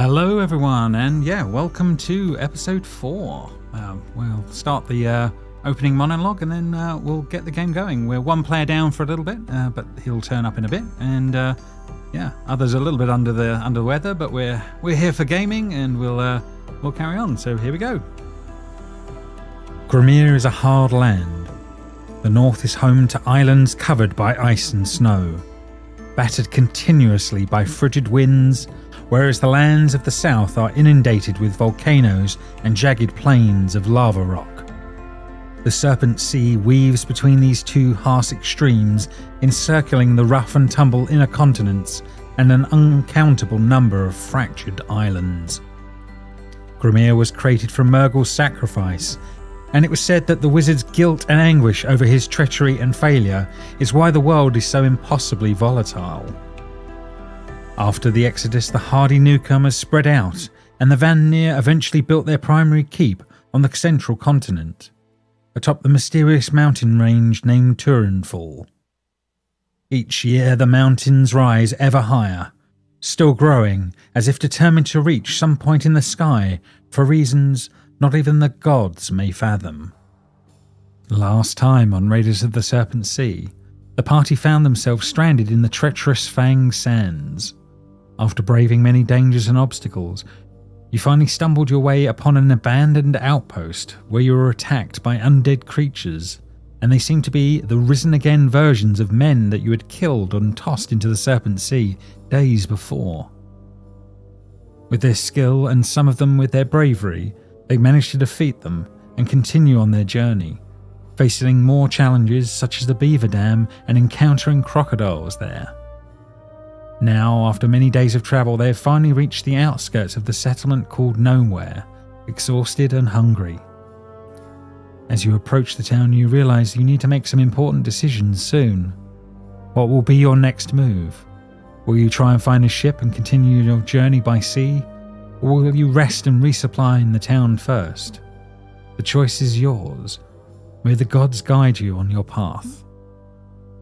Hello everyone, and welcome to episode 4. We'll start the opening monologue and then we'll get the game going. We're one player down for a little bit, but he'll turn up in a bit, and others are a little bit under the weather, but we're here for gaming, and we'll carry on. So here we go. Grimere is a hard land. The north is home to islands covered by ice and snow, battered continuously by frigid winds, whereas the lands of the south are inundated with volcanoes and jagged plains of lava rock. The Serpent Sea weaves between these two harsh extremes, encircling the rough and tumble inner continents and an uncountable number of fractured islands. Grimere was created from Murgle's sacrifice, and it was said that the wizard's guilt and anguish over his treachery and failure is why the world is so impossibly volatile. After the Exodus, the hardy newcomers spread out, and the Vanir eventually built their primary keep on the central continent, atop the mysterious mountain range named Turinfall. Each year the mountains rise ever higher, still growing, as if determined to reach some point in the sky for reasons not even the gods may fathom. Last time on Raiders of the Serpent Sea, the party found themselves stranded in the treacherous Fang Sands. After braving many dangers and obstacles, you finally stumbled your way upon an abandoned outpost where you were attacked by undead creatures, and they seemed to be the risen-again versions of men that you had killed and tossed into the Serpent Sea days before. With their skill, and some of them with their bravery, they managed to defeat them and continue on their journey, facing more challenges such as the beaver dam and encountering crocodiles there. Now, after many days of travel, they have finally reached the outskirts of the settlement called Nowhere, exhausted and hungry. As you approach the town, you realise you need to make some important decisions soon. What will be your next move? Will you try and find a ship and continue your journey by sea? Or will you rest and resupply in the town first? The choice is yours. May the gods guide you on your path.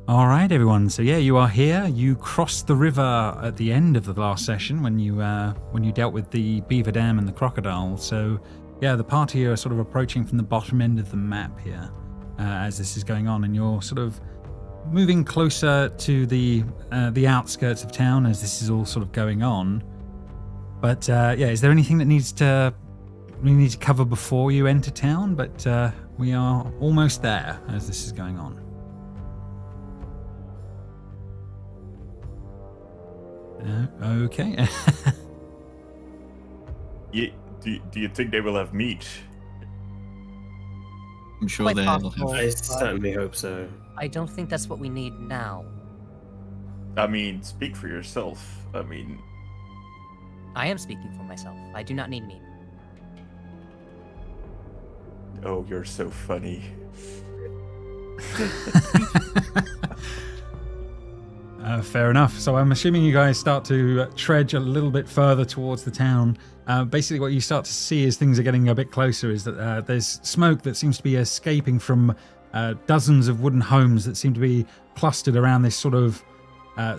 Alright everyone, so you are here. You crossed the river at the end of the last session when you dealt with the beaver dam and the crocodile. So the party are sort of approaching from the bottom end of the map here as this is going on, and you're sort of moving closer to the outskirts of town as this is all sort of going on. But is there anything that we need to cover before you enter town? But we are almost there as this is going on. Okay. Do you think they will have meat? I'm sure Quite they'll possible. have. I certainly hope so. I don't think that's what we need now. I mean, speak for yourself. I I am speaking for myself. I do not need meat. oh, you're so funny. Fair enough. So I'm assuming you guys start to trudge a little bit further towards the town. Basically what you start to see as things are getting a bit closer is that there's smoke that seems to be escaping from dozens of wooden homes that seem to be clustered around this sort of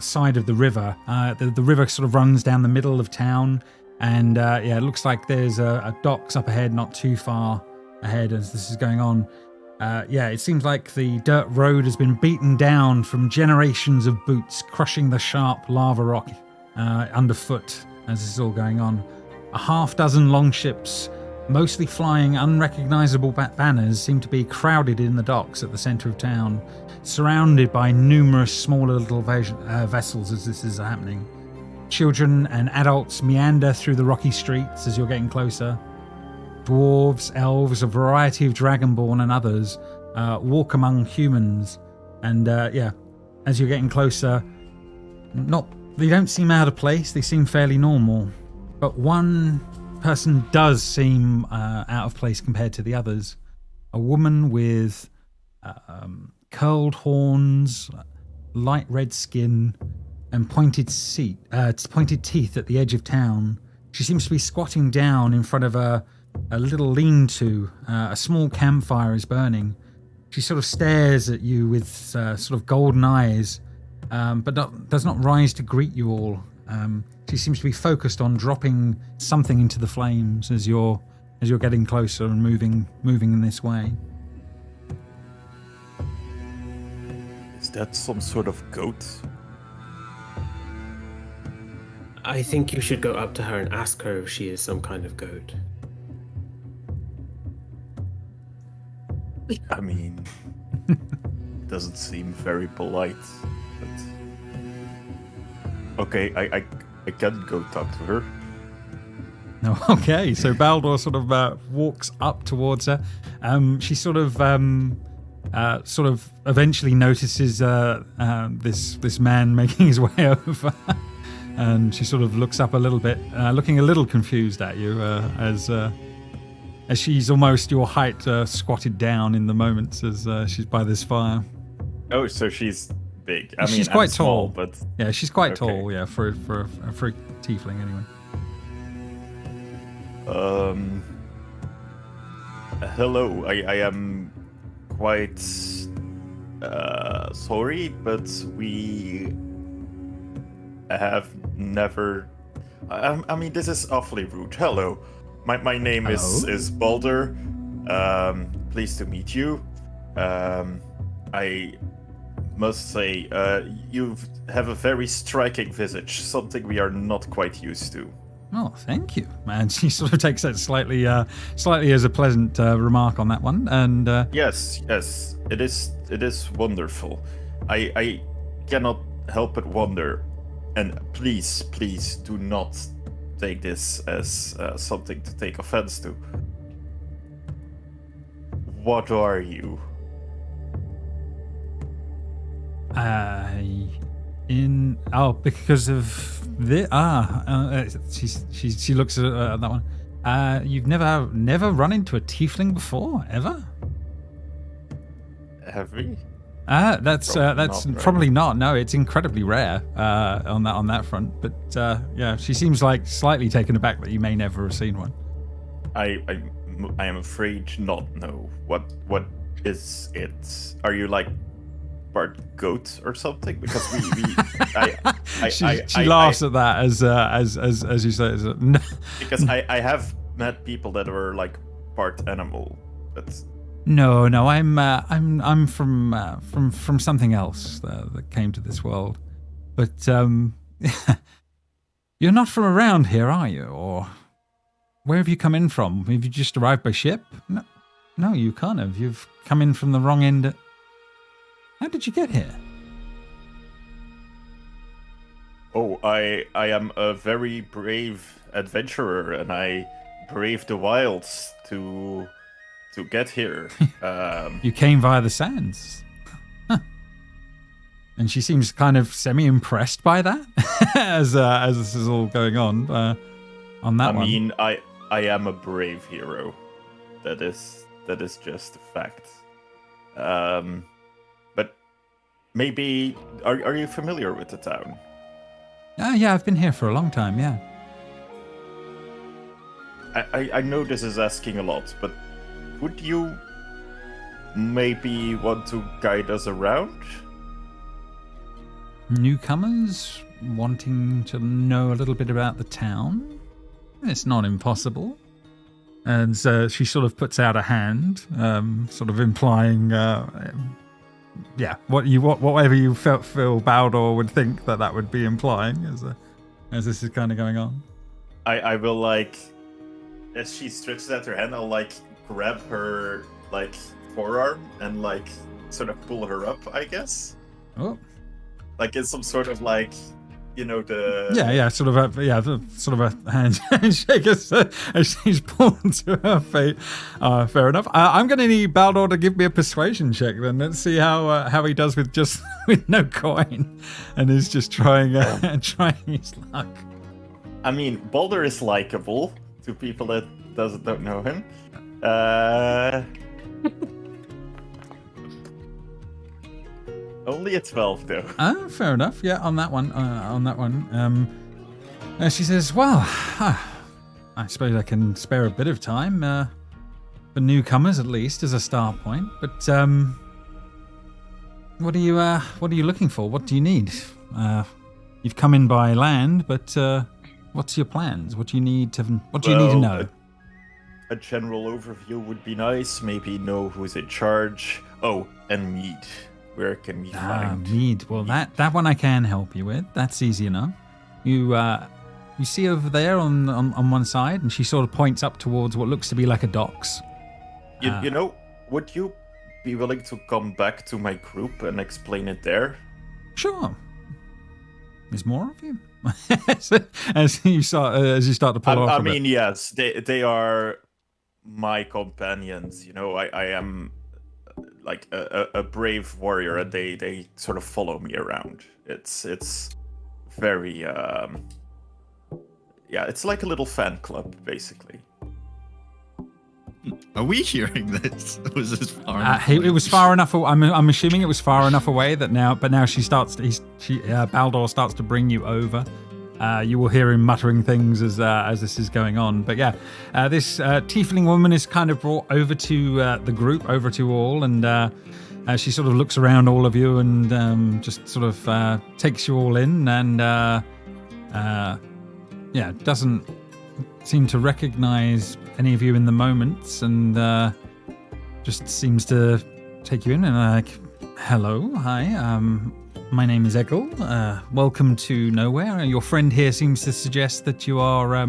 side of the river. The river sort of runs down the middle of town, and it looks like there's a docks up ahead, not too far ahead as this is going on. It seems like the dirt road has been beaten down from generations of boots, crushing the sharp lava rock underfoot as this is all going on. A half dozen longships, mostly flying unrecognisable banners, seem to be crowded in the docks at the centre of town, surrounded by numerous smaller little vessels as this is happening. Children and adults meander through the rocky streets as you're getting closer. Dwarves, elves, a variety of dragonborn and others walk among humans, and as you're getting closer, they don't seem out of place. They seem fairly normal, but one person does seem out of place compared to the others. A woman with curled horns, light red skin, and pointed teeth at the edge of town. She seems to be squatting down in front of a little lean-to. A small campfire is burning. She sort of stares at you with sort of golden eyes, but does not rise to greet you all She seems to be focused on dropping something into the flames as you're getting closer and moving in this way. Is that some sort of goat? I think you should go up to her and ask her if she is some kind of goat. I mean, it doesn't seem very polite. But... Okay, I can go talk to her. No, okay. So Baldur sort of walks up towards her. She sort of eventually notices this man making his way over, and she sort of looks up a little bit, looking a little confused at you as she's almost your height, squatted down in the moments as she's by this fire. Oh, so she's big. I mean, she's quite small, tall, but yeah, she's quite okay. tall. Yeah, for a tiefling anyway. Hello. I am quite sorry, but we have never. I mean, this is awfully rude. Hello, my name is Baldur. Pleased to meet you. I must say, you have a very striking visage, something we are not quite used to. Oh, thank you. And she sort of takes that slightly as a pleasant remark on that one. And Yes, it is wonderful. I cannot help but wonder, and please do not take this as something to take offense to. What are you? Because of the she looks at that one. You've never run into a tiefling before, ever? Have we? That's Probably not, right? probably not. No, it's incredibly rare on that front. But yeah, she seems like slightly taken aback that you may never have seen one. I am afraid to not know. What is it? Are you like part goat or something? Because she laughs at that as you say. No. Because I have met people that were like part animal. That's No, I'm from something else that came to this world. But you're not from around here, are you? Or where have you come in from? Have you just arrived by ship? No, you can't have. You've come in from the wrong end. How did you get here? Oh, I am a very brave adventurer, and I braved the wilds to get here. You came via the sands. Huh. And she seems kind of semi-impressed by that as this is all going on that one. I mean, I am a brave hero. That is just a fact. But maybe are you familiar with the town? Yeah, I've been here for a long time. Yeah. I know this is asking a lot, but would you maybe want to guide us around? Newcomers wanting to know a little bit about the town? It's not impossible. And so she sort of puts out a hand, sort of implying, whatever you feel Baldur would think that would be implying as this is kind of going on. I will like, as she stretches out her hand, I'll like grab her like forearm and like sort of pull her up, I guess. Oh. Like in some sort of like, you know, the sort of a handshake as she's pulled to her feet. Fair enough. I'm going to need Baldur to give me a persuasion check then. Let's see how he does with no coin, and he's just trying his luck. I mean, Baldur is likable to people that don't know him. Only a 12 though. Fair enough. Yeah, on that one. She says, "Well, I suppose I can spare a bit of time for newcomers, at least as a start point. But what are you looking for? What do you need? you've come in by land, but what's your plans? What do you need to know? A general overview would be nice. Maybe know who's in charge. Oh, and mead. Where can we find mead? Well, that one I can help you with. That's easy enough. You see over there on one side, and she sort of points up towards what looks to be like a docks. You know, would you be willing to come back to my group and explain it there? Sure. There's more of you. as you start to pull off. I mean, yes, they are my companions. You know, I am like a brave warrior, and they sort of follow me around. It's very it's like a little fan club, basically. Are we hearing this? Was this far enough? It was far enough. I'm assuming it was far enough away that now. But now Baldur starts to bring you over. You will hear him muttering things as this is going on. But yeah, this tiefling woman is kind of brought over to the group, over to all, and she sort of looks around all of you and just sort of takes you all in, and doesn't seem to recognize any of you in the moment, and just seems to take you in and like, hello, hi, my name is Eggle. Welcome to nowhere. Your friend here seems to suggest that you are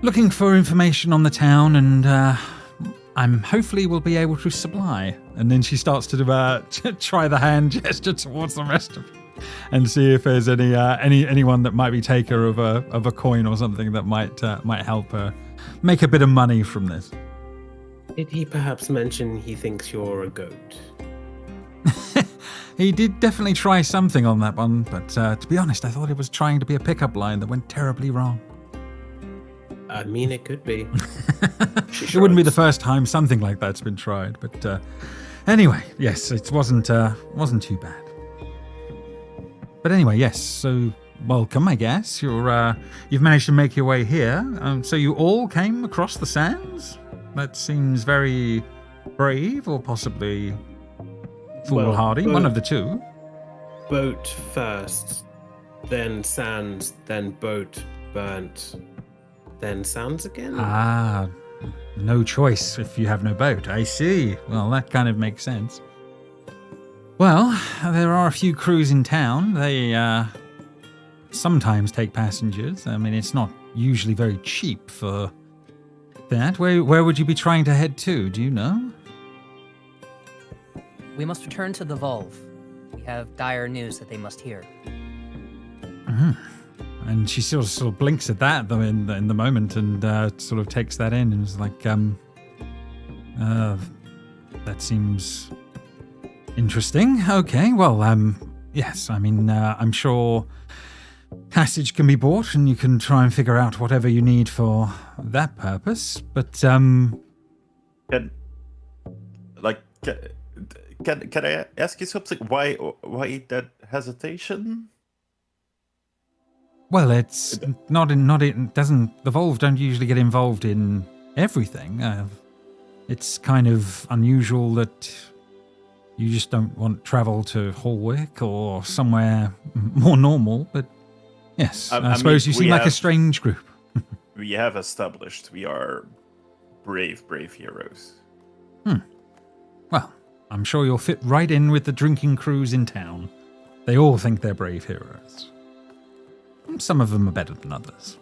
looking for information on the town, and I'm hopefully will be able to supply. And then she starts to try the hand gesture towards the rest of you and see if there's anyone that might be taker of a coin or something that might help her make a bit of money from this. Did he perhaps mention he thinks you're a goat? He did definitely try something on that one, but to be honest, I thought it was trying to be a pickup line that went terribly wrong. I mean, it could be. It wouldn't be the first time something like that's been tried, but anyway, yes, it wasn't too bad. But anyway, yes, so welcome, I guess. You've managed to make your way here. So you all came across the sands? That seems very brave, or possibly foolhardy, one of the two. Boat first, then sands, then boat, burnt, then sands again? Ah, no choice if you have no boat. I see. Well, that kind of makes sense. Well, there are a few crews in town. They sometimes take passengers. I mean, it's not usually very cheap for that. Where would you be trying to head to? Do you know? We must return to the Volve. We have dire news that they must hear. Mm-hmm. And she sort of blinks at that though in the moment, and sort of takes that in and is like, that seems interesting. Okay, well, yes, I mean, I'm sure passage can be bought and you can try and figure out whatever you need for that purpose, but Can I ask you something? Why that hesitation? Well, it's the Volve don't usually get involved in everything. It's kind of unusual that you just don't want travel to Holwick or somewhere more normal, but yes, I suppose you seem like a strange group. We have established we are brave heroes. Well, I'm sure you'll fit right in with the drinking crews in town. They all think they're brave heroes. Some of them are better than others.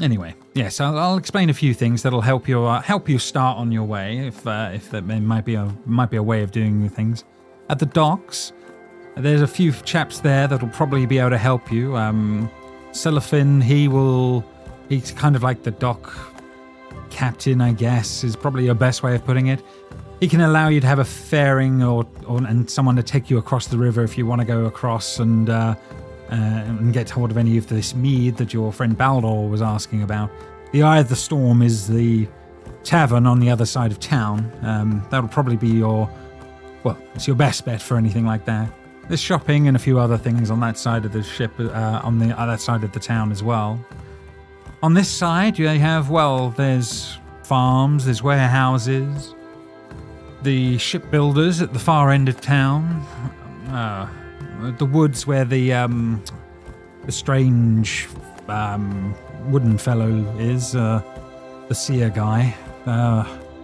Anyway, yes, I'll explain a few things that'll help you start on your way. If that might be a way of doing things. At the docks, there's a few chaps there that'll probably be able to help you. Cellophane, he's kind of like the dock captain, I guess, is probably your best way of putting it. He can allow you to have a fairing and someone to take you across the river if you want to go across and get hold of any of this mead that your friend Baldur was asking about. The Eye of the Storm is the tavern on the other side of town. That'll probably be it's your best bet for anything like that. There's shopping and a few other things on that side of the ship, on the other side of the town as well. On this side, you have, there's farms, there's warehouses. the shipbuilders at the far end of town. The woods where the strange wooden fellow is, the seer guy.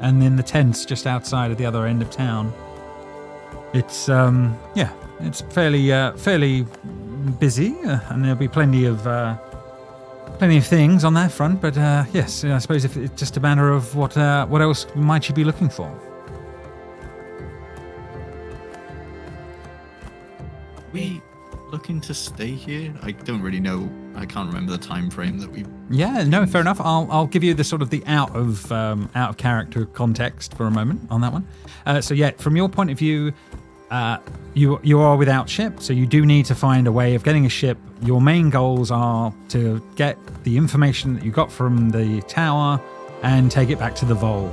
And then the tents just outside at the other end of town. It's it's fairly busy, and there'll be plenty of things on that front. But yes, I suppose if it's just a matter of what else might you be looking for? We looking to stay here? I don't really know. I can't remember the time frame that we. Yeah, no, fair enough. I'll give you the sort of the out of character context for a moment on that one. So yeah, from your point of view, you are without ship, so you do need to find a way of getting a ship. Your main goals are to get the information that you got from the tower and take it back to the Volve.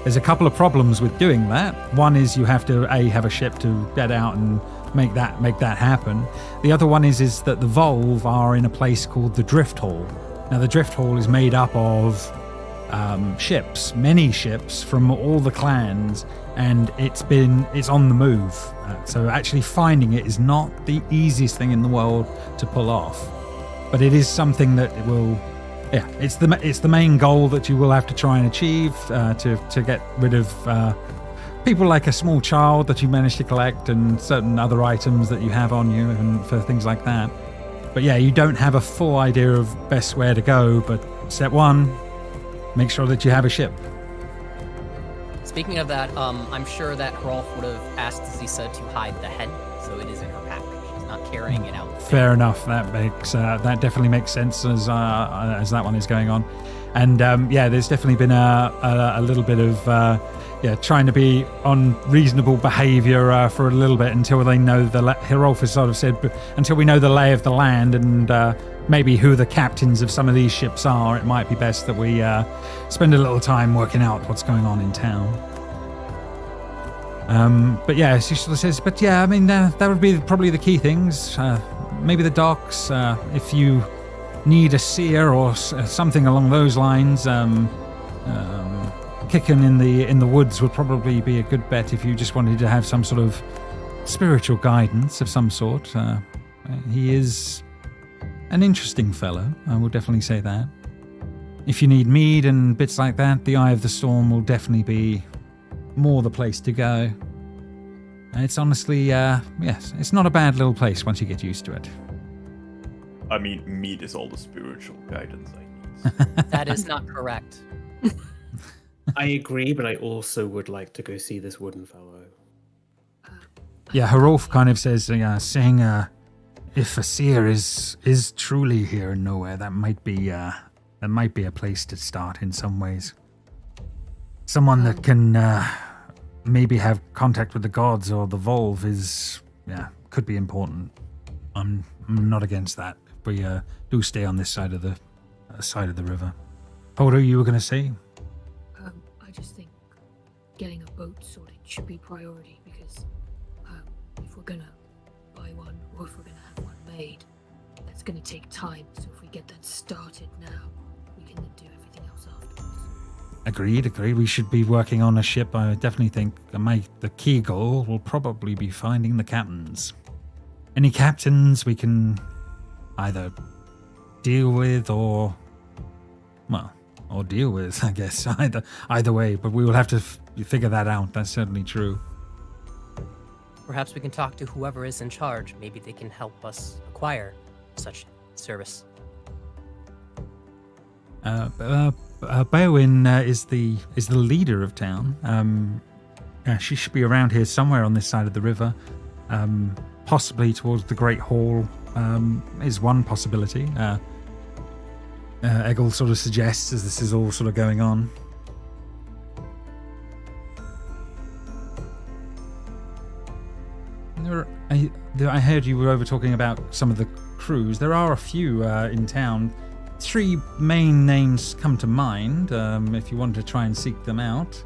There's a couple of problems with doing that. One is you have to have a ship to get out and make that happen. The other one is that the Volve are in a place called the Drift Hall. Now the Drift Hall is made up of ships, many ships from all the clans, and it's on the move. So actually finding it is not the easiest thing in the world to pull off, but it is something that it will. Yeah, it's the main goal that you will have to try and achieve to get rid of people like a small child that you managed to collect and certain other items that you have on you and for things like that. But yeah, you don't have a full idea of best where to go, but step one, make sure that you have a ship. Speaking of that, I'm sure that Hrolf would have asked Zisa to hide the head, so it is in her pack. She's not carrying it out. Fair enough. That definitely makes sense as that one is going on. And yeah, there's definitely been a little bit of trying to be on reasonable behaviour for a little bit until they know Hrolf has sort of said until we know the lay of the land and maybe who the captains of some of these ships are. It might be best that we spend a little time working out what's going on in town. But yeah, she sort of says, but yeah, I mean, that would be probably the key things. Maybe the docks, if you need a seer or something along those lines. Kicking in the woods would probably be a good bet if you just wanted to have some sort of spiritual guidance of some sort. He is an interesting fellow, I will definitely say that. If you need mead and bits like that, the Eye of the Storm will definitely be more the place to go. It's honestly, yes, it's not a bad little place once you get used to it. I mean, mead is all the spiritual guidance I need. That is not correct. I agree, but I also would like to go see this wooden fellow. Yeah, Hrolf kind of says, saying, if a seer is truly here in nowhere, that might be a place to start in some ways. Someone that can maybe have contact with the gods or the Volve could be important. I'm not against that. If we do stay on this side of the river. Holder, you were going to say? I just think getting a boat sorted should be priority because if we're gonna buy one or if we're gonna have one made, that's gonna take time. So if we get that started now, we can then do everything else afterwards. Agreed. We should be working on a ship. I definitely think the key goal will probably be finding the captains. Any captains we can either deal with or deal with, I guess. Either way, but we will have to figure that out. That's certainly true. Perhaps we can talk to whoever is in charge. Maybe they can help us acquire such service. Beowyn is the leader of town. She should be around here somewhere on this side of the river. Possibly towards the Great Hall is one possibility. Eggle sort of suggests as this is all sort of going on. I heard you were over talking about some of the crews. There are a few in town. 3 main names come to mind if you want to try and seek them out.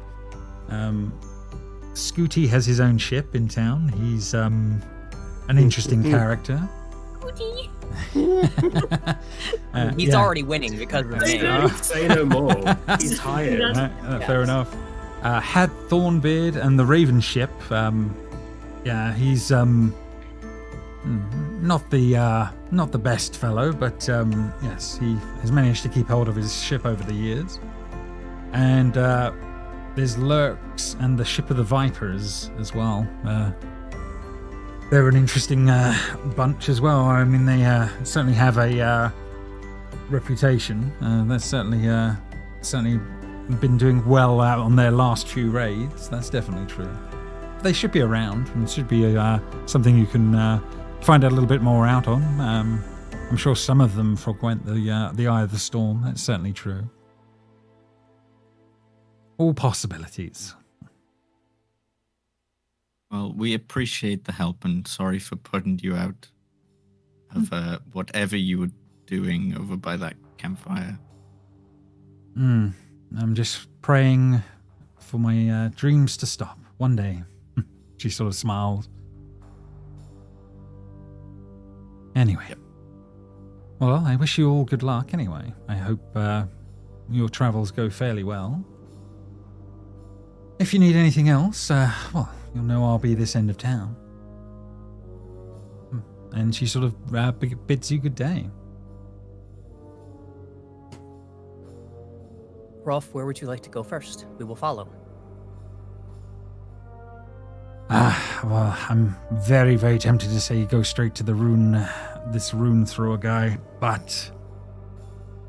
Scooty has his own ship in town. He's an interesting character. Scooty! He's already winning because of the name. Say no more. He's hired. Fair enough. Had Thornbeard and the Raven ship. He's not the best fellow, but yes, he has managed to keep hold of his ship over the years. And there's Lurks and the Ship of the Vipers as well. They're an interesting bunch as well. I mean, they certainly have a reputation. They're certainly been doing well out on their last few raids. That's definitely true. They should be around, and should be something you can find out a little bit more out on. I'm sure some of them frequent the Eye of the Storm. That's certainly true. All possibilities. Well, we appreciate the help and sorry for putting you out of whatever you were doing over by that campfire. I'm just praying for my dreams to stop one day. She sort of smiled. Anyway. Yep. Well, I wish you all good luck anyway. I hope your travels go fairly well. If you need anything else, well, you'll know I'll be this end of town. And she sort of bids you good day. Rolf, where would you like to go first? We will follow. Well, I'm very, very tempted to say go straight to the this rune thrower guy, but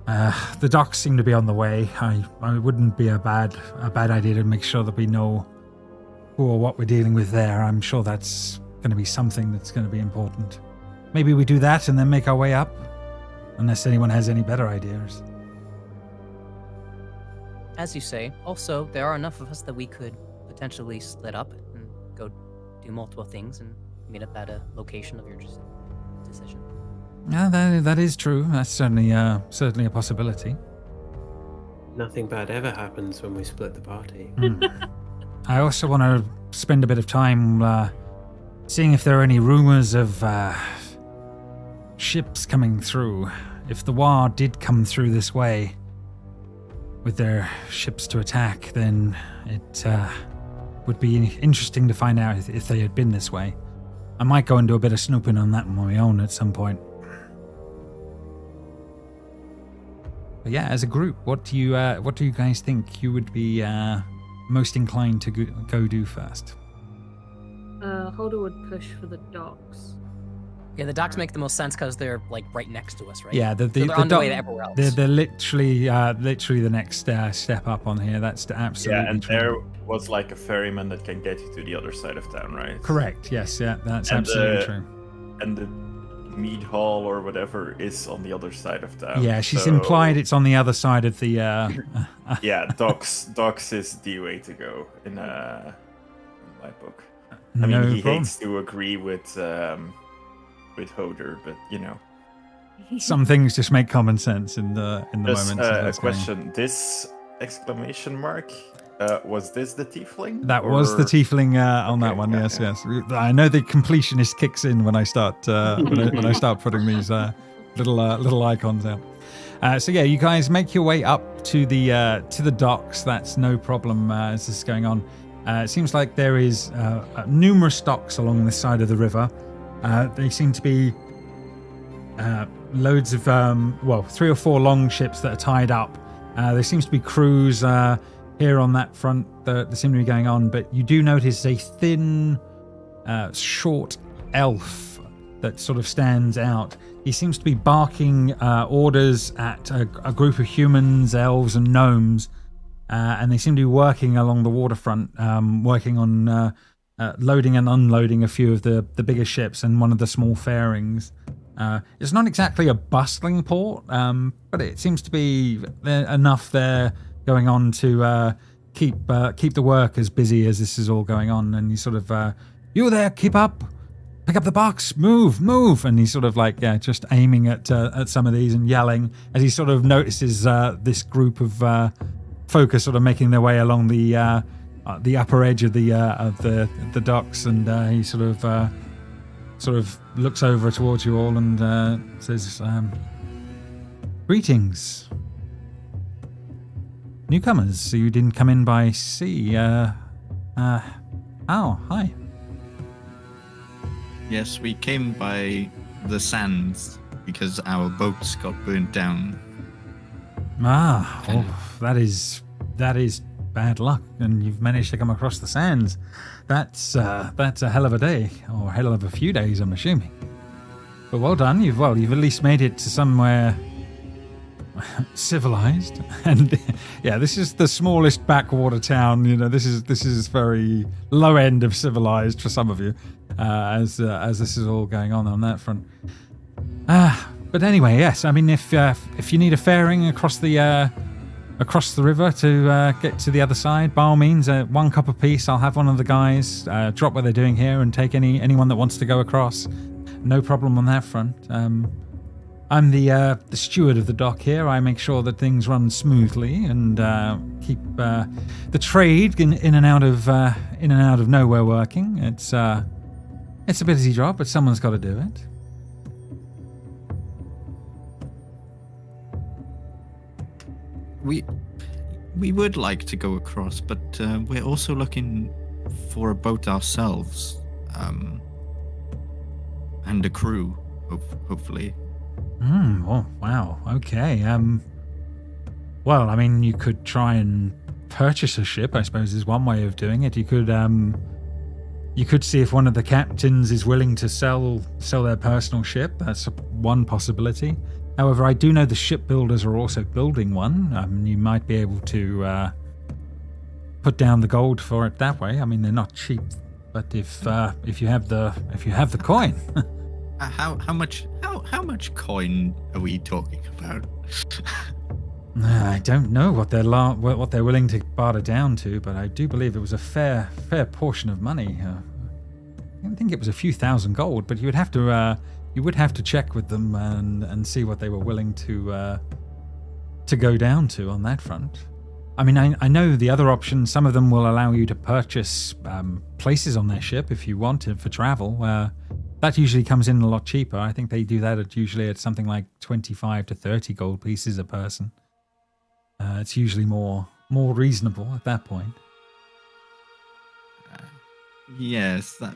the docks seem to be on the way. I wouldn't be a bad idea to make sure that we know who or what we're dealing with there. I'm sure that's going to be something that's going to be important. Maybe we do that and then make our way up, unless anyone has any better ideas. As you say, also, there are enough of us that we could potentially split up and go do multiple things and meet up at a location of your decision. Yeah, that is true. That's certainly a possibility. Nothing bad ever happens when we split the party. I also want to spend a bit of time seeing if there are any rumors of ships coming through. If the War did come through this way with their ships to attack, then it would be interesting to find out if they had been this way. I might go and do a bit of snooping on that on my own at some point. But yeah, as a group, what do you guys think you would be most inclined to go do first? Holder would push for the docks. Yeah, the docks make the most sense because they're like right next to us, right? Yeah, so they're on the way to everywhere else. They're literally the next step up on here. That's absolutely Yeah, and true. there was like a ferryman that can get you to the other side of town, right? Correct. Yes. Yeah, that's And, absolutely true. And the mead hall or whatever is on the other side of town. Yeah, she's implied it's on the other side of the. Yeah, docks is the way to go in my book. I mean, No he problem. hates to agree with Hodor, but you know. Some things just make common sense in the Just moments. of a what's going on. question: this exclamation mark, was this the tiefling? That was the or- tiefling on that Okay, one. yeah, Yes, yeah. yes. I know the completionist kicks in when I start when I start putting these little icons out. So yeah, you guys make your way up to the docks. That's no problem as this is going on. It seems like there is numerous docks along this side of the river. They seem to be loads of 3 or 4 long ships that are tied up. There seems to be crews here on that front that seem to be going on, but you do notice a thin, short elf that sort of stands out. He seems to be barking orders at a group of humans, elves, and gnomes, and they seem to be working along the waterfront, working on loading and unloading a few of the bigger ships and one of the small fairings. It's not exactly a bustling port, but it seems to be enough there going on to keep the work as busy as this is all going on. And he's sort of, you there, keep up, pick up the box, move, and he's sort of like, just aiming at some of these and yelling as he sort of notices this group of folk are sort of making their way along the upper edge of the docks, and he sort of looks over towards you all and says, "Greetings. newcomers, so you didn't come in by sea. Oh, hi. Yes, we came by the sands because our boats got burnt down. Ah, that is bad luck, and you've managed to come across the sands. That's a hell of a day, or a hell of a few days, I'm assuming. But well done. You've at least made it to somewhere civilized. And yeah, this is the smallest backwater town. You know, this is very low end of civilized for some of you, as this is all going on that front. But anyway, yes. I mean, if you need a fairing across the river to get to the other side, by all means, 1 cup apiece. I'll have one of the guys drop what they're doing here and take anyone that wants to go across. No problem on that front. I'm the steward of the dock here. I make sure that things run smoothly and keep the trade in and out of nowhere working. It's a busy job, but someone's got to do it. We would like to go across, but we're also looking for a boat ourselves, and a crew, hopefully. Oh, wow. Okay. Well, I mean, you could try and purchase a ship, I suppose, is one way of doing it. You could see if one of the captains is willing to sell their personal ship. That's one possibility. However, I do know the shipbuilders are also building one. You might be able to put down the gold for it that way. I mean, they're not cheap, but if you have the coin. How much coin are we talking about? I don't know what they're willing to barter down to, but I do believe it was a fair portion of money. I don't think it was a few thousand gold, but you would have to check with them and see what they were willing to go down to on that front. I mean, I know the other option. Some of them will allow you to purchase places on their ship if you want it for travel. That usually comes in a lot cheaper. I think they do that usually at something like 25 to 30 gold pieces a person. It's usually more reasonable at that point. Yes, that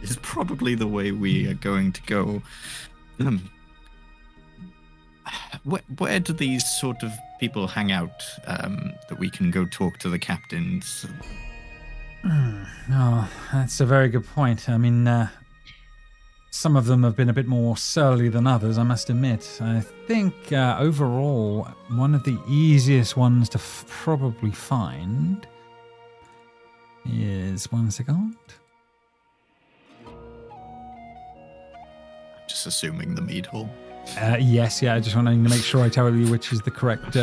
is probably the way we are going to go. Where do these sort of people hang out that we can go talk to the captains? Oh, that's a very good point. I mean, some of them have been a bit more surly than others, I must admit. I think overall, one of the easiest ones to probably find is... 1 second. Just assuming the mead hall. Yes, I just wanted to make sure I tell you which is the correct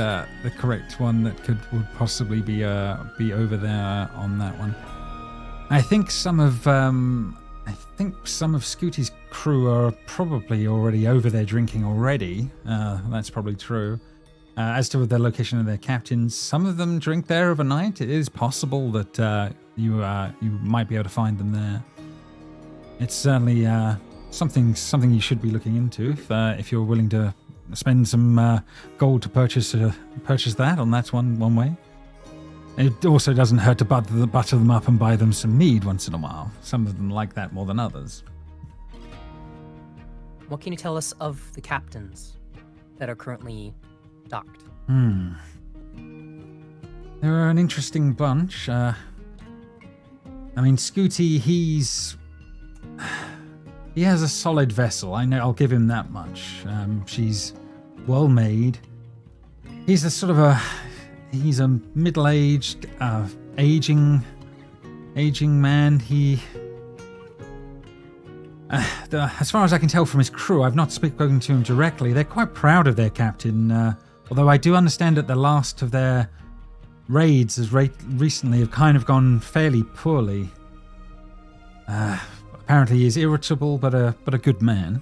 one that would possibly be over there on that one. I think some of Scooty's crew are probably already over there drinking already. That's probably true. As to the location of their captains, some of them drink there overnight. It is possible that you might be able to find them there. It's certainly something you should be looking into if you're willing to spend some gold to purchase that. And that's one way. It also doesn't hurt to butter them up and buy them some mead once in a while. Some of them like that more than others. What can you tell us of the captains that are currently docked? They're an interesting bunch. I mean, Scooty, he has a solid vessel. I know, I'll give him that much. She's well made. He's He's a middle-aged, aging man. As far as I can tell from his crew, I've not spoken to him directly. They're quite proud of their captain, although I do understand that the last of their raids recently have kind of gone fairly poorly. Apparently he's irritable, but a good man.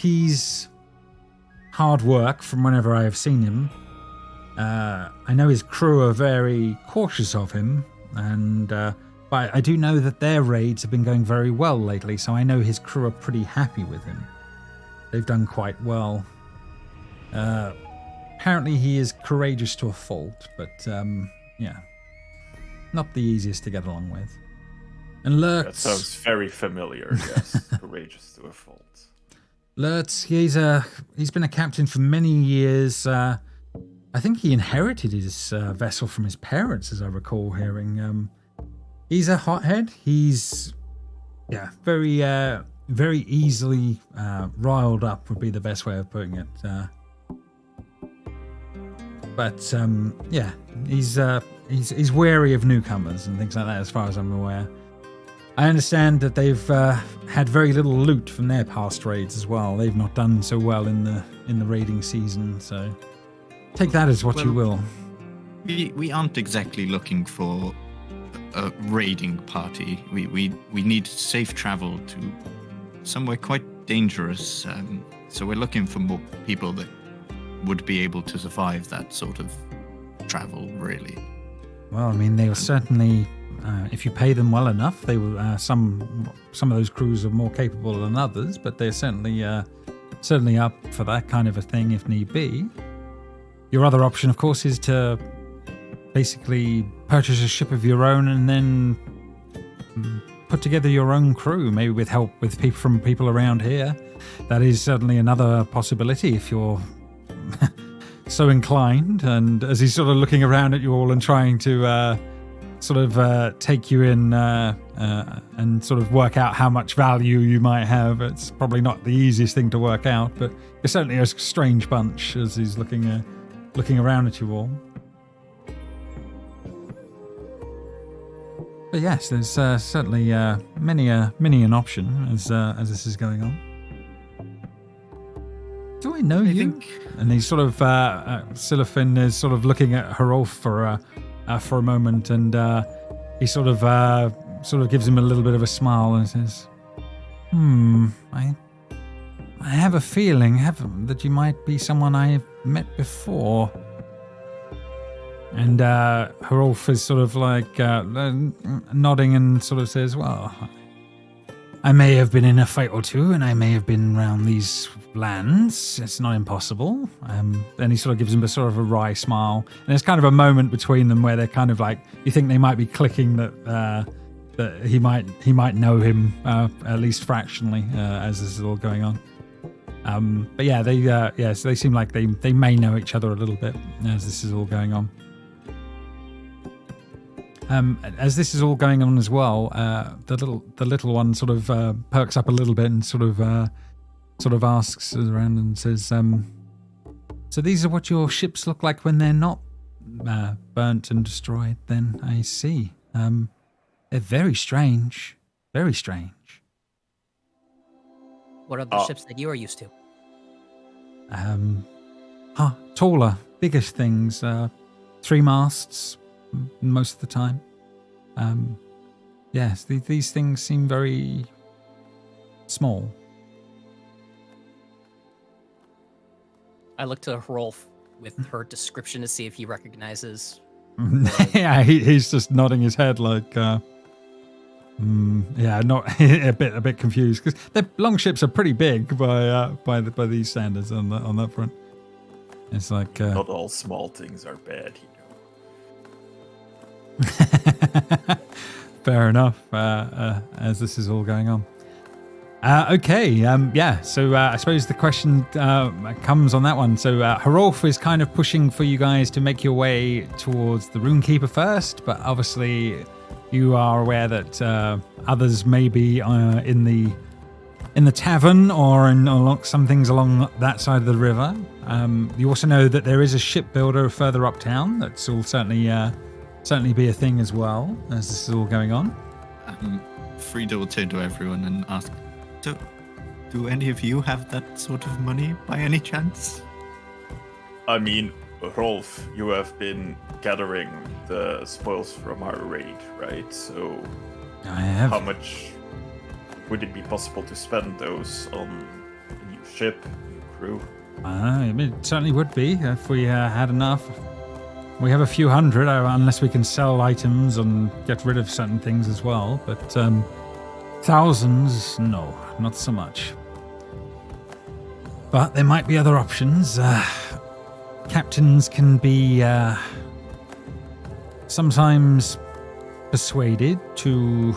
He's hard work from whenever I have seen him. I know his crew are very cautious of him, but I do know that their raids have been going very well lately, so I know his crew are pretty happy with him. They've done quite well. apparently he is courageous to a fault, but yeah, not the easiest to get along with. And Lurtz... That sounds very familiar, yes. Courageous to a fault. Lurtz, he's been a captain for many years. I think he inherited his vessel from his parents, as I recall hearing. He's a hothead. He's, very easily riled up would be the best way of putting it. But he's wary of newcomers and things like that, as far as I'm aware. I understand that they've had very little loot from their past raids as well. They've not done so well in the raiding season, so take that as what you will. We aren't exactly looking for a raiding party. We need safe travel to somewhere quite dangerous. So we're looking for more people that would be able to survive that sort of travel, really. Well, I mean, they will certainly, if you pay them well enough, they will. Some of those crews are more capable than others, but they're certainly up for that kind of a thing if need be. Your other option, of course, is to basically purchase a ship of your own and then put together your own crew, maybe with help with people around here. That is certainly another possibility if you're so inclined. And as he's sort of looking around at you all and trying to take you in and sort of work out how much value you might have, it's probably not the easiest thing to work out, but it's certainly a strange bunch as he's looking around at you all. But yes, there's certainly many an option as this is going on. Do I know you? And he's sort of Silifin is sort of looking at Hrolf for a moment, and he sort of gives him a little bit of a smile and says, I have a feeling that you might be someone I've met before." And Hrolf is sort of like nodding and sort of says, "Well, I may have been in a fight or two, and I may have been around these lands. It's not impossible." Then he sort of gives him a sort of a wry smile, and there's kind of a moment between them where they're kind of like, you think they might be clicking that he might know him at least fractionally as this is all going on. But yeah, so they seem like they may know each other a little bit as this is all going on. As this is all going on as well, the little one sort of perks up a little bit and sort of asks around and says, "So these are what your ships look like when they're not burnt and destroyed? Then I see. They're very strange, very strange." What are the ships that you are used to? Taller, bigger things. 3 masts. Most of the time. Yes, these things seem very small. I look to Hrolf with her description to see if he recognizes. Yeah, he's just nodding his head like, not a bit confused because their long ships are pretty big by these standards on that front. It's like not all small things are bad. Fair enough, as this is all going on. So I suppose the question comes on that one. So Hrolf is kind of pushing for you guys to make your way towards the Runekeeper first, but obviously you are aware that others may be in the tavern or along some things along that side of the river. You also know that there is a shipbuilder further uptown. That's all certainly be a thing as well as this is all going on. Frida will turn to everyone and ask, "So, do any of you have that sort of money by any chance?" I mean, Rolf, you have been gathering the spoils from our raid, right? So, I have. How much would it be possible to spend those on a new ship, a new crew? It certainly would be if we had enough. We have a few hundred, unless we can sell items and get rid of certain things as well. But thousands, no, not so much. But there might be other options. captains can be sometimes persuaded to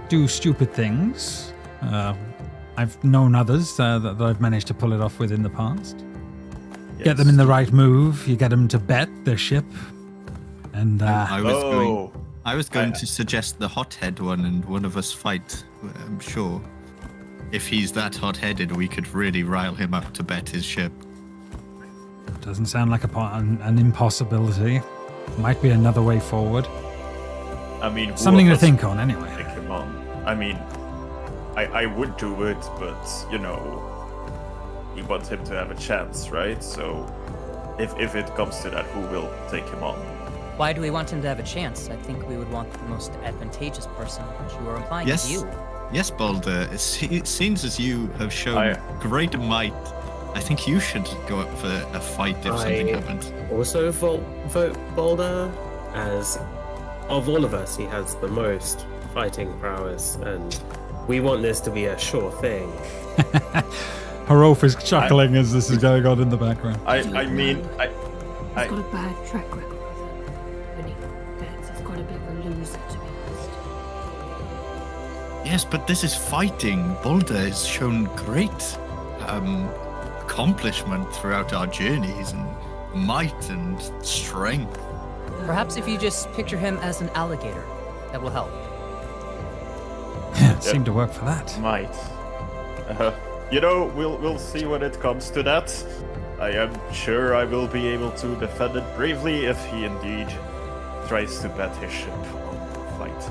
do stupid things. I've known others that I've managed to pull it off with in the past. Get them in the right move. You get them to bet their ship, and I was going to suggest the hothead one, and one of us fight. I'm sure if he's that hot-headed, we could really rile him up to bet his ship. doesn't sound like an impossibility. Might be another way forward. I mean, Something to think on, anyway. Take him on. I mean, I would do it, but you know, you want him to have a chance, right? So, if it comes to that, who will take him on? Why do we want him to have a chance? I think we would want the most advantageous person, which you were implying is you. Yes, Balder. It seems as you have shown great might. I think you should go up for a fight if something happens. Also vote Balder, as of all of us, he has the most fighting prowess, and we want this to be a sure thing. Harolf is chuckling as this is going on in the background. I mean, He's got a bad track record with winning bets. He's got a bit of a loser, to be honest. Yes, but this is fighting. Balder has shown great accomplishment throughout our journeys, and might and strength. Perhaps if you just picture him as an alligator, that will help. Seemed to work for that. might. You know, we'll see when it comes to that. I am sure I will be able to defend it bravely if he indeed tries to bet his ship on the fight.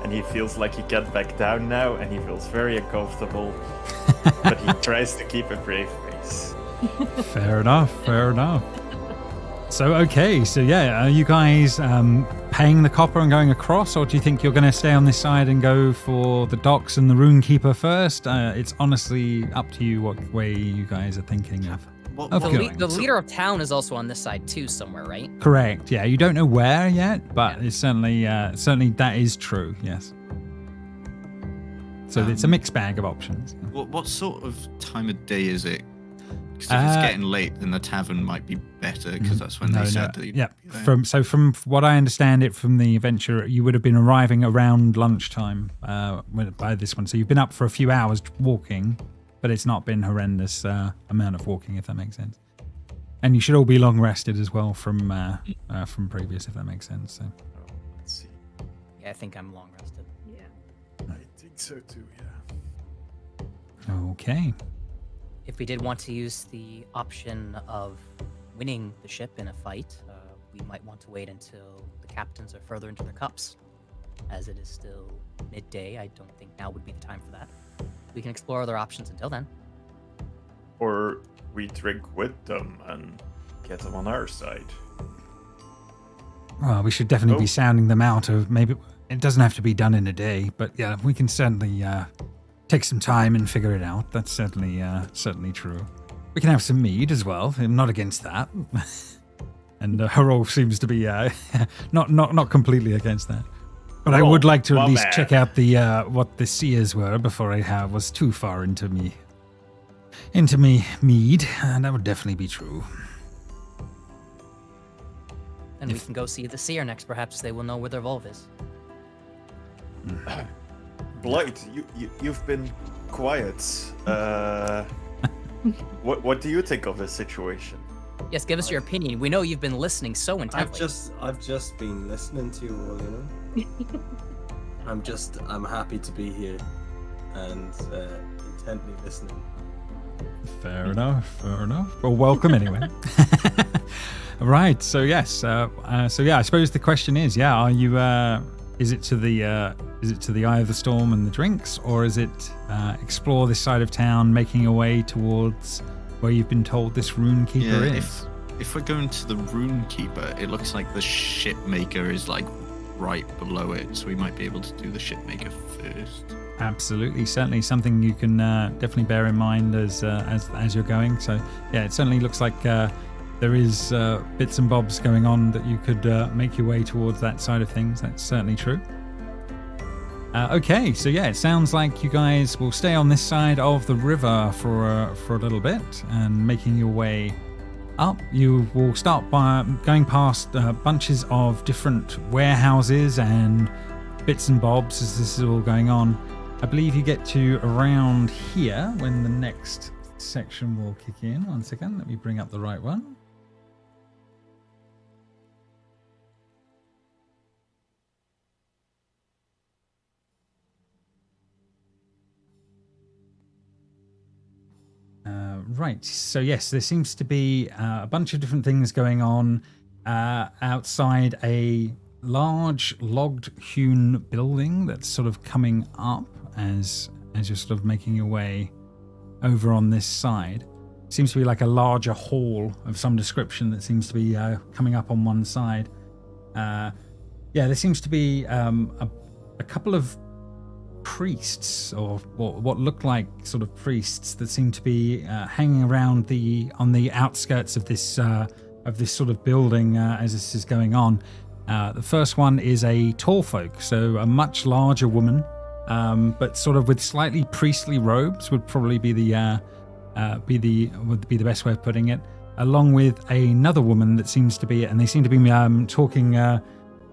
And he feels like he can't back down now, and he feels very uncomfortable. But he tries to keep a brave face. Fair enough. So, are you guys paying the copper and going across, or do you think you're going to stay on this side and go for the docks and the rune keeper first? It's honestly up to you what way you guys are thinking of. The leader of town is also on this side too, somewhere, right? Correct. Yeah, you don't know where yet, but it's certainly that is true. Yes. So it's a mixed bag of options. What sort of time of day is it? Because if it's getting late, then the tavern might be better, because that's when they said that. Yeah. From what I understand it from the adventure, you would have been arriving around lunchtime by this one. So you've been up for a few hours walking, but it's not been horrendous amount of walking, if that makes sense. And you should all be long rested as well from previous, if that makes sense. So. Let's see. Yeah, I think I'm long rested. Yeah. I think so too, yeah. Okay. If we did want to use the option of winning the ship in a fight, we might want to wait until the captains are further into their cups. As it is still midday, I don't think now would be the time for that. We can explore other options until then. Or we drink with them and get them on our side. Well, we should definitely be sounding them out. Maybe it doesn't have to be done in a day, but yeah, we can certainly take some time and figure it out. That's certainly true. We can have some mead as well. I'm not against that. And Harolf seems to be not completely against that. But I would like to at least check out the what the seers were before I was too far into me mead, and that would definitely be true. And we can go see the seer next. Perhaps they will know where their Volve is. Blight, you've been quiet. What do you think of this situation? Yes, give us your opinion. We know you've been listening so intently. I've just been listening to you all, you know. I'm happy to be here and intently listening. Fair enough. Well, welcome anyway. Right. So yes. I suppose the question is, are you? Is it to the Eye of the Storm and the drinks, or is it explore this side of town, making your way towards where you've been told this rune keeper is? If we're going to the rune keeper, it looks like the ship maker is like right below it, so we might be able to do the ship maker first. Absolutely, certainly something you can definitely bear in mind as you're going. So yeah, it certainly looks like there is bits and bobs going on that you could make your way towards that side of things. That's certainly true. Okay, so yeah, it sounds like you guys will stay on this side of the river for a little bit and making your way up. You will start by going past bunches of different warehouses and bits and bobs as this is all going on. I believe you get to around here when the next section will kick in. 1 second, let me bring up the right one. Right, so yes, there seems to be a bunch of different things going on outside a large logged hewn building that's sort of coming up as you're sort of making your way over on this side. Seems to be like a larger hall of some description that seems to be coming up on one side. Yeah, there seems to be a couple of priests, or what look like sort of priests, that seem to be hanging around on the outskirts of this sort of building as this is going on. The first one is a tall folk, so a much larger woman, but sort of with slightly priestly robes would probably be the best way of putting it. Along with another woman that seems to be, and they seem to be talking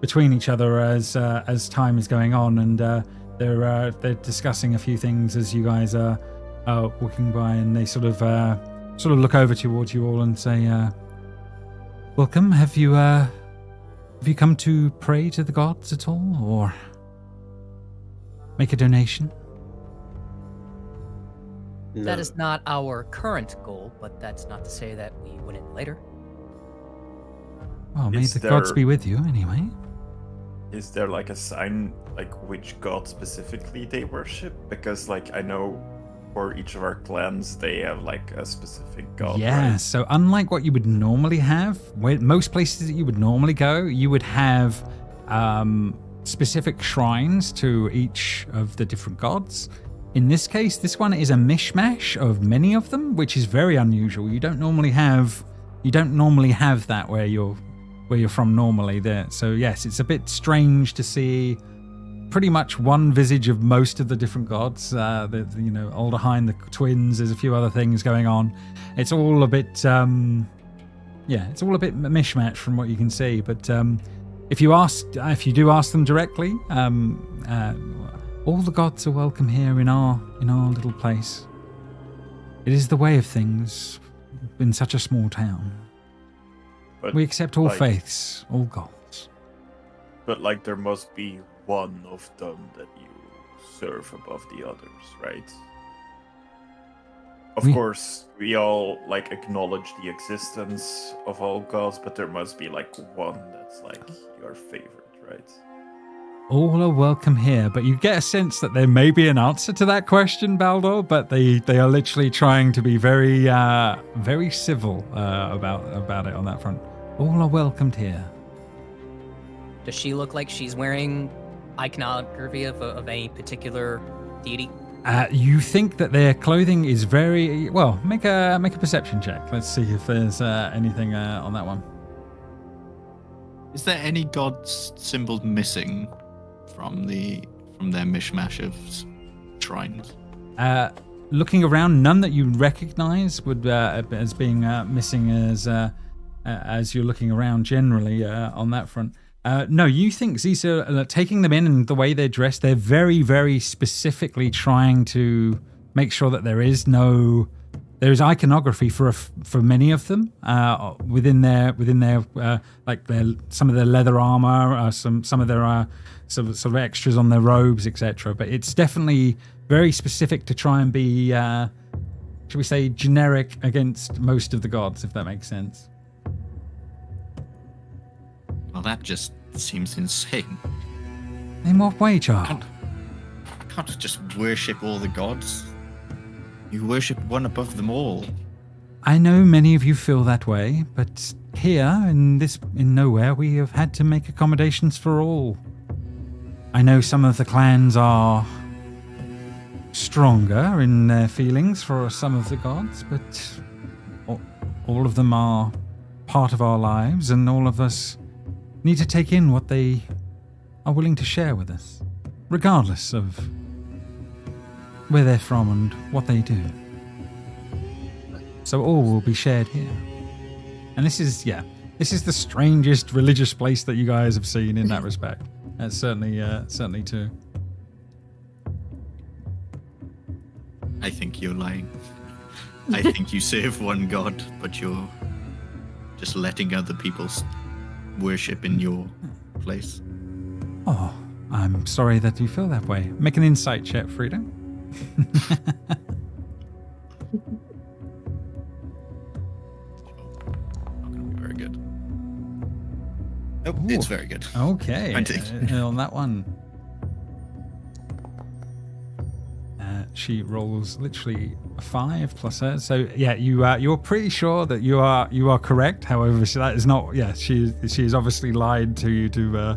between each other as time is going on, and they're discussing a few things as you guys are walking by, and they sort of look over towards you all and say, "Welcome. Have you come to pray to the gods at all, or make a donation?" No. That is not our current goal, but that's not to say that we wouldn't later. Well, may Is the gods there- be with you anyway. Is there like a sign, like which god specifically they worship? Because like I know for each of our clans they have like a specific god. Yeah, right? so unlike what you would normally have, where most places that you would normally go, you would have specific shrines to each of the different gods. In this case, this one is a mishmash of many of them, which is very unusual. You don't normally have that where you're from normally there. So yes, it's a bit strange to see pretty much one visage of most of the different gods. Aldeheim, the twins, there's a few other things going on. It's all a bit it's all a bit mishmash from what you can see. But if you do ask them directly, all the gods are welcome here in our little place. It is the way of things in such a small town. But, We accept all like, faiths, all gods. But like there must be one of them that you serve above the others, right? Of We- course, we all like acknowledge the existence of all gods, but there must be like one that's like your favorite, right? All are welcome here, but you get a sense that there may be an answer to that question, Baldor, but they are literally trying to be very very civil about it on that front. All are welcomed here. Does she look like she's wearing iconography of any particular deity? You think that their clothing is very well. Make a perception check. Let's see if there's anything on that one. Is there any god symbol missing from their mishmash of shrines? Looking around, none that you recognize would as being missing as you're looking around generally on that front. No, you think these are taking them in and the way they're dressed, they're very, very specifically trying to make sure that there is iconography for many of them within their like some of their leather armor, some of their sort of extras on their robes, etc. But it's definitely very specific to try and be, should we say, generic against most of the gods, if that makes sense. Well, that just seems insane. In what way, child? You can't just worship all the gods. You worship one above them all. I know many of you feel that way, but here in nowhere we have had to make accommodations for all. I know some of the clans are stronger in their feelings for some of the gods, but all of them are part of our lives, and all of us need to take in what they are willing to share with us. regardless of where they're from and what they do. So all will be shared here. And this is the strangest religious place that you guys have seen in that respect. That's certainly too. I think you're lying. I think you serve one god, but you're just letting other people worship in your place. Oh, I'm sorry that you feel that way. Make an insight check, Frida. Not gonna be very good. Nope, it's very good. Okay. 20. On that one. She rolls literally a 5 plus her. So yeah, you're pretty sure that you are correct. However, that is not. Yeah, she has obviously lied to you to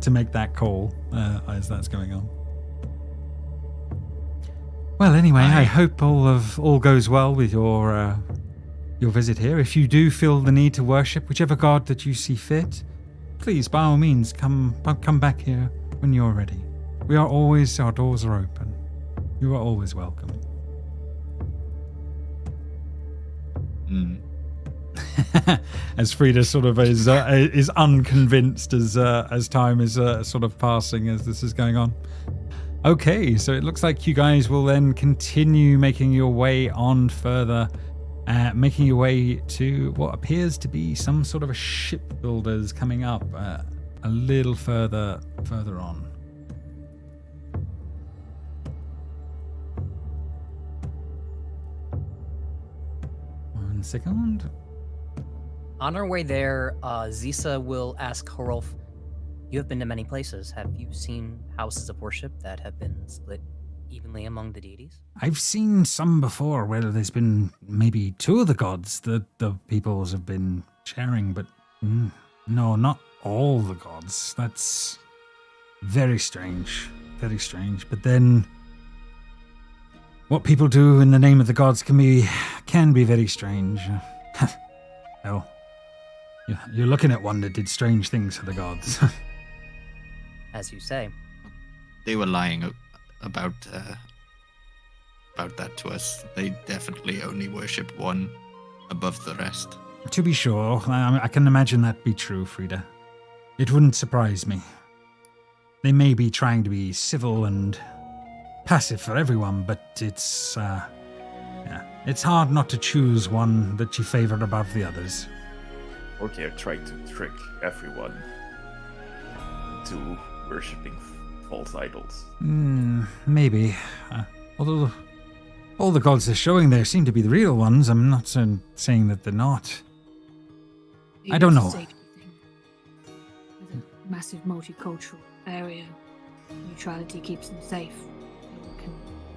make that call as that's going on. Well, anyway, I hope all goes well with your visit here. If you do feel the need to worship whichever god that you see fit, please, by all means, come back here when you're ready. Our doors are open. You are always welcome. As Frida sort of is unconvinced as time is sort of passing as this is going on. Okay, so it looks like you guys will then continue making your way on further, making your way to what appears to be some sort of a shipbuilders coming up a little further on. One second. On our way there, Zisa will ask Horolf, you have been to many places. Have you seen houses of worship that have been split evenly among the deities? I've seen some before where there's been maybe 2 of the gods that the peoples have been sharing, but no, not all the gods. That's very strange. Very strange. But then what people do in the name of the gods can be very strange. Well, you're looking at one that did strange things for the gods. As you say. They were lying about that to us. They definitely only worship one above the rest. To be sure, I can imagine that be true, Frida. It wouldn't surprise me. They may be trying to be civil and passive for everyone, but it's hard not to choose one that you favor above the others. Or they're trying to trick everyone into worshipping false idols. Maybe. Although all the gods they're showing there seem to be the real ones, I'm not saying that they're not. I don't know. Safety thing. With a massive multicultural area, neutrality keeps them safe.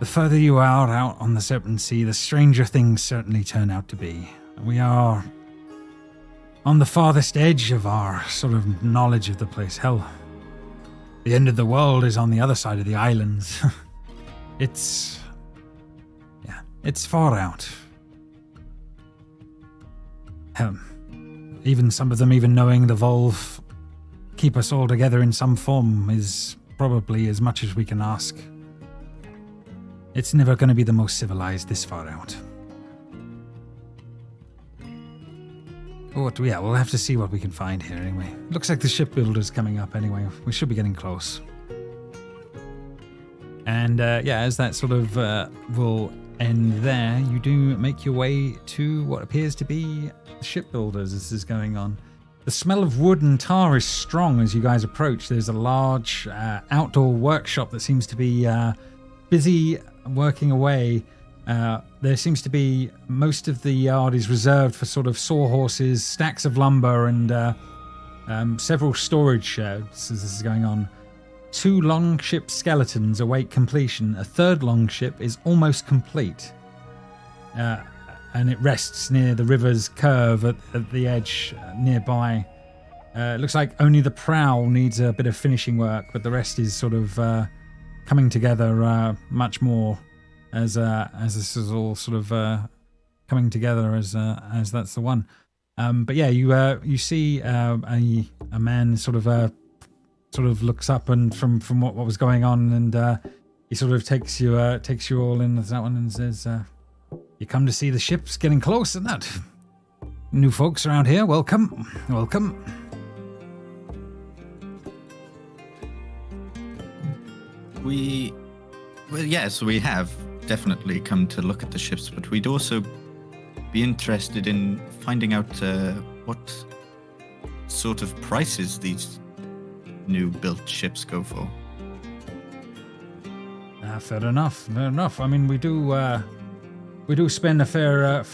The further you are out on the Serpent Sea, the stranger things certainly turn out to be. We are on the farthest edge of our sort of knowledge of the place. Hell, the end of the world is on the other side of the islands. It's far out. Even some of them even knowing the Volve keep us all together in some form is probably as much as we can ask. It's never going to be the most civilized this far out. We'll have to see what we can find here anyway. Looks like the shipbuilder's coming up anyway. We should be getting close. And as that sort of will end there, you do make your way to what appears to be the shipbuilders as this is going on. The smell of wood and tar is strong as you guys approach. There's a large outdoor workshop that seems to be busy working away. There seems to be most of the yard is reserved for sort of sawhorses, stacks of lumber, and several storage sheds as this is going on. 2 longship skeletons await completion. A 3rd longship is almost complete, and it rests near the river's curve at the edge nearby. It looks like only the prow needs a bit of finishing work, but the rest is sort of coming together much more as this is all sort of coming together as that's the one. But yeah, you see a man sort of sort of looks up and from what was going on, and he sort of takes you all in with that one and says, "You come to see the ships getting close, and that new folks around here. Welcome." Yes, we have definitely come to look at the ships, but we'd also be interested in finding out what sort of prices these new built ships go for. Fair enough. I mean, we do spend a fair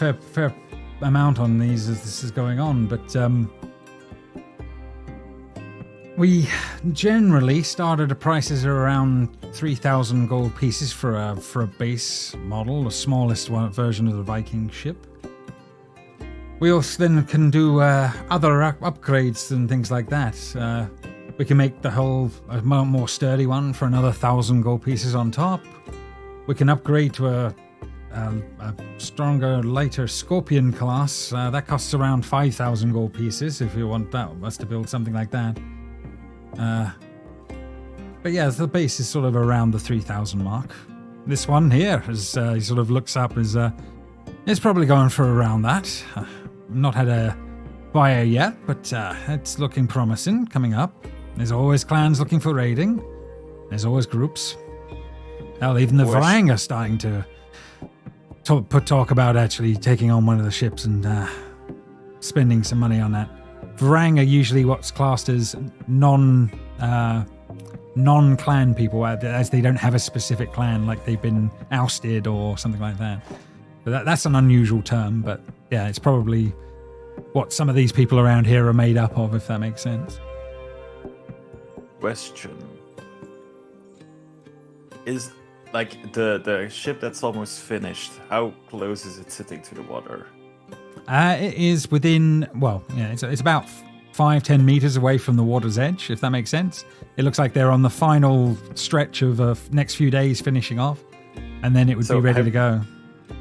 amount on these as this is going on, but we generally started at prices are around 3,000 gold pieces for a base model, the smallest version of the Viking ship. We also then can do other upgrades and things like that. We can make the whole a more sturdy one for another 1,000 gold pieces on top. We can upgrade to a stronger, lighter Scorpion class. That costs around 5,000 gold pieces if you want us to build something like that. But yeah, the base is sort of around the 3,000 mark. This one here, as he sort of looks up, is probably going for around that. Not had a buyer yet, but it's looking promising coming up. There's always clans looking for raiding. There's always groups. Hell, even the Varang are starting to talk about actually taking on one of the ships and spending some money on that. Varang are usually what's classed as non-clan people, as they don't have a specific clan, like they've been ousted or something like that. But that's an unusual term, but yeah, it's probably what some of these people around here are made up of, if that makes sense. Question. Is like the ship that's almost finished, how close is it sitting to the water? It is within, it's about 5-10 meters away from the water's edge, if that makes sense. It looks like they're on the final stretch of next few days finishing off, and then it would be ready to go.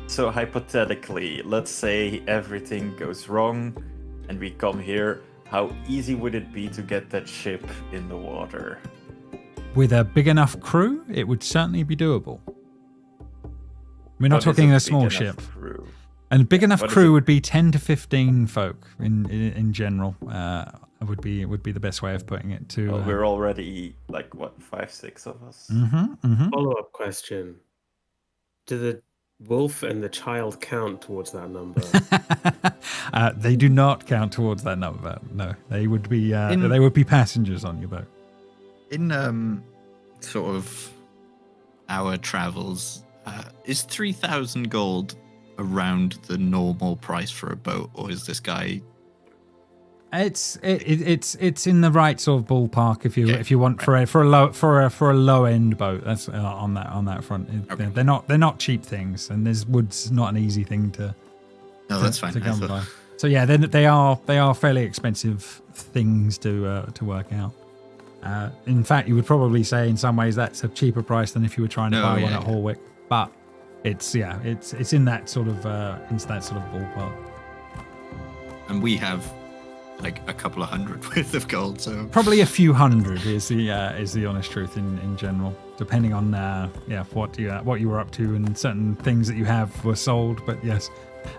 So hypothetically, let's say everything goes wrong and we come here, how easy would it be to get that ship in the water? With a big enough crew, it would certainly be doable. We're not talking a small ship. Crew? And big enough crew would be 10 to 15 folk in general. Would be the best way of putting it. We're already like what, 5-6 of us. Follow-up question: do the wolf and the child count towards that number? They do not count towards that number. No, they would be passengers on your boat. In sort of our travels, is 3,000 gold around the normal price for a boat, or is this guy? It's in the right sort of ballpark if you want for a low end boat. That's on that front. Okay. They're not cheap things, and wood's not an easy thing to. No, that's fine. To come by. So yeah, they are fairly expensive things to work out. In fact, you would probably say in some ways that's a cheaper price than if you were trying to buy one at Horwick, but. It's in that sort of ballpark. And we have like a couple of hundred worth of gold, so probably a few hundred is the honest truth in general, depending on what you were up to and certain things that you have were sold. But yes,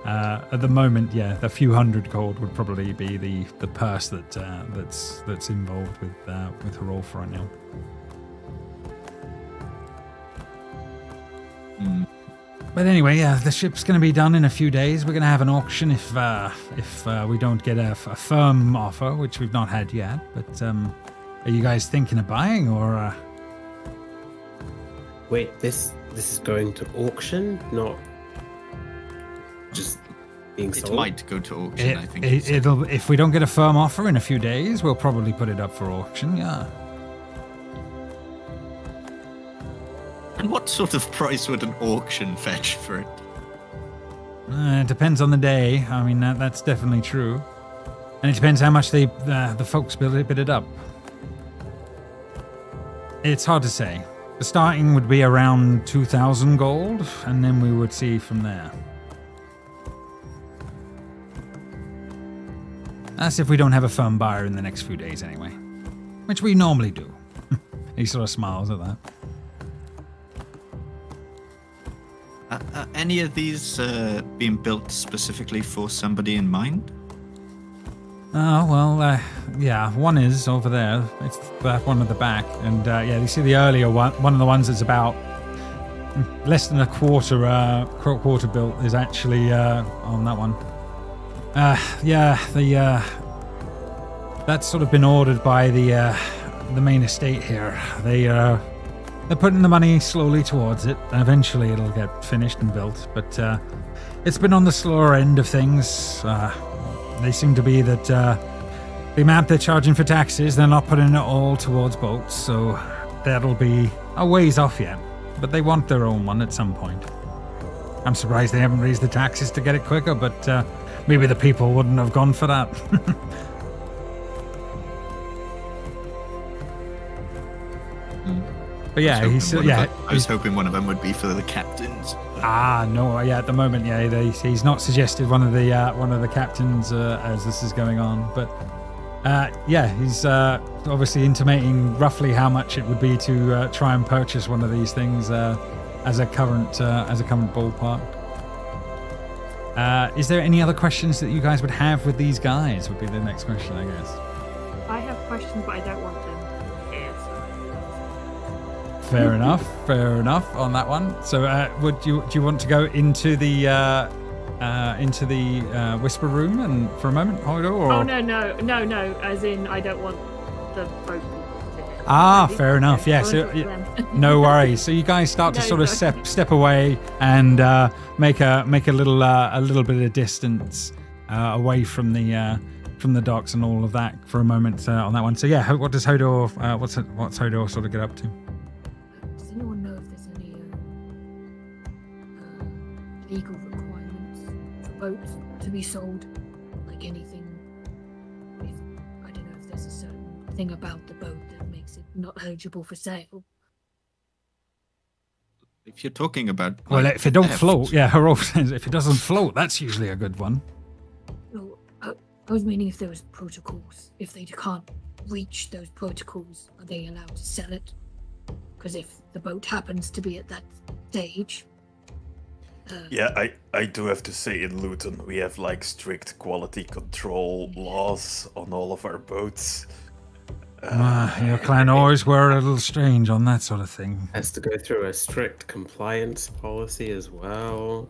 at the moment, a few hundred gold would probably be the purse that's involved with Hrolf right now. But anyway, the ship's going to be done in a few days. We're going to have an auction if we don't get a firm offer, which we've not had yet. But are you guys thinking of buying, or? Wait, this is going to auction, not just being sold? It might go to auction. I think it'll. If we don't get a firm offer in a few days, we'll probably put it up for auction. Yeah. And what sort of price would an auction fetch for it? It depends on the day. I mean, that's definitely true. And it depends how much the folks bid it up. It's hard to say. The starting would be around 2,000 gold, and then we would see from there. That's if we don't have a firm buyer in the next few days anyway. which we normally do. He sort of smiles at that. Any of these being built specifically for somebody in mind? Oh, well, yeah, one is over there. It's that one at the back. And yeah, you see the earlier one of the ones that's about less than a quarter built is actually on that one. Yeah, that's sort of been ordered by the main estate here. They're putting the money slowly towards it. Eventually it'll get finished and built, but it's been on the slower end of things. They seem to be that the amount they're charging for taxes, they're not putting it all towards boats, so that'll be a ways off yet. But they want their own one at some point. I'm surprised they haven't raised the taxes to get it quicker, but maybe the people wouldn't have gone for that. But yeah, I was hoping one of them would be for the captains. No, yeah. At the moment, yeah, he's not suggested one of the captains as this is going on. But yeah, he's obviously intimating roughly how much it would be to try and purchase one of these things as a current ballpark. Is there any other questions that you guys would have with these guys? Would be the next question, I guess. I have questions, but I don't want them to Fair enough on that one. So, do you want to go into the whisper room and for a moment, Hodo? Or? Oh no! As in, I don't want the boat. Fair enough. Yeah. So, no worries. So you guys start to sort of step away and make a little bit of distance away from the docks and all of that for a moment on that one. So yeah, what does Hodor? What's Hodor sort of get up to? Does anyone know if there's any legal requirements for boats to be sold? Like anything? I don't know if there's a certain thing about the boat that makes it not eligible for sale. If you're talking about... Well, if it don't float, yeah, Harol says if it doesn't float, that's usually a good one. No, I was meaning if there was protocols. If they can't reach those protocols, are they allowed to sell it? Because if the boat happens to be at that stage... Yeah, I do have to say in Luton, we have like strict quality control laws on all of our boats. Your clan always were a little strange on that sort of thing. Has to go through a strict compliance policy as well.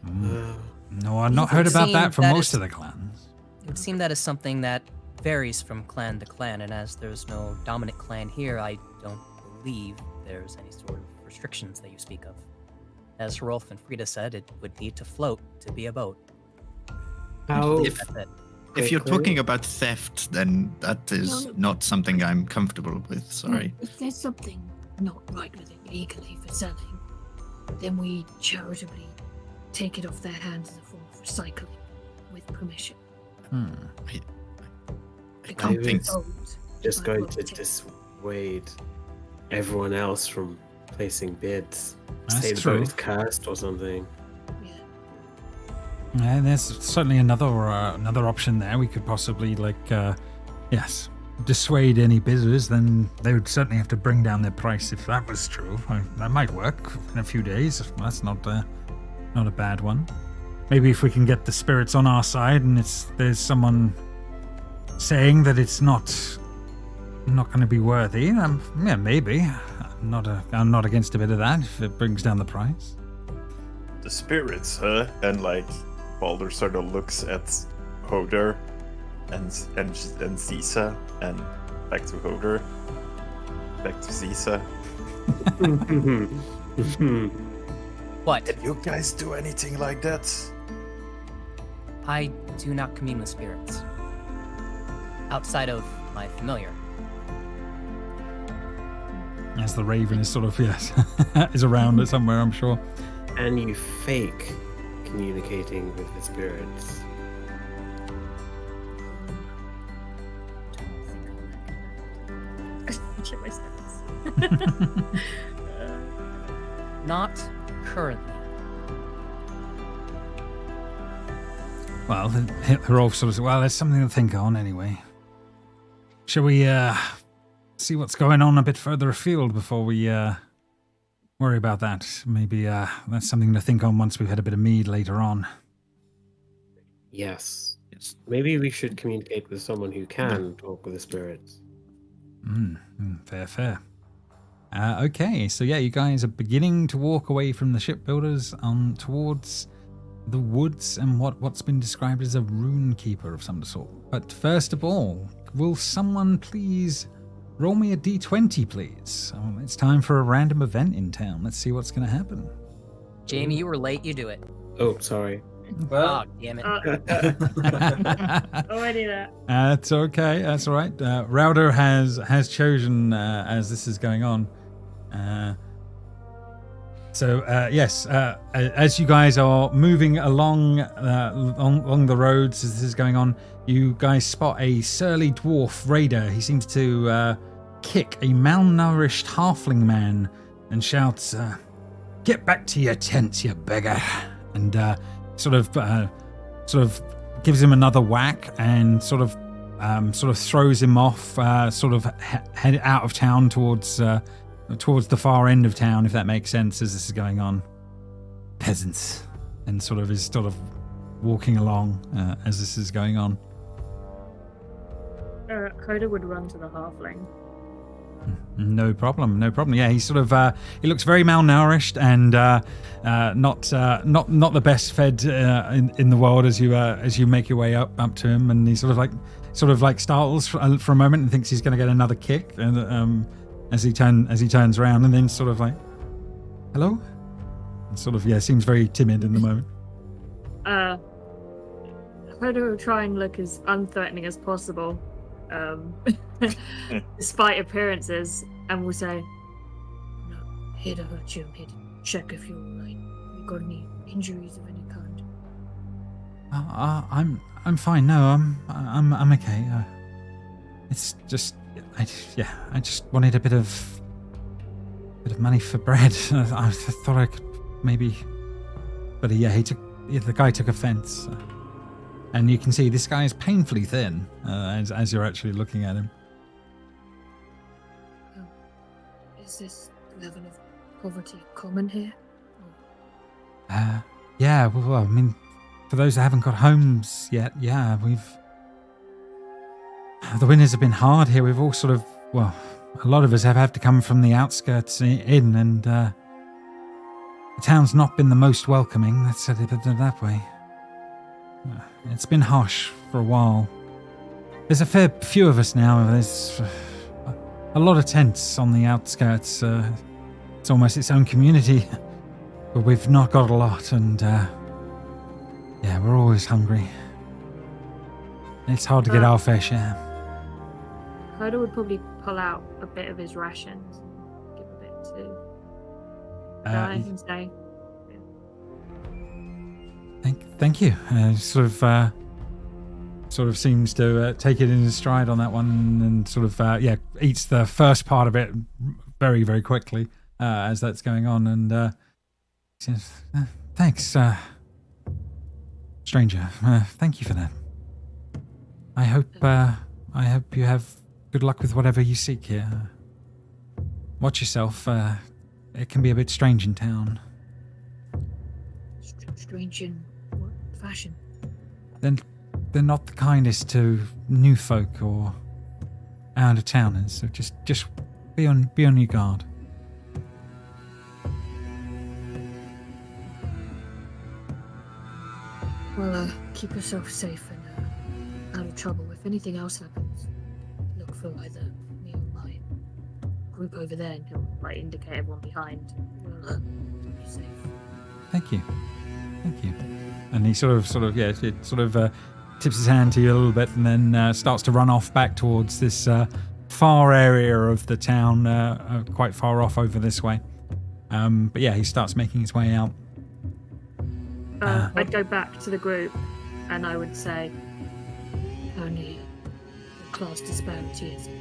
No, I've not heard about that from most of the clans. It would seem that is something that varies from clan to clan, and as there's no dominant clan here, I don't believe there's any sort of restrictions that you speak of. As Rolf and Frida said, it would need to float to be a boat. If you're talking about theft, then that is not something I'm comfortable with, sorry. If there's something not right with it legally for selling, then we charitably take it off their hands as a form of recycling with permission. I don't think sold, just going to dissuade everyone else from placing bids. That's Say the true. boat is cursed or something. Yeah, there's certainly another option there. We could possibly, dissuade any bidders. Then they would certainly have to bring down their price if that was true. That might work in a few days. That's not a bad one. Maybe if we can get the spirits on our side, and there's someone saying that it's not going to be worthy. Yeah, maybe. I'm not against a bit of that if it brings down the price. The spirits, huh? And Baldur sort of looks at Hodor and Zisa, and back to Hodor, back to Zisa. What? Did you guys do anything like that? I do not commune with spirits. Outside of my familiar. As the raven is sort of, is around it somewhere, I'm sure. And you fake communicating with the spirits. Check my stats. Not currently. Well, Rolf sort of said, well, there's something to think on anyway. Shall we see what's going on a bit further afield before we worry about that. Maybe that's something to think on once we've had a bit of mead later on. Yes. Maybe we should communicate with someone who can talk with the spirits. Fair. Okay, so yeah, you guys are beginning to walk away from the shipbuilders towards the woods and what's been described as a rune keeper of some sort. But first of all, will someone please roll me a d20, please? It's time for a random event in town. Let's see what's going to happen. Jamie, you were late. You do it. Oh, sorry. Oh, damn it. Already there. That's okay. That's all right. Rowder has chosen as this is going on. Yes, as you guys are moving along the roads as this is going on, you guys spot a surly dwarf raider. He seems to kick a malnourished halfling man and shouts, "Get back to your tents, you beggar!" And sort of gives him another whack and sort of throws him off, head out of town towards the far end of town, if that makes sense, as this is going on. Peasants, and is walking along as this is going on. Coda would run to the halfling. No problem. Yeah, he he looks very malnourished and not the best fed in the world as you make your way up to him, and he sort of startles for a moment and thinks he's going to get another kick, and as he turns around, and then hello, and seems very timid in the moment. Coda will try and look as unthreatening as possible. Despite appearances, and we'll say, "No, here to hurt you. I'm here to check if you're alright. You got any injuries of any kind?" I'm fine. No, I'm okay. It's just I just wanted a bit of money for bread. I thought I could maybe, but the guy took offense. And you can see this guy is painfully thin as you're actually looking at him. Is this level of poverty common here? Yeah, well, I mean, for those that haven't got homes yet, yeah, the winters have been hard here. We've all a lot of us have had to come from the outskirts in, and the town's not been the most welcoming, let's say it that way. It's been harsh for a while. There's a fair few of us now. There's a lot of tents on the outskirts. It's almost its own community, but we've not got a lot, and we're always hungry. It's hard to get our fair share. Coda would probably pull out a bit of his rations and give a bit to Guy and say, Thank you. Seems to take it in his stride on that one, and eats the first part of it very, very quickly as that's going on, and says, "Thanks, stranger. Thank you for that. I hope you have good luck with whatever you seek here. Watch yourself. It can be a bit strange in town." Strange in what fashion? Then they're not the kindest to new folk or out of towners, so just be on your guard. Well, keep yourself safe and out of trouble. If anything else happens, look for either me or my group over there, and he'll indicate everyone behind. We'll keep you safe. Thank you. And he tips his hand to you a little bit, and then starts to run off back towards this far area of the town, quite far off over this way. But yeah, he starts making his way out. I'd go back to the group, and I would say, Only the class disparity is a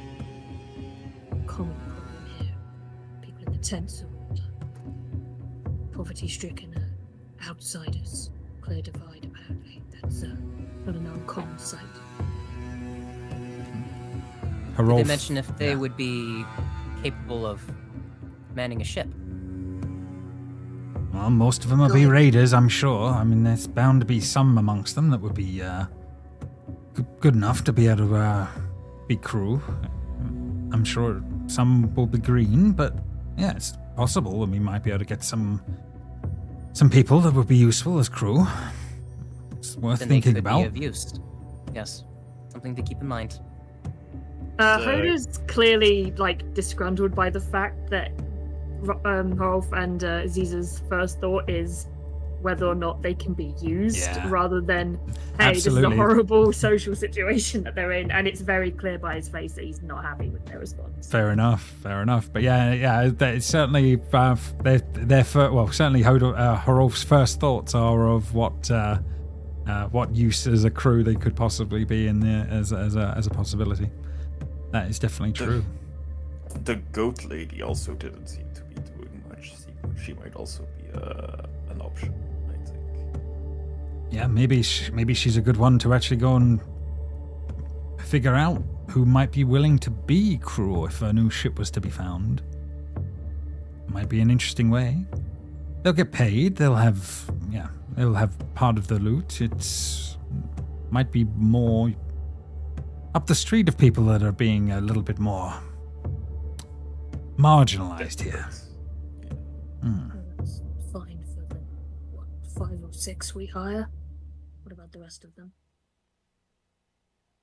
common problem here. People in the tents are poverty-stricken outsiders. Clear divide, apparently. That's not an uncommon sight. Did Hrolf, they mention if they yeah. would be capable of manning a ship? Well, most of them will be raiders, I'm sure. I mean, there's bound to be some amongst them that would be good enough to be able to be crew. I'm sure some will be green, but yeah, it's possible that we might be able to get some people that would be useful as crew. It's worth Then thinking they could about. be of use. Yes, something to keep in mind. Hoda's clearly like disgruntled by the fact that Rolf and Aziza's first thought is whether or not they can be used, rather than, hey, this is a horrible social situation that they're in, and it's very clear by his face that he's not happy with their response. Fair enough. But yeah, it's certainly certainly Hrolf's first thoughts are of what use as a crew they could possibly be in there as a possibility. That is definitely true. The goat lady also didn't seem to be doing much. She might also be an option, I think. Yeah, maybe she's a good one to actually go and figure out who might be willing to be crew if a new ship was to be found. Might be an interesting way. They'll get paid. They'll have part of the loot. Might be more up the street of people that are being a little bit more marginalized here. That's fine for the 5 or 6 we hire. What about the rest of them?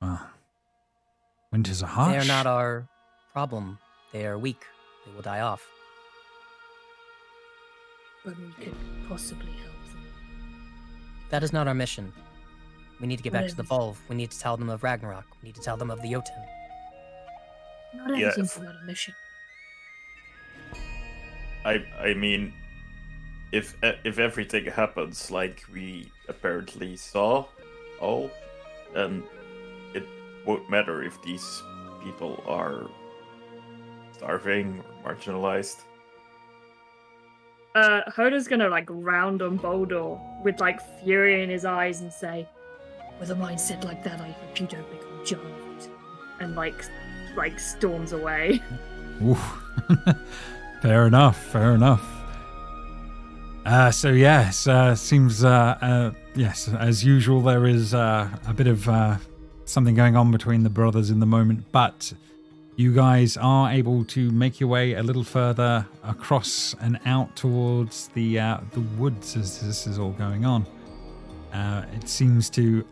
Well, winters are harsh. They are not our problem. They are weak. They will die off. But we could possibly help them. That is not our mission. We need to get back to the Whatever. Volve. We need to tell them of Ragnarok. We need to tell them of the Jotun. Not everything's about a mission. I mean, if everything happens like we apparently saw, then it won't matter if these people are starving or marginalized. Hoda's gonna like round on Boldor with like fury in his eyes and say, With a mindset like that, I hope you don't become giant. and like storms away. Oof. Fair enough. So yes, seems yes, as usual there is a bit of something going on between the brothers in the moment, but you guys are able to make your way a little further across and out towards the woods as this is all going on. It seems to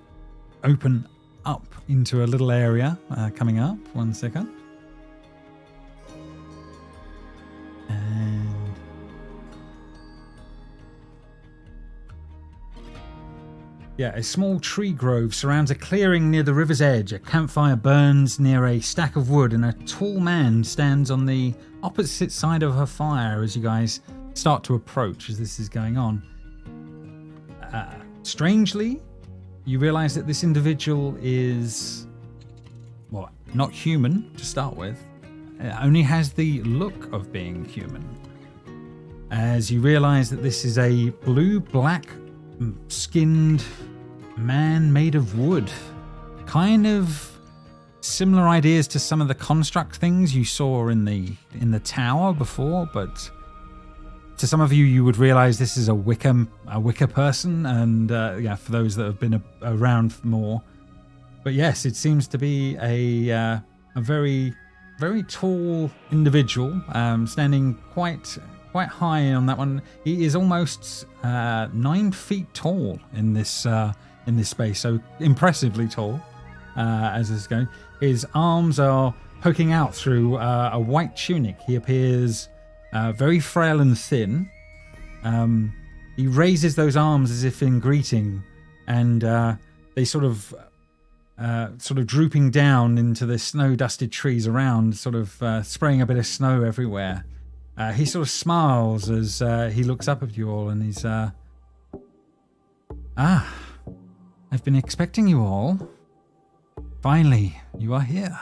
open up into a little area coming up. 1 second. And yeah, a small tree grove surrounds a clearing near the river's edge. A campfire burns near a stack of wood, and a tall man stands on the opposite side of her fire as you guys start to approach as this is going on. Strangely, you realize that this individual is, well, not human to start with. It only has the look of being human. As you realize that this is a blue-black skinned man made of wood. Kind of similar ideas to some of the construct things you saw in the tower before, but to some of you, you would realize this is a wicker person, and for those that have been around more. But yes, it seems to be a very, very tall individual, standing quite high on that one. He is almost 9 feet tall in this space, so impressively tall as this is going. His arms are poking out through a white tunic. He appears very frail and thin. He raises those arms as if in greeting, and they sort of drooping down into the snow-dusted trees around, sort of spraying a bit of snow everywhere. He sort of smiles as he looks up at you all, and he's I've been expecting you all. Finally, you are here.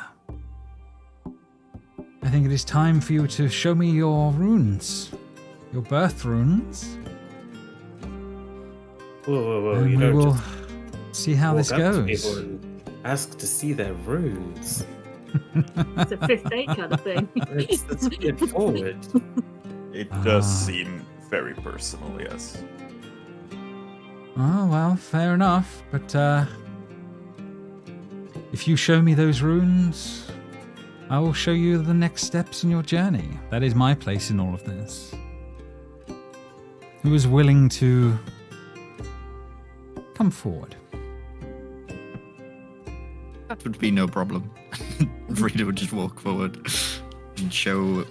I think it is time for you to show me your runes. Your birth runes. Whoa. And You we don't will just see how walk this up to goes. people and ask to see their runes. It's a fifth date kind of thing. It's good forward. It does seem very personal, yes. Oh, well, fair enough. But if you show me those runes, I will show you the next steps in your journey. That is my place in all of this. Who is willing to come forward? That would be no problem. Frida would just walk forward and show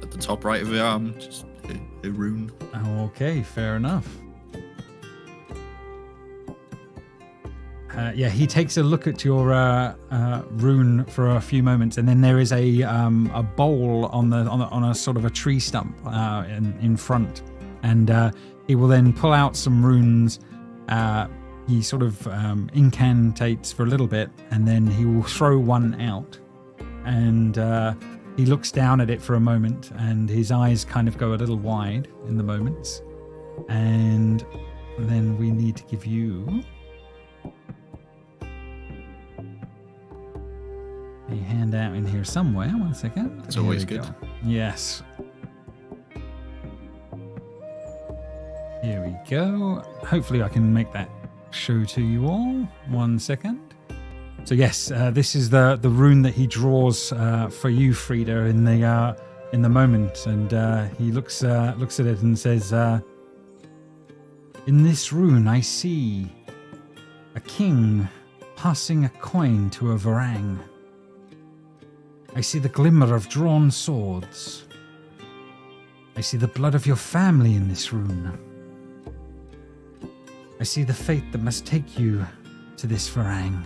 at the top right of her arm just a rune. Okay, fair enough. Yeah, he takes a look at your rune for a few moments, and then there is a bowl on a sort of a tree stump in front, and he will then pull out some runes. He sort of incantates for a little bit, and then he will throw one out, and he looks down at it for a moment, and his eyes kind of go a little wide in the moments, and then we need to give you a handout in here somewhere. 1 second. It's Here always we good. go. Yes. Here we go. Hopefully I can make that show to you all. 1 second. So yes, this is the rune that he draws for you, Frida, in the moment, and he looks at it and says, "In this rune, I see a king passing a coin to a varang. I see the glimmer of drawn swords. I see the blood of your family in this rune. I see the fate that must take you to this varang.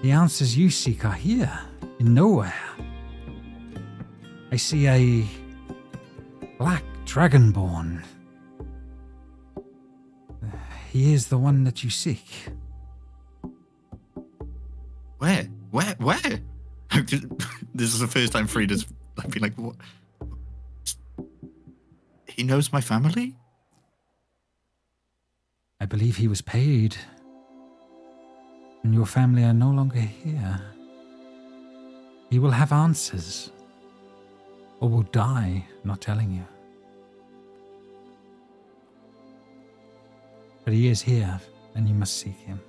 The answers you seek are here, in nowhere. I see a black dragonborn. He is the one that you seek." Where? This is the first time Frida's been like, what? He knows my family? I believe he was paid, and your family are no longer here. He will have answers, or will die not telling you. But he is here, and you must seek him.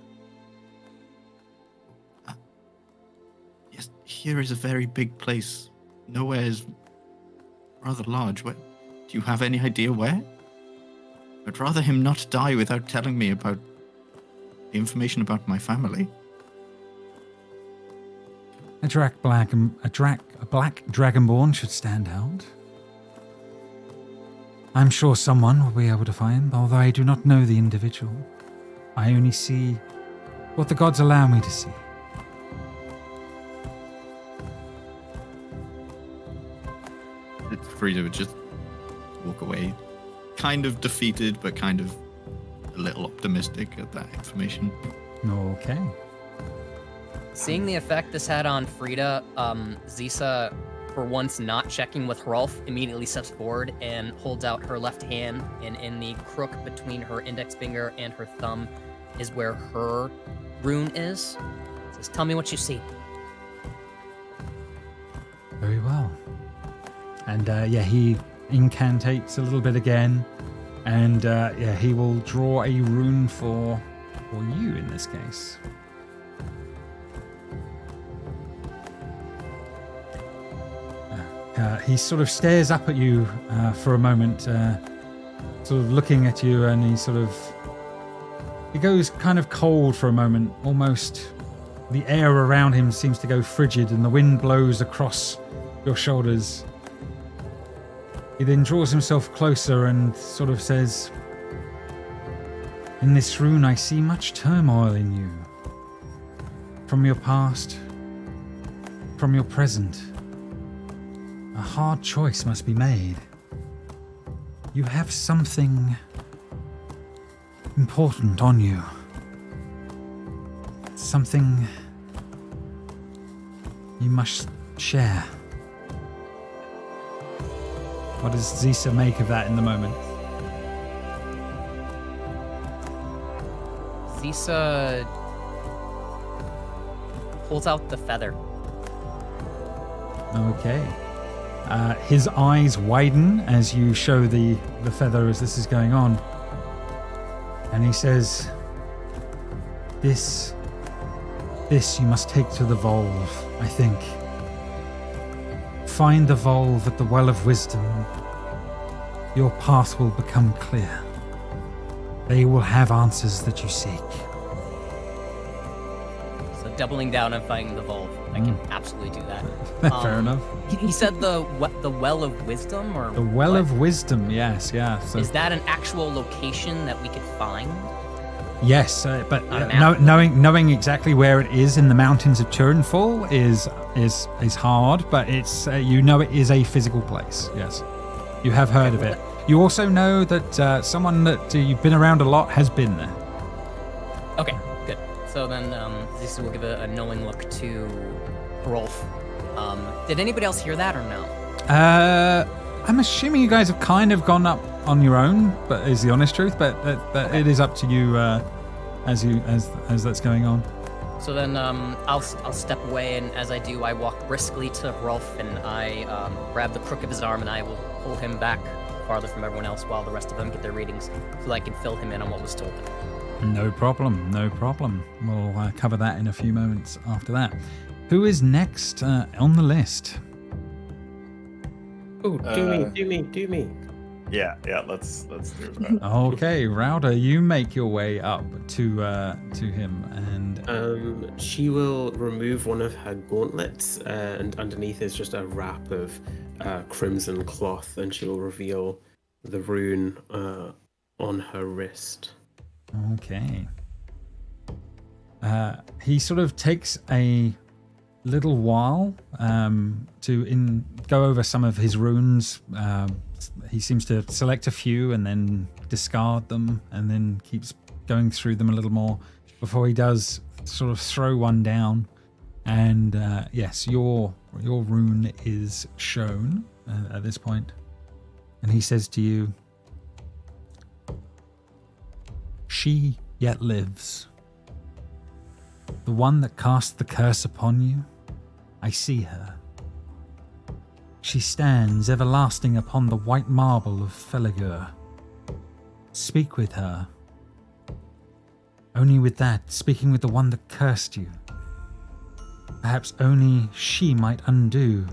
Yes, here is a very big place. Nowhere is rather large. Where, do you have any idea where? I'd rather him not die without telling me about the information about my family. A black dragonborn should stand out. I'm sure someone will be able to find, although I do not know the individual. I only see what the gods allow me to see. Frida would just walk away, kind of defeated, but kind of a little optimistic at that information. Okay. Seeing the effect this had on Frida, Zisa, for once not checking with Hrolf, immediately steps forward and holds out her left hand, and in the crook between her index finger and her thumb is where her rune is. Says, "Tell me what you see." Very well. And he incantates a little bit again, and he will draw a rune for you in this case. He sort of stares up at you for a moment, sort of looking at you, and he goes kind of cold for a moment. Almost the air around him seems to go frigid, and the wind blows across your shoulders. He then draws himself closer and sort of says, "In this rune I see much turmoil in you. From your past, from your present. A hard choice must be made. You have something important on you. Something you must share." What does Zisa make of that in the moment? Zisa pulls out the feather. Okay. His eyes widen as you show the feather as this is going on. And he says, This you must take to the Volve, I think. Find the Volve at the Well of Wisdom. Your path will become clear. They will have answers that you seek. So doubling down on finding the Volve. I can absolutely do that. Fair enough. He said the Well of Wisdom, or The Well what? of Wisdom, yes, yeah. So, Is that an actual location that we could find? yes, but On a map? knowing exactly where it is in the mountains of Turinfall is hard, but it's it is a physical place. Yes, you have heard of it. You also know that someone that you've been around a lot has been there. Okay, good. So then this will give a knowing look to Rolf. Did anybody else hear that or no? I'm assuming you guys have kind of gone up on your own, but is the honest truth. But it is up to you as that's going on. So then I'll step away, and as I do, I walk briskly to Rolf, and I grab the crook of his arm, and I will pull him back farther from everyone else while the rest of them get their readings, so that I can fill him in on what was told them. No problem. We'll cover that in a few moments after that. Who is next on the list? Oh, do me. Yeah, let's do that. Okay, Rauda, you make your way up to him, and She will remove one of her gauntlets, and underneath is just a wrap of crimson cloth, and she will reveal the rune on her wrist. okay. He sort of takes a little while to go over some of his runes. He seems to select a few and then discard them, and then keeps going through them a little more before he does sort of throw one down. And yes, your rune is shown at this point. And he says to you, "She yet lives. The one that cast the curse upon you, I see her. She stands everlasting upon the white marble of Feligur. Speak with her. Only with that, speaking with the one that cursed you. Perhaps only she might undo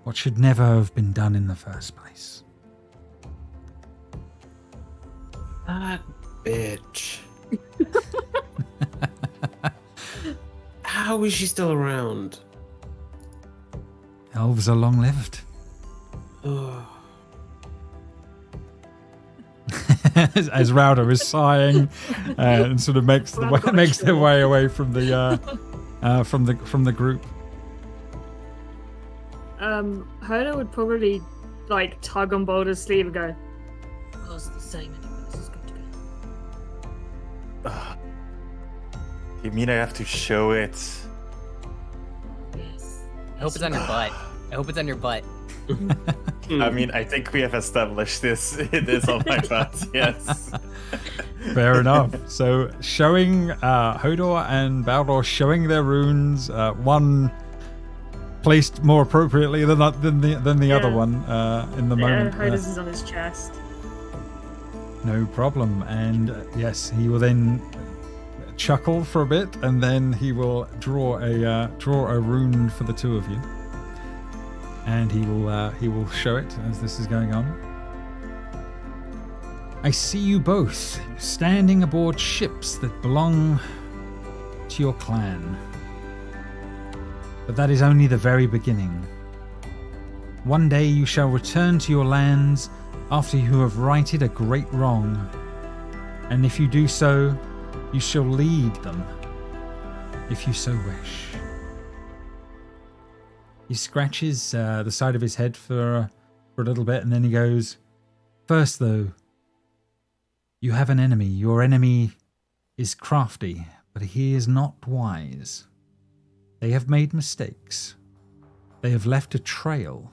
what should never have been done in the first place." That bitch. How is she still around? Elves are long-lived. Oh. As Rauda is sighing and sort of makes their way away from the from the group. Herda would probably like tug on Boulder's sleeve and go, Ours are the same anyway, this is good together. You mean I have to show it? Yes. I hope it's on your butt. I hope it's on your butt. I mean, I think we have established this. It is on my butt, yes. Fair enough. So showing Hodor and Baldur showing their runes, one placed more appropriately than the other one in the moment. Herda's is on his chest. No problem. And yes, he will then chuckle for a bit, and then he will draw a rune for the two of you, and he will show it as this is going on. I see you both standing aboard ships that belong to your clan, but that is only the very beginning. One day you shall return to your lands after you have righted a great wrong, and if you do so, you shall lead them, if you so wish. He scratches the side of his head for a little bit, and then he goes, "First, though, you have an enemy. Your enemy is crafty, but he is not wise. They have made mistakes. They have left a trail.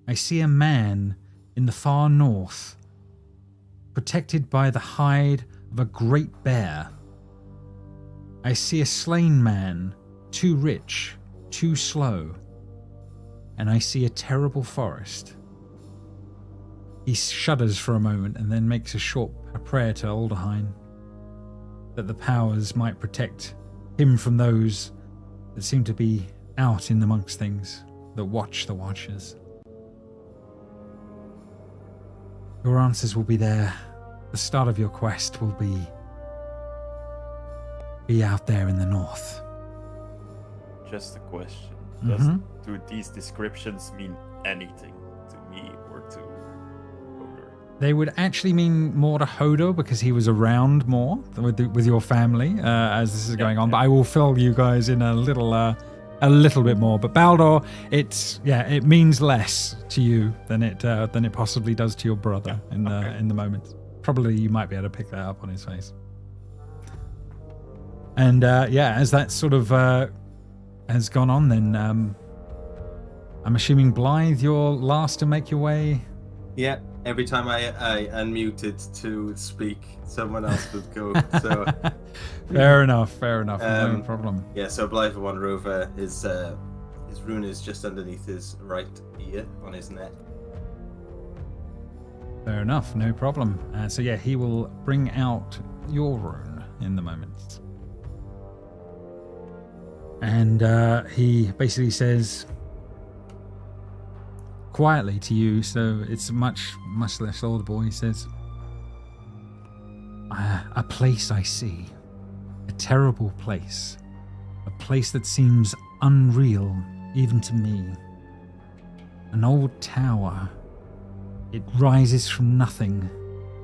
I see a man in the far north, protected by the hide of a great bear. I see a slain man too rich, too slow, and I see a terrible forest. He shudders for a moment and then makes a prayer to Alderheim that the powers might protect him from those that seem to be out in amongst things, that watch the watchers. Your answers will be there. The start of your quest will be out there in the north. Just a question. Mm-hmm. Do these descriptions mean anything to me or to Hodor? They would actually mean more to Hodor because he was around more with your family as this is going on. Yeah. But I will fill you guys in a little bit more. But Baldor, it means less to you than it possibly does to your brother in the moment. Probably you might be able to pick that up on his face. And as that sort of has gone on, then I'm assuming Blythe, you're last to make your way. Yeah, every time I unmuted to speak, someone else would go. So Fair enough. No problem. yeah, so Blythe will wander over. His rune is just underneath his right ear on his neck. Fair enough, no problem. So he will bring out your rune in the moment. And he basically says quietly to you, so it's much less audible. He says, a place I see, a terrible place, a place that seems unreal even to me. An old tower. It rises from nothing,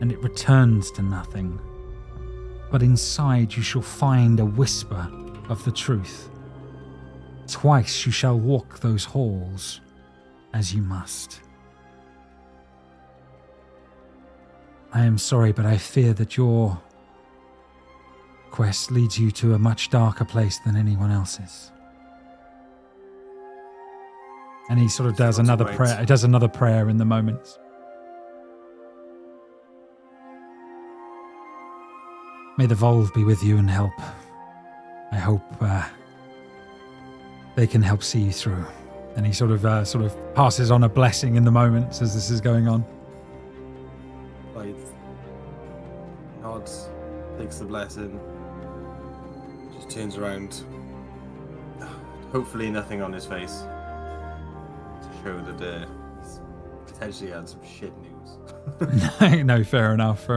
and it returns to nothing. But inside you shall find a whisper of the truth. Twice you shall walk those halls, as you must. I am sorry, but I fear that your quest leads you to a much darker place than anyone else's. And he sort of does another prayer. He does another prayer in the moment. May the Volve be with you and help. I hope they can help see you through. And he sort of passes on a blessing in the moment as this is going on. Blythe nods, takes the blessing, just turns around. Hopefully nothing on his face to show that he's potentially had some shit news. No, fair enough.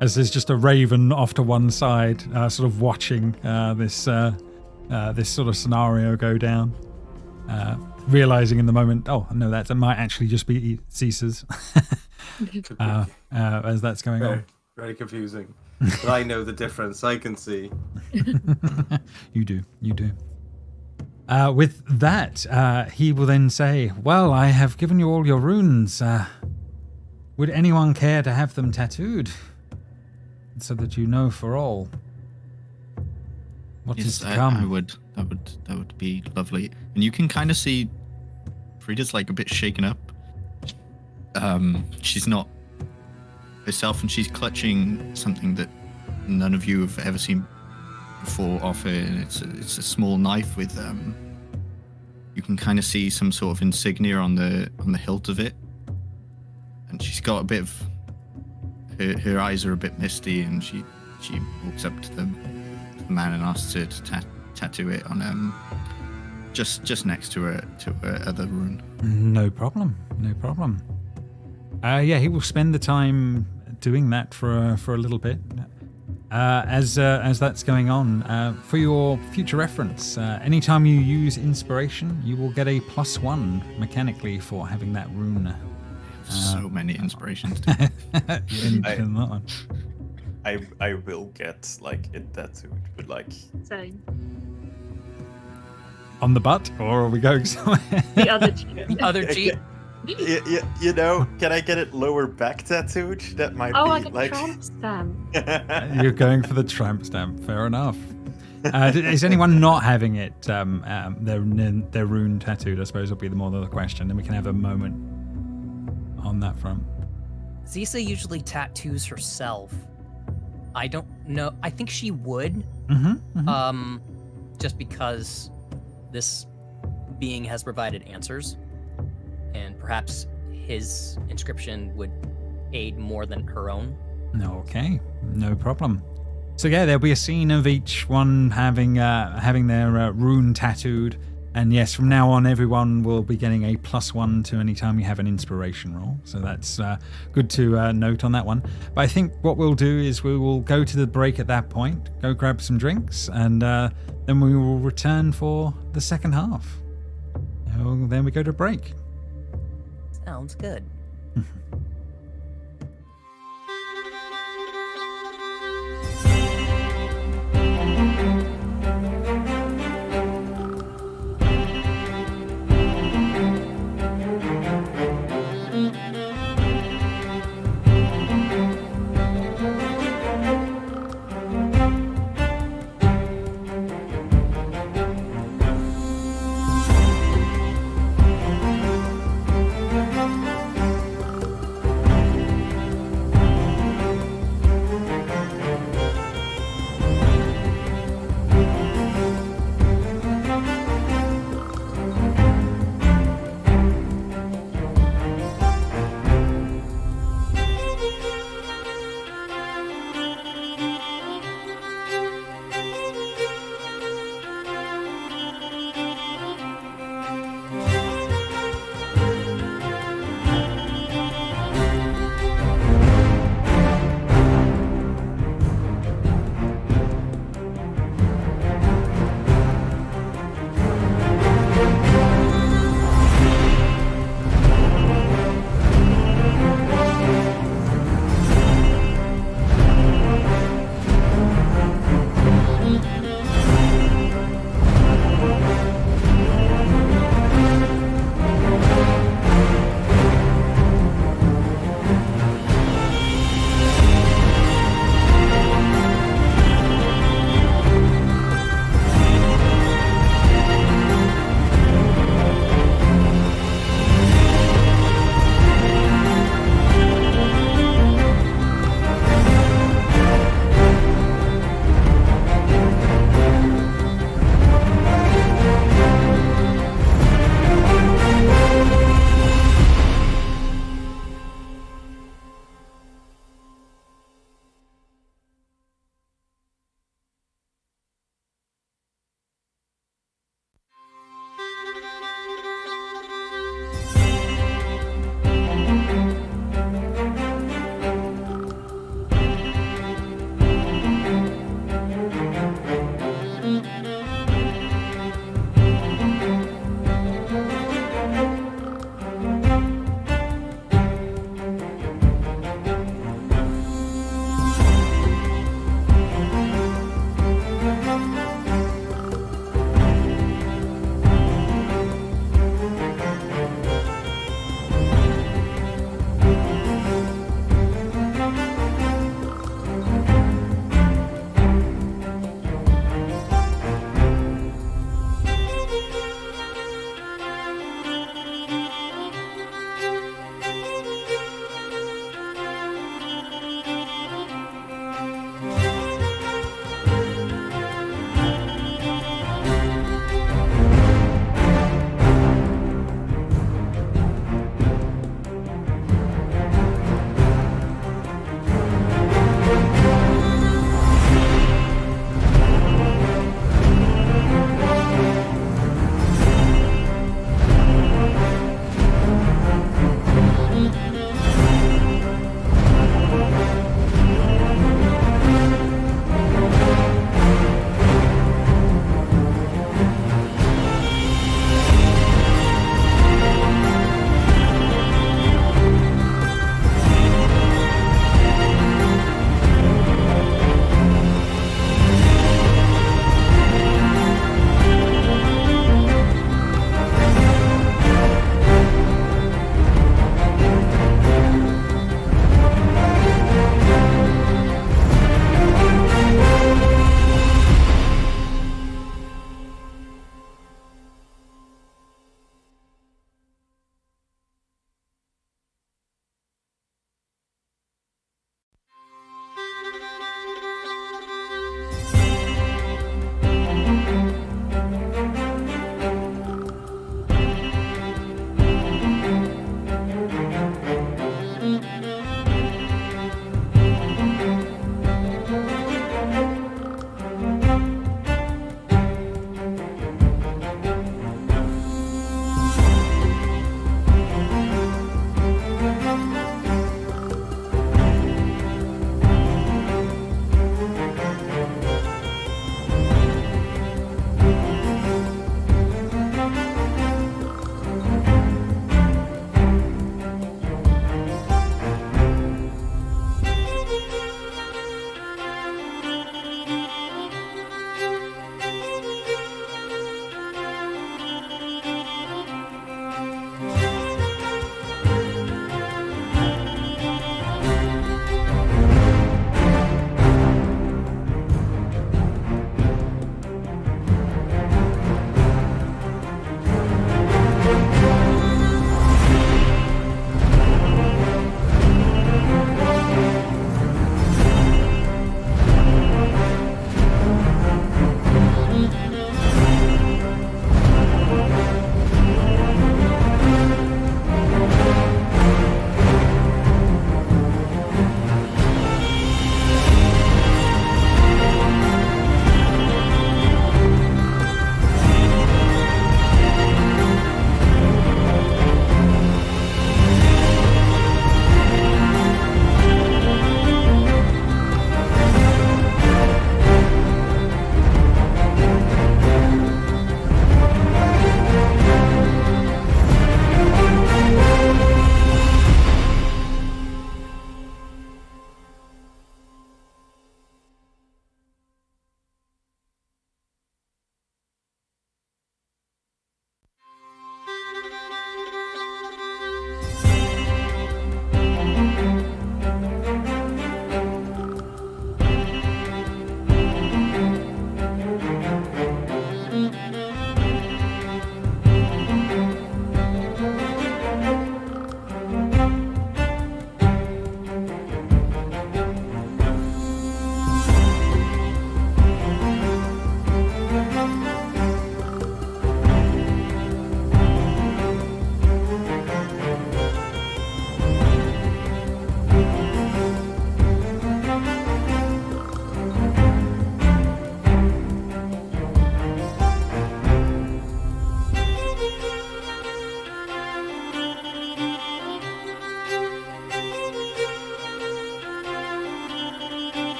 As there's just a raven off to one side, sort of watching this sort of scenario go down, realizing in the moment, oh no, that might actually just be Caesar's, as that's going on. Very confusing. But I know the difference. I can see. You do. With that, he will then say, well, I have given you all your runes. Would anyone care to have them tattooed? So that you know for all what is to come. I would. That would be lovely. And you can kind of see Frida's like a bit shaken up. She's not herself, and she's clutching something that none of you have ever seen before off her. And it's a small knife with you can kind of see some sort of insignia on the hilt of it, and she's got a bit of. Her eyes are a bit misty, and she walks up to the man and asks her to tattoo it on just next to her other rune. No problem. He will spend the time doing that for a little bit. As that's going on, for your future reference, anytime you use inspiration, you will get a +1 mechanically for having that rune. So many inspirations. I will get like it tattooed, but like Same. On the butt, or are we going somewhere? The other cheek. The other cheek. you know, can I get it lower back tattooed? That might Oh, be like a like tramp stamp. You're going for the tramp stamp. Fair enough. Is anyone not having it? Their rune tattooed, I suppose, will be the more of the question. Then we can have a moment on that front. Zisa usually tattoos herself. I don't know. I think she would. just because this being has provided answers, and perhaps his inscription would aid more than her own. Okay, no problem. So yeah, there'll be a scene of each one having their rune tattooed, and yes, from now on, everyone will be getting a +1 to any time you have an inspiration roll. So that's good to note on that one. But I think what we'll do is we will go to the break at that point, go grab some drinks, and then we will return for the second half. Then we go to break. Sounds good.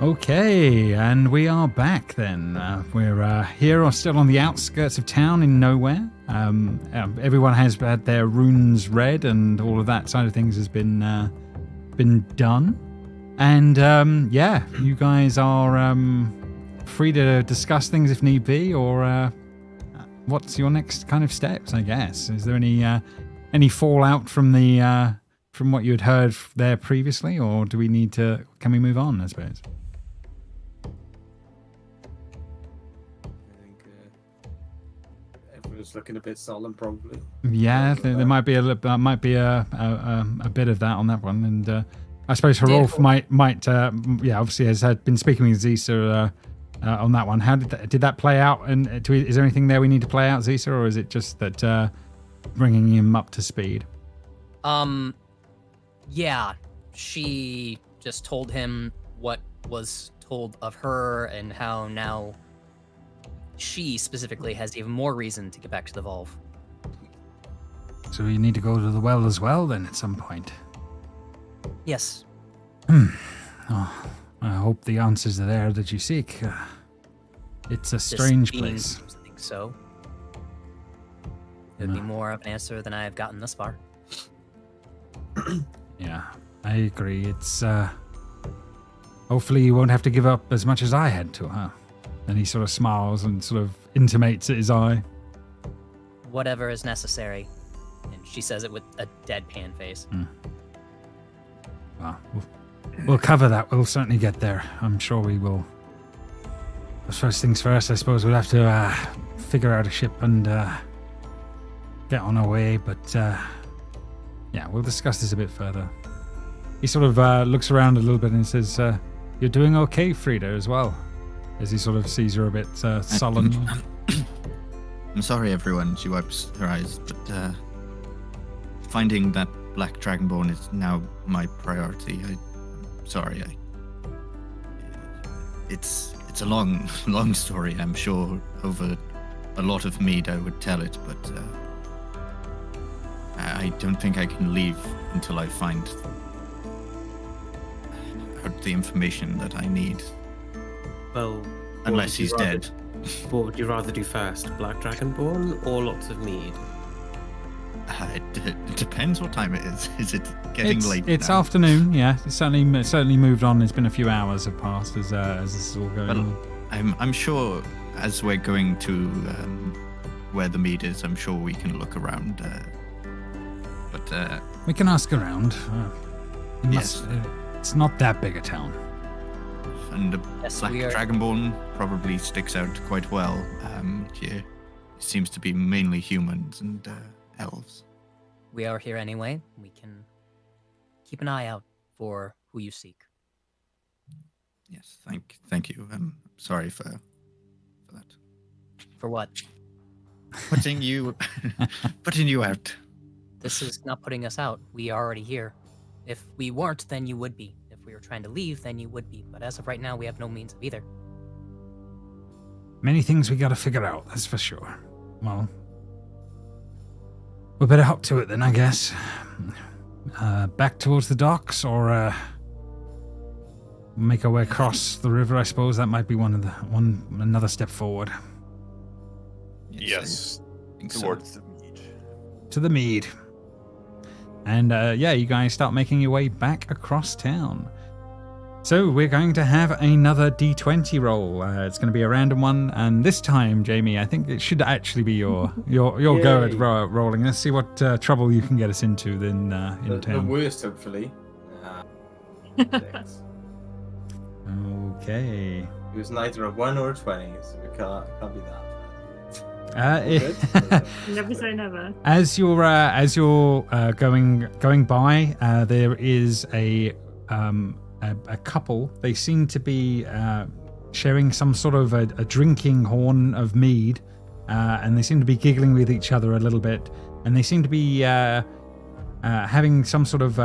Okay, and we are back then. We're here or still on the outskirts of town in nowhere. Everyone has had their runes read and all of that side of things has been done. And yeah, you guys are free to discuss things if need be, or what's your next kind of steps, I guess? Is there any fallout from the from what you had heard there previously, or do we need to? Can we move on, I suppose? I think everyone's looking a bit solemn, probably. Yeah, there might be a bit of that on that one, and I suppose Hrolf might obviously has been speaking with Zisa on that one. How did that play out? And is there anything there we need to play out, Zisa, or is it just that bringing him up to speed? Yeah, she just told him what was told of her and how now she specifically has even more reason to get back to the Volve. So you need to go to the well as well then at some point. Yes. Oh, I hope the answers are there that you seek. It's a strange place. I think so. It would be more of an answer than I have gotten thus far. Yeah, I agree. It's hopefully you won't have to give up as much as I had to, huh? And he sort of smiles and sort of intimates at his eye. Whatever is necessary. And she says it with a deadpan face. Well, we'll cover that. We'll certainly get there. I'm sure we will. First things first, I suppose we'll have to figure out a ship and get on our way. But yeah, we'll discuss this a bit further. He sort of looks around a little bit and says, "You're doing okay, Frida, as well." As he sort of sees her a bit sullen. I'm sorry, everyone. She wipes her eyes, but finding that black dragonborn is now my priority. I'm sorry. It's a long story. I'm sure over a lot of mead I would tell it, but I don't think I can leave until I find out the information that I need. Well, unless he's dead. What would you rather do first, Black Dragonborn or lots of mead? It depends what time it is. Is it getting late? It's now? afternoon. Yeah, it's certainly moved on. It's been a few hours have passed as this is all going on. I'm sure as we're going to where the mead is, I'm sure we can look around. But we can ask around. Yes. It's not that big a town. And the Black Dragonborn probably sticks out quite well. Here, it seems to be mainly humans and elves. We are here anyway. We can keep an eye out for who you seek. Yes, thank you. I'm sorry for that. For what? Putting you out. This is not putting us out. We are already here. If we weren't, then you would be. If we were trying to leave, then you would be. But as of right now, we have no means of either. Many things we gotta figure out, that's for sure. Well, we better hop to it then, I guess. Back towards the docks, or make our way across the river. I suppose that might be another step forward. Yes, towards the mead. To the mead. And yeah, you guys start making your way back across town. So we're going to have another D20 roll. It's going to be a random one, and this time, Jamie, I think it should actually be your go at rolling. Let's see what trouble you can get us into in town. The worst, hopefully. Okay. It was neither a 1 or a 20, so it can't be that. Never say never. As you're going by, there is a couple. They seem to be sharing some sort of a drinking horn of mead, and they seem to be giggling with each other a little bit, and they seem to be having some sort of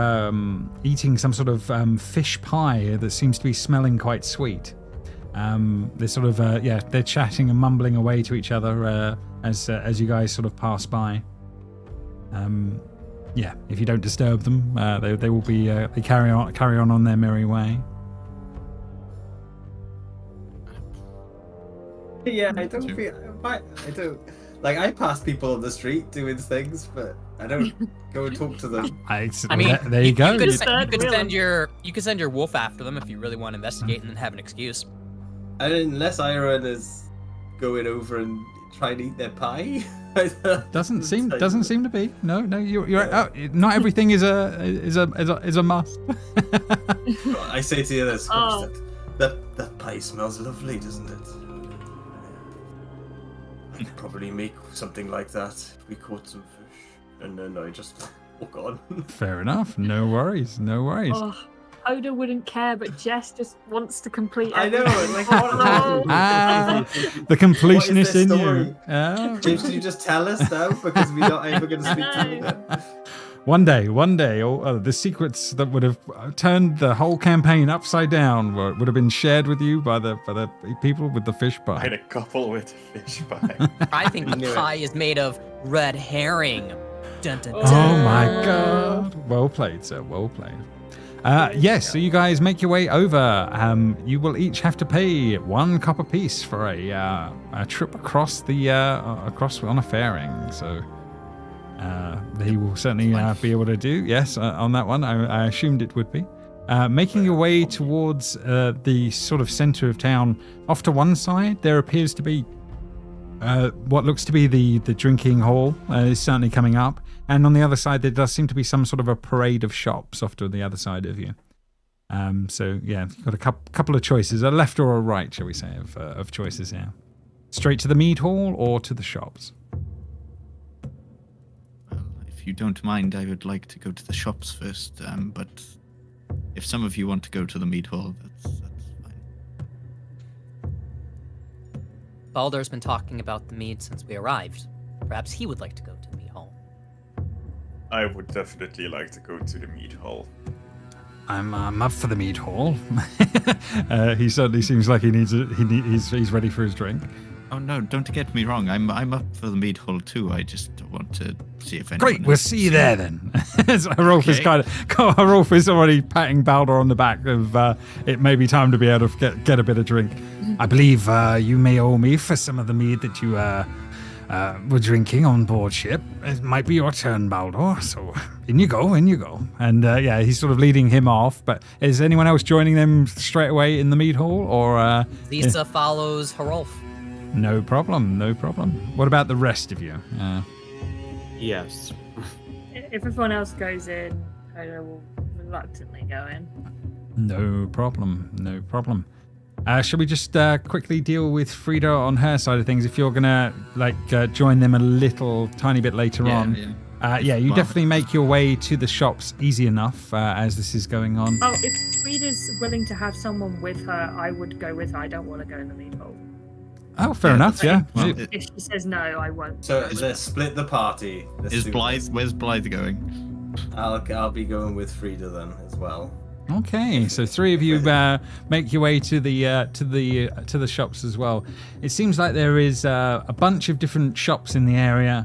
eating some sort of fish pie that seems to be smelling quite sweet. They're sort of they're chatting and mumbling away to each other as you guys sort of pass by. Yeah, if you don't disturb them, they will be they carry on their merry way. Yeah, I don't feel. I don't. Like, I pass people on the street doing things, but I don't go and talk to them. I mean, there you go. You could, You- send your wolf after them if you really want to investigate and then have an excuse. And unless Iron is going over and try and eat their pie. Doesn't seem to be. No, you're not everything is a must. I say to the others, Oh. that pie smells lovely, doesn't it? I could probably make something like that if we caught some fish. And then I just walk on. Fair enough. No worries. Oh, Oda wouldn't care, but Jess just wants to complete. I know. everything. Like, The completionist in story? you. Ah. James, can you just tell us now? Because we're not ever going to speak to you then. One day, the secrets that would have turned the whole campaign upside down would have been shared with you by the people with the fish pie. Find a couple with a fish pie. I think the Knew it. pie is made of red herring. Dun, dun, Oh dun. my god! Well played, sir. Well played. Yes, so you guys make your way over. You will each have to pay 1 copper piece for a trip across across on a fairing. So they will certainly be able to do. Yes, on that one, I assumed it would be. Making your way towards the sort of center of town. Off to one side, there appears to be what looks to be the drinking hall is certainly coming up. And on the other side, there does seem to be some sort of a parade of shops off to the other side of you. So yeah, you've got a couple of choices, a left or a right, shall we say, of choices here. Straight to the mead hall or to the shops? Well, if you don't mind, I would like to go to the shops first. But if some of you want to go to the mead hall, that's fine. Balder's been talking about the mead since we arrived. Perhaps he would like to go to the mead hall. I would definitely like to go to the mead hall. I'm up for the mead hall. He certainly seems like he's ready for his drink. Oh no! Don't get me wrong. I'm up for the mead hall too. I just want to see if anyone. Great, we'll else see you is- there then. Rolf is Okay. Rolf is already patting Balder on the back of it may be time to be able to get a bit of drink. I believe you may owe me for some of the mead that you were drinking on board ship. It might be your turn, Balder. So in you go. And yeah, he's sort of leading him off. But is anyone else joining them straight away in the mead hall, or? Lisa follows Herolf. No problem. What about the rest of you? Yes. If everyone else goes in, Oda will reluctantly go in. No problem. Shall we just quickly deal with Frida on her side of things? If you're gonna join them a little tiny bit later on, yeah, you Well- definitely make your way to the shops easy enough as this is going on. Oh, if Frida's willing to have someone with her, I would go with her. I don't want to go in the meat hole. Oh, fair Yeah, enough. Yeah. well, If she says no, I won't. So let's split the party. Let's Is do Blythe? this. Where's Blythe going? I'll be going with Frida then as well. Okay, so 3 of you make your way to the shops as well. It seems like there is a bunch of different shops in the area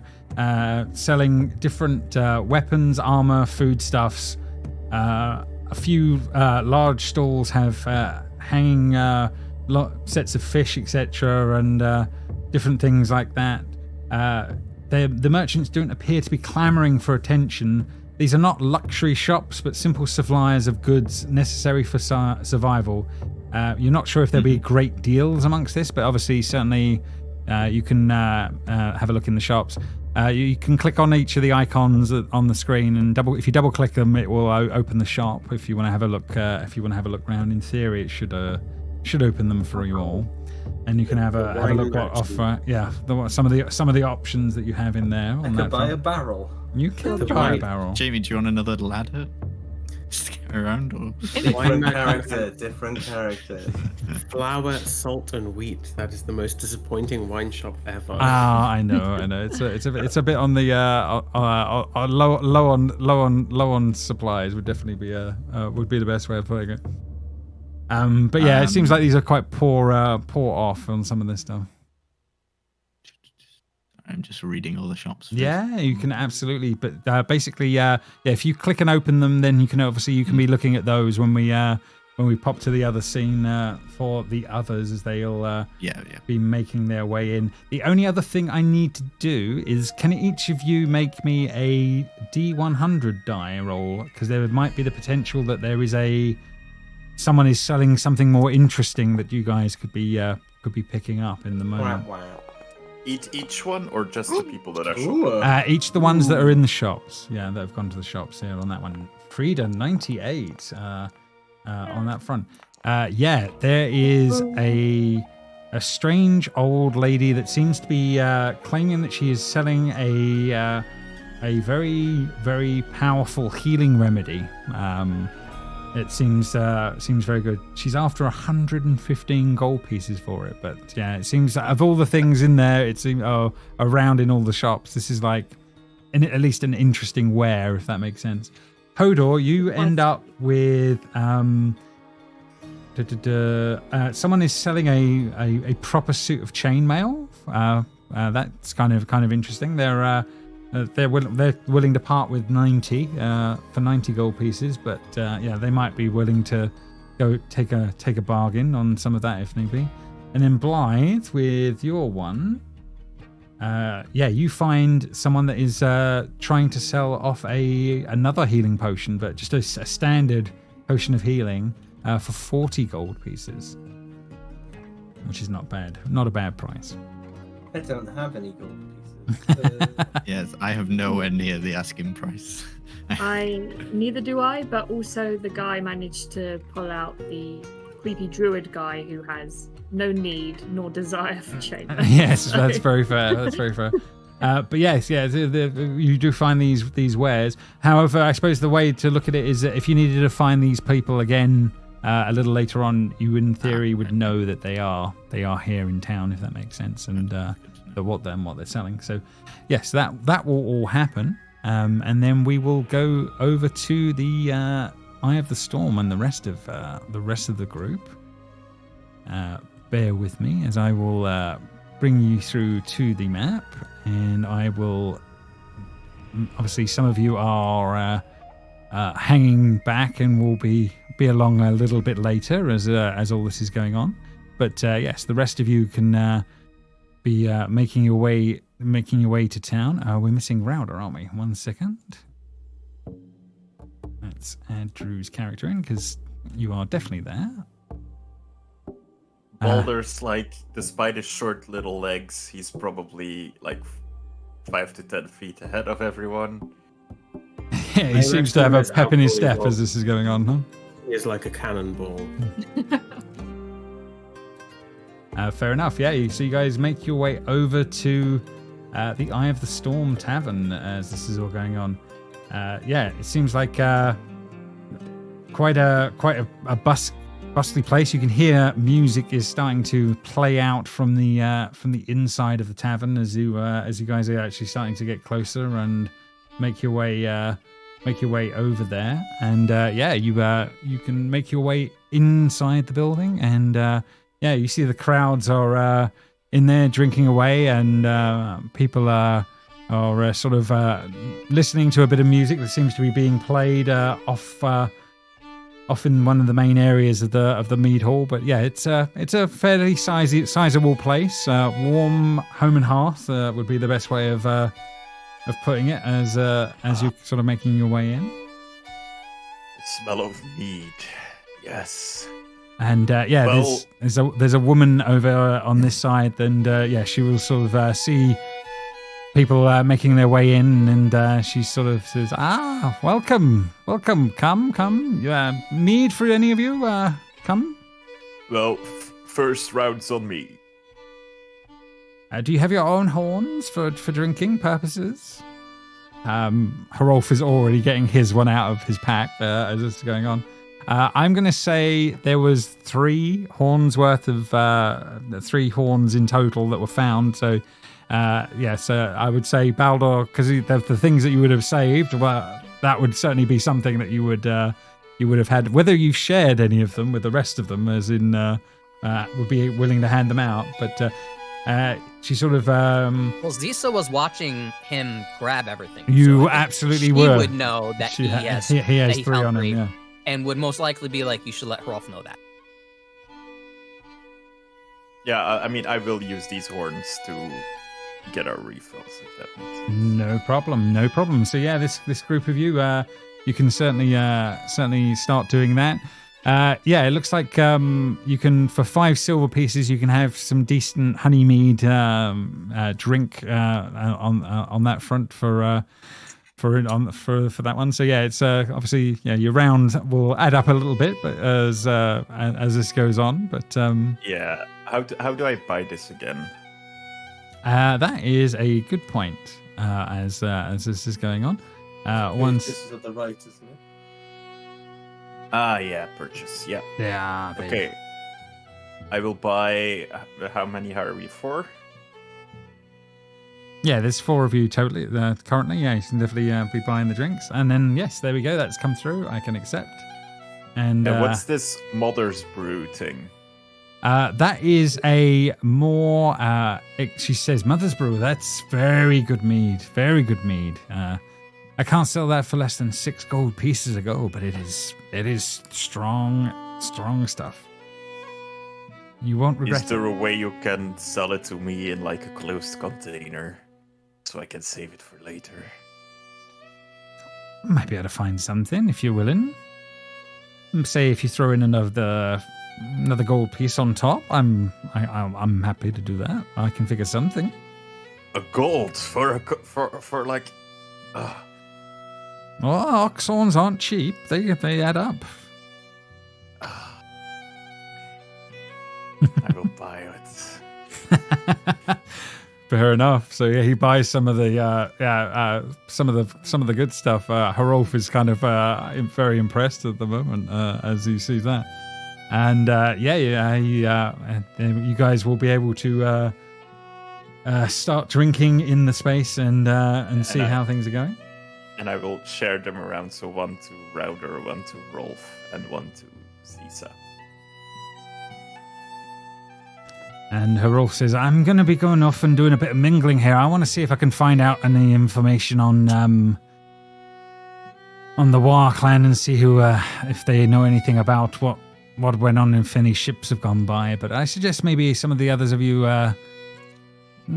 selling different weapons, armor, foodstuffs. A few large stalls have hanging sets of fish, etc., and different things like that. The merchants don't appear to be clamoring for attention. These are not luxury shops, but simple suppliers of goods necessary for survival. You're not sure if there'll be great deals amongst this, but obviously, certainly, you can have a look in the shops. You can click on each of the icons on the screen, and if you double click them, it will open the shop. If you want to have a look, around, in theory, it should open them for you all, and you can have a look what offer. Some of the options that you have in there. I On could that buy a front. barrel. You can Could buy a buy- barrel. Jamie, do you want another ladder? Just get around, or Different character. Flour, salt, and wheat. That is the most disappointing wine shop ever. Ah, I know. It's a bit on the low on supplies. Would definitely be would be the best way of putting it. But yeah, it seems like these are quite poor off on some of this stuff. I'm just reading all the shops. First. Yeah, you can absolutely. But basically, if you click and open them, then you can be looking at those when we pop to the other scene for the others as they'll be making their way in. The only other thing I need to do is, can each of you make me a D100 die roll? Because there might be the potential that there is someone is selling something more interesting that you guys could be picking up in the moment. Wow. Each one, or just the people that are shopping? Each the ones that are in the shops. Yeah, that have gone to the shops here on that one. Frida 98 on that front. There is a strange old lady that seems to be claiming that she is selling a very, very powerful healing remedy. It seems very good. She's after 115 gold pieces for it, but yeah, it seems that of all the things in there, it seems around in all the shops, this is like at least an interesting wear, if that makes sense. Hodor, you end up with someone is selling a proper suit of chainmail. That's kind of interesting. They're willing to part with 90 for 90 gold pieces, but they might be willing to go take a bargain on some of that if need be. And then Blythe, with your one, you find someone that is trying to sell off another healing potion, but just a standard potion of healing for 40 gold pieces, which is not bad, not a bad price. I don't have any gold pieces. Yes, I have nowhere near the asking price. Neither do I, but also the guy managed to pull out the creepy druid guy who has no need nor desire for chainmail. Yes, that's very fair. That's very fair. But yes, you do find these wares. However, I suppose the way to look at it is that if you needed to find these people again a little later on, you in theory would know that they are here in town, if that makes sense, and what they're selling. So yes, that will all happen, and then we will go over to the Eye of the Storm and the rest of the group. Bear with me as I will bring you through to the map, and I will. Obviously, some of you are hanging back and will be along a little bit later as all this is going on. But yes, the rest of you can be making your way to town. We're missing Rowder, aren't we? 1 second. Let's add Drew's character in because you are definitely there. Balder's despite his short little legs, he's probably 5 to 10 feet ahead of everyone. Yeah, he seems to have a pep in his step as this is going on, huh? He is like a cannonball. Fair enough, yeah. So you guys make your way over to the Eye of the Storm Tavern as this is all going on. It seems like quite a bustly place. You can hear music is starting to play out from the inside of the tavern as you guys are actually starting to get closer and make your way over there. And you can make your way inside the building, and you see the crowds are in there drinking away, and people are sort of listening to a bit of music that seems to be being played off in one of the main areas of the mead hall. But yeah, it's a fairly sizable place. Warm home and hearth would be the best way of putting it as you're sort of making your way in. The smell of mead, yes. And there's a woman over on this side, and she will sort of see people making their way in, and she sort of says, welcome, come. Mead for any of you? Come. Well, first round's on me. Do you have your own horns for drinking purposes? Hrolf is already getting his one out of his pack as this is going on. I'm going to say there was 3 horns worth of 3 horns in total that were found. So, I would say Baldur, because the things that you would have saved, well, that would certainly be something that you would have had. Whether you shared any of them with the rest of them, as in would be willing to hand them out, but she sort of. Zisa was watching him grab everything. You so absolutely she were. He would know that he has 3 on him. Yeah. and would most likely be like, you should let Hrolf know that. Yeah, I mean, I will use these horns to get our refills, if that makes sense. No problem. So yeah, this group of you, you can certainly start doing that. Yeah, it looks like you can, for 5 silver pieces, you can have some decent honey mead drink on that front for that one. So yeah, it's obviously, yeah, your round will add up a little bit, but as this goes on. But yeah, how do I buy this again? that is a good point. As this is going on, once This is at the right, isn't it? Ah, yeah, purchase. Yeah. yeah, Okay. I will buy. How many are we for? Yeah, there's 4 of you totally currently. Yeah, you can definitely be buying the drinks. And then, yes, there we go. That's come through. I can accept. And What's this Mother's Brew thing? that is a more, she says, Mother's Brew. That's very good mead. Very good mead. I can't sell that for less than 6 gold pieces ago, but it is strong stuff. You won't regret Is there a way you can sell it to me in like a closed container so I can save it for later? Might be able to find something if you're willing. Say if you throw in another gold piece on top, I'm happy to do that. I can figure something. A gold for like. Well, oxhorns aren't cheap. They add up. I will buy it. Fair enough. So yeah, he buys some of the some of the good stuff. Hrolf is kind of very impressed at the moment as he sees that, and you guys will be able to start drinking in the space and see how things are going. And I will share them around. So 1 to Router, 1 to Rolf, and 1 to Zisa. And Hrolf says, I'm going to be going off and doing a bit of mingling here. I want to see if I can find out any information on the War clan and see who, if they know anything about what went on if any ships have gone by. But I suggest maybe some of the others of you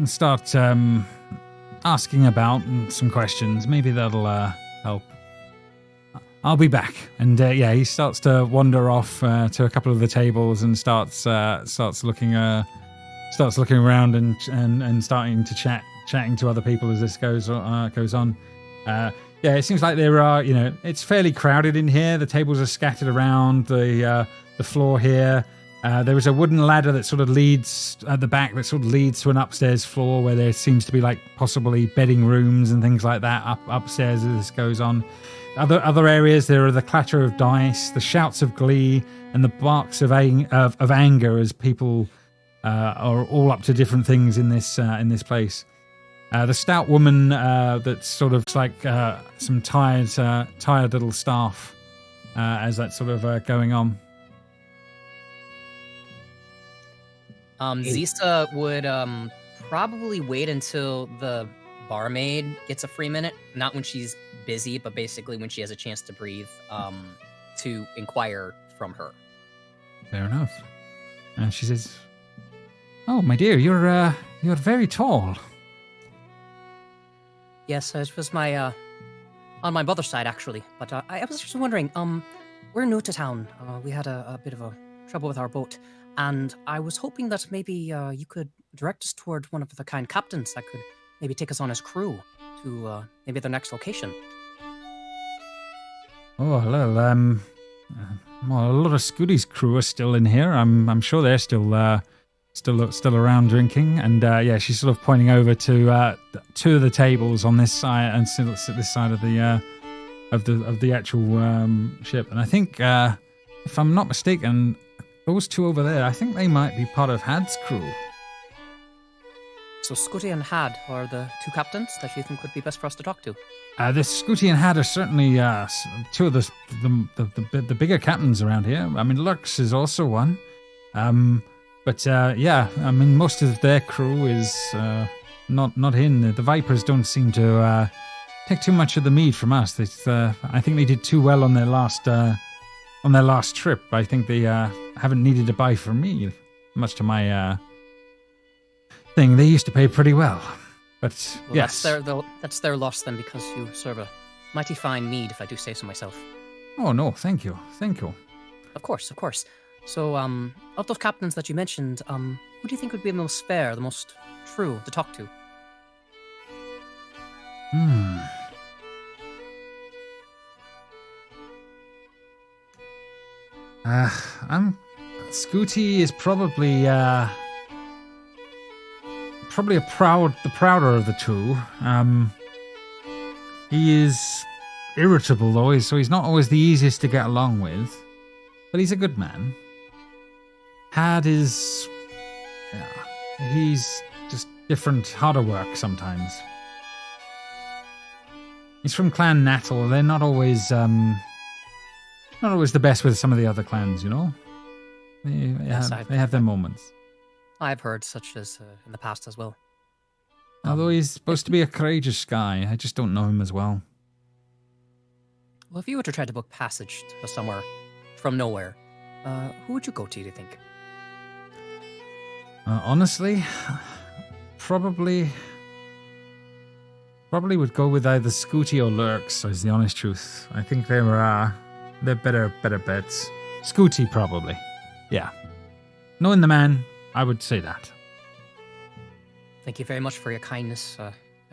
start asking about some questions. Maybe that'll help. I'll be back. And he starts to wander off to a couple of the tables and starts looking around and starting to chatting to other people as this goes on. It seems like there are, it's fairly crowded in here. The tables are scattered around the floor here. There is a wooden ladder that sort of leads at the back, that sort of leads to an upstairs floor where there seems to be like possibly bedding rooms and things like that upstairs as this goes on. Other areas, there are the clatter of dice, the shouts of glee, and the barks of anger as people are all up to different things in this place. The stout woman that's sort of like some tired little staff as that's sort of going on. Zisa would probably wait until the barmaid gets a free minute, not when she's busy, but basically when she has a chance to breathe, to inquire from her. Fair enough. And she says, "Oh, my dear, you're very tall." Yes, it was my on my mother's side actually, but I was just wondering, we're new to town. We had a bit of a trouble with our boat, and I was hoping that maybe you could direct us toward one of the kind captains that could maybe take us on as crew to maybe the next location. Oh, hello. Well, a lot of Scooty's crew are still in here. I'm sure they're still around drinking. And she's sort of pointing over to 2 of the tables on this side and this side of the actual ship. And I think, if I'm not mistaken, those 2 over there, I think they might be part of Had's crew. So Scooty and Had are the 2 captains that you think would be best for us to talk to? The Scooty and Had are certainly 2 of the bigger captains around here. I mean, Lurks is also one. But I mean, most of their crew is not in. The Vipers don't seem to take too much of the mead from us. I think they did too well on their last on their last trip. I think they haven't needed to buy from me, much to my thing. They used to pay pretty well. But Well, yes. that's their loss then, because you serve a mighty fine mead, if I do say so myself. Oh, no, thank you. Thank you. Of course. So, of those captains that you mentioned, who do you think would be the most fair, the most true to talk to? Scooty is probably the prouder of the two. He is irritable though, so he's not always the easiest to get along with. But he's a good man. Had is, he's just different, harder work sometimes. He's from Clan Nattle. They're not always the best with some of the other clans, you know. They have their moments. I've heard such as in the past as well. Although he's supposed to be a courageous guy, I just don't know him as well. Well, if you were to try to book passage to somewhere from nowhere, who would you go to, do you think? Honestly, probably would go with either Scooty or Lurks, is the honest truth. I think they're better bets. Scooty, probably. Yeah. Knowing the man, I would say that. Thank you very much for your kindness.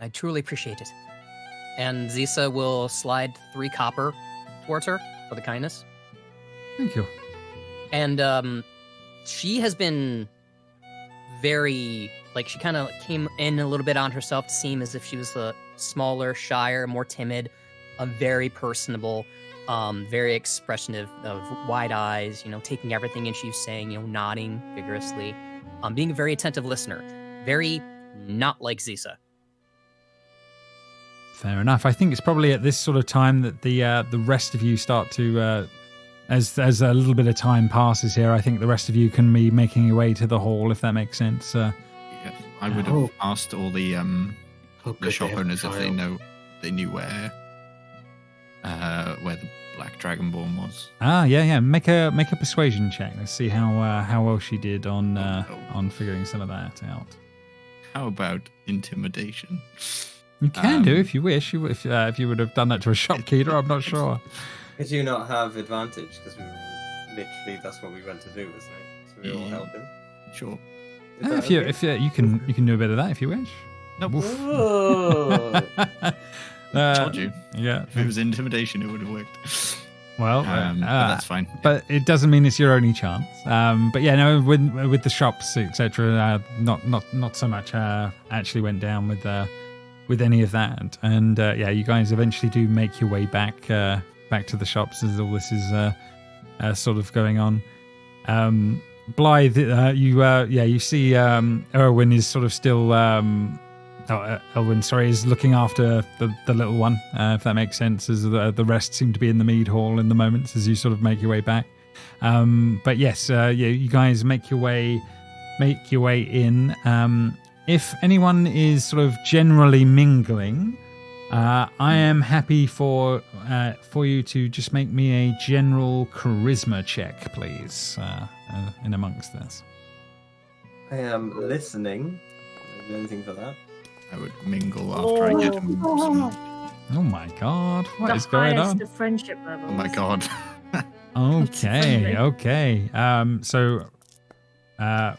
I truly appreciate it. And Zisa will slide 3 copper towards her for the kindness. Thank you. And she has been very, she kind of came in a little bit on herself to seem as if she was a smaller, shyer, more timid, very personable, very expressive, of wide eyes, taking everything in she's saying, nodding vigorously, being a very attentive listener, very not like Zisa. Fair enough. I think it's probably at this sort of time that the rest of you start to, as a little bit of time passes here, I think the rest of you can be making your way to the hall, if that makes sense. Yeah, I would have asked all the shop owners if they knew where the Black Dragonborn was. Yeah. Make a persuasion check. Let's see how well she did on figuring some of that out. How about intimidation? You can do if you wish. If you would have done that to a shopkeeper, I'm not sure. Could you not have advantage? Because literally that's what we went to do, wasn't it? So we all helped him. Sure. If you can do a bit of that if you wish. No. Told you. Yeah. If it was intimidation, it would have worked. Well, but that's fine. But it doesn't mean it's your only chance. But yeah, no, with the shops, etc., not so much actually went down with any of that. And yeah, you guys eventually do make your way back to the shops as all this is sort of going on. Blythe, you see Erwin is sort of still. Elwyn, sorry, is looking after the little one, if that makes sense, as the rest seem to be in the mead hall in the moments as you sort of make your way back. But yes, you guys make your way in. If anyone is sort of generally mingling, I am happy for you to just make me a general charisma check, please, in amongst this. I am listening. Is there anything for that? I would mingle after I get him. Oh my god, what is going on? The friendship level. Oh my god. Okay. So, oh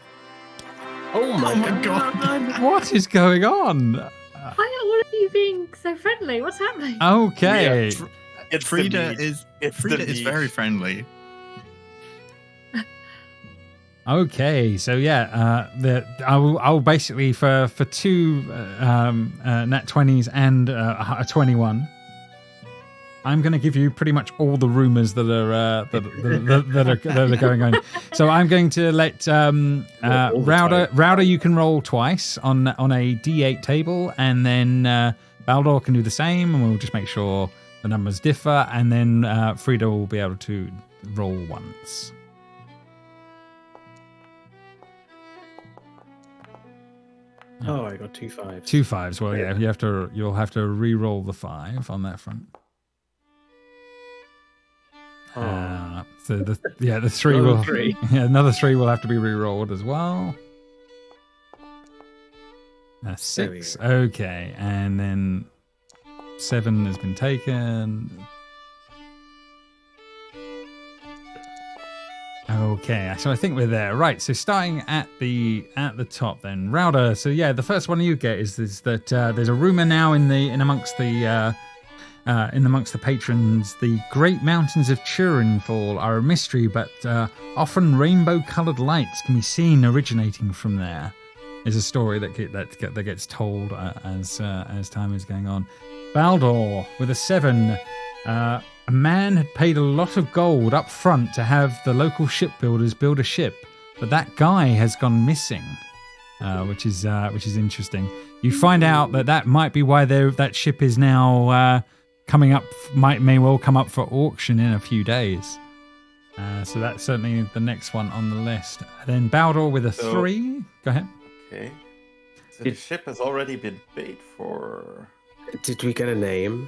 my god. What is going on? Why are all of you being so friendly? What's happening? Okay. Yeah, Frida is very friendly. Okay, so yeah, I'll basically for 2 nat 20s and a 21, I'm going to give you pretty much all the rumors that are going on. So I'm going to let Rowder, you can roll twice on a D8 table, and then Baldor can do the same, and we'll just make sure the numbers differ, and then Frida will be able to roll once. Oh, I got 2 5s. 2 5s. Well, yeah, you'll have to re-roll the 5 on that front. So the three Another will three. Yeah, another 3 will have to be re-rolled as well. 6. Okay, and then 7 has been taken. Okay, so I think we're there. Right, so starting at the top then. Rowder, so yeah, the first one you get is that there's a rumor now amongst the patrons. The great mountains of Turinfall are a mystery, but often rainbow-coloured lights can be seen originating from there. Is a story that gets told as time is going on. Baldor with a 7. A man had paid a lot of gold up front to have the local shipbuilders build a ship, but that guy has gone missing, which is interesting. You find out that might be why that ship is now coming up, may well come up for auction in a few days. So that's certainly the next one on the list. Then Baldor with a 3. Go ahead. Okay. So the ship has already been paid for. Did we get a name?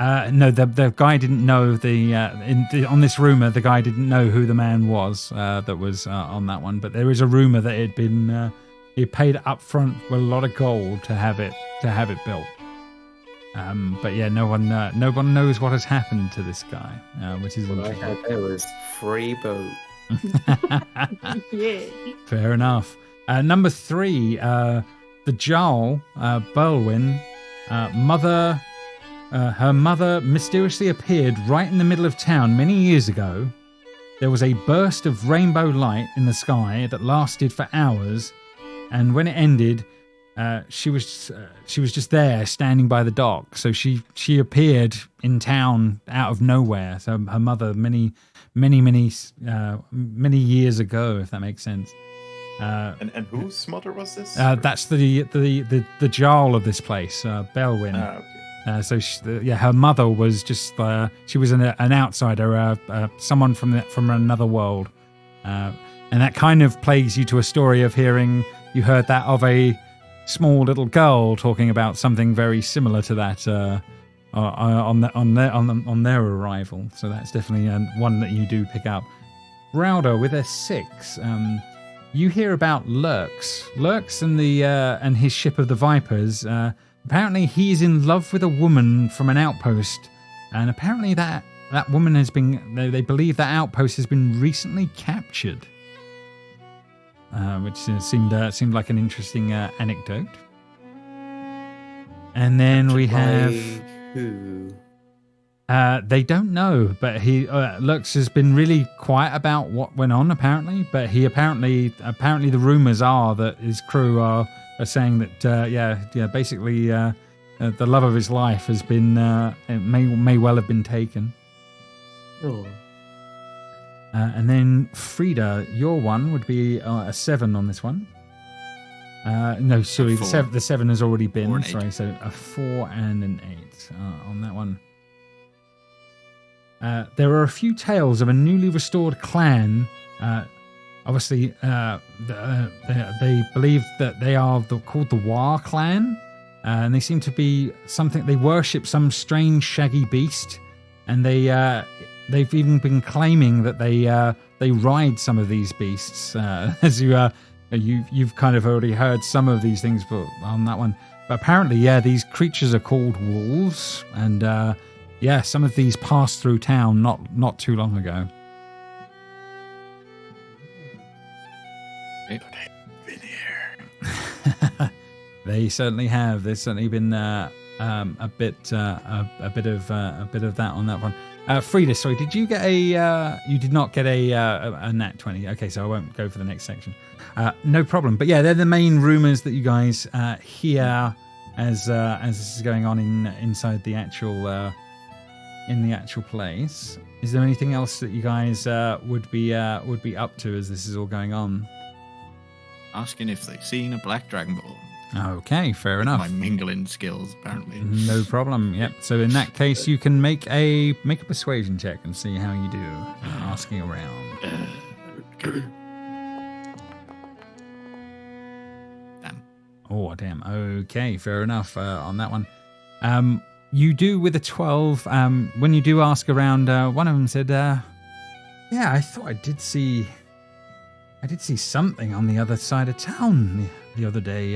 No, the guy didn't know on this rumor. The guy didn't know who the man was that was on that one. But there is a rumor that it had been he paid up front with a lot of gold to have it built. But yeah, no one knows what has happened to this guy, which is interesting. I heard there was free boat. Yeah. Fair enough. Number 3, the Jarl, Berlwyn, her mother mysteriously appeared right in the middle of town many years ago. There was a burst of rainbow light in the sky that lasted for hours, and when it ended, she was just there standing by the dock. So she appeared in town out of nowhere. So her mother many years ago, if that makes sense. And whose mother was this? That's the Jarl of this place, Belwyn. Okay. So her mother was just she was an outsider, someone from another world, and that kind of plays you to a story of you heard that of a small little girl talking about something very similar to that on their arrival. So that's definitely one that you do pick up. Rowder with a 6. You hear about Lurks and his ship of the Vipers. Apparently he's in love with a woman from an outpost, and apparently that woman has been, they believe that outpost has been recently captured, which seemed like an interesting anecdote. And then we have who? They don't know, but Lux has been really quiet about what went on apparently, but he apparently the rumors are that his crew are saying that basically the love of his life has been may well have been taken. Oh. And then Frida, your one would be a 7 on this one. No, sorry, the 7 has already been. Sorry, so a 4 and an 8 on that one. There are a few tales of a newly restored clan. Obviously, they believe that they are called the War clan, and they seem to be something. They worship some strange shaggy beast, and they've even been claiming that they ride some of these beasts. As you've kind of already heard some of these things, but on that one. But apparently, these creatures are called wolves, and some of these passed through town not too long ago. Been here. They certainly have. There's certainly been a bit of that on that one. Frida, sorry, did you get you did not get a nat 20? Okay, so I won't go for the next section. No problem. But they're the main rumors that you guys hear as this is going on inside the actual in the actual place. Is there anything else that you guys would be up to as this is all going on? Asking if they've seen a black dragonborn. Okay, fair enough. My mingling skills, apparently. No problem. Yep. So in that case, you can make a persuasion check and see how you do. Asking around. Damn. Oh, damn. Okay, fair enough on that one. You do with a 12. When you do ask around, one of them said, "Yeah, I thought I did see something on the other side of town the other day.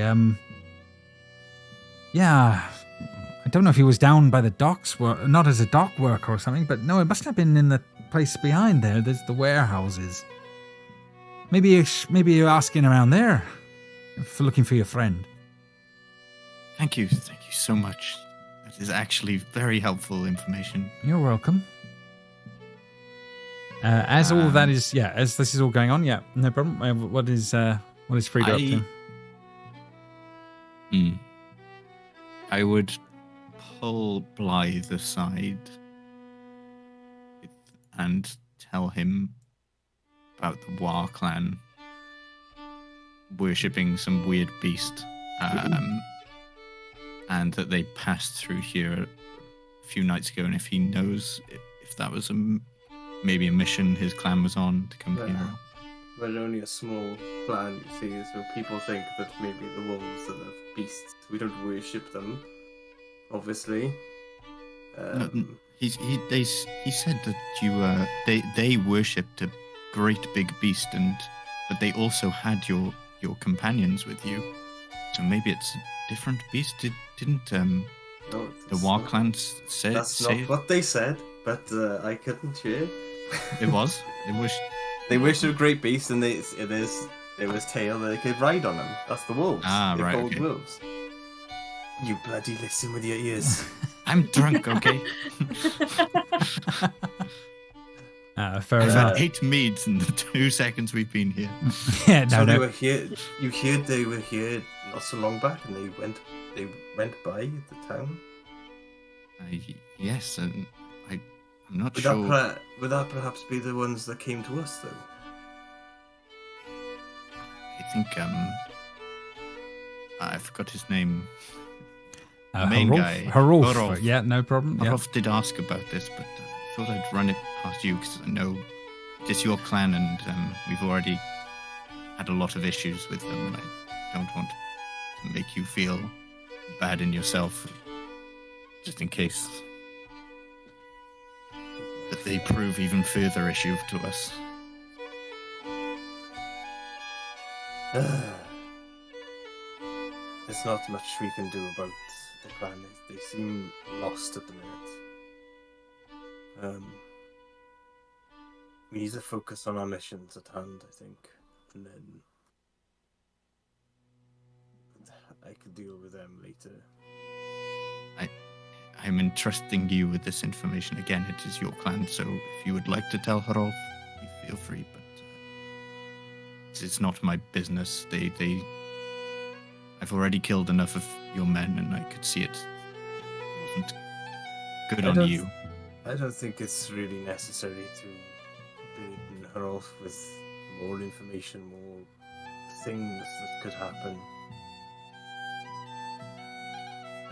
Yeah, I don't know if he was down by the docks, not as a dock worker or something, but no, it must have been in the place behind there. There's the warehouses. Maybe you're asking around there for looking for your friend." Thank you so much. That is actually very helpful information. You're welcome. As all that is, as this is all going on, no problem. What is Frida up to? I would pull Blythe aside and tell him about the War clan worshipping some weird beast, and that they passed through here a few nights ago, and if he knows if that was maybe a mission his clan was on to come here. We're only a small clan, you see, so people think that maybe the wolves are the beasts. We don't worship them, obviously. He said that they worshipped a great big beast, but they also had your companions with you. So maybe it's a different beast. Didn't the War clan say? That's not what they said, but I couldn't hear. It was. They worship a great beast, and there was tail that they could ride on them. That's the wolves. They're called wolves. You bloody listen with your ears. I'm drunk, okay? Fair I've enough. had 8 meads in the 2 seconds we've been here. They were here. You heard they were here not so long back, and they went by the town. Yes, and I'm not sure. Would that perhaps be the ones that came to us, though? I think I forgot his name. The main guy. Harolf. Yeah, no problem. Harolf did ask about this, but I thought I'd run it past you because I know it's your clan, and we've already had a lot of issues with them, and I don't want to make you feel bad in yourself, just in case that they prove even further issue to us. There's not much we can do about the clan. They seem lost at the minute. We need to focus on our missions at hand, I think, and then I could deal with them later. I'm entrusting you with this information. Again, it is your clan, so if you would like to tell Harolf, you feel free, but it's not my business. I've already killed enough of your men, and I could see it wasn't good on you. I don't think it's really necessary to burden Harolf with more information, more things that could happen.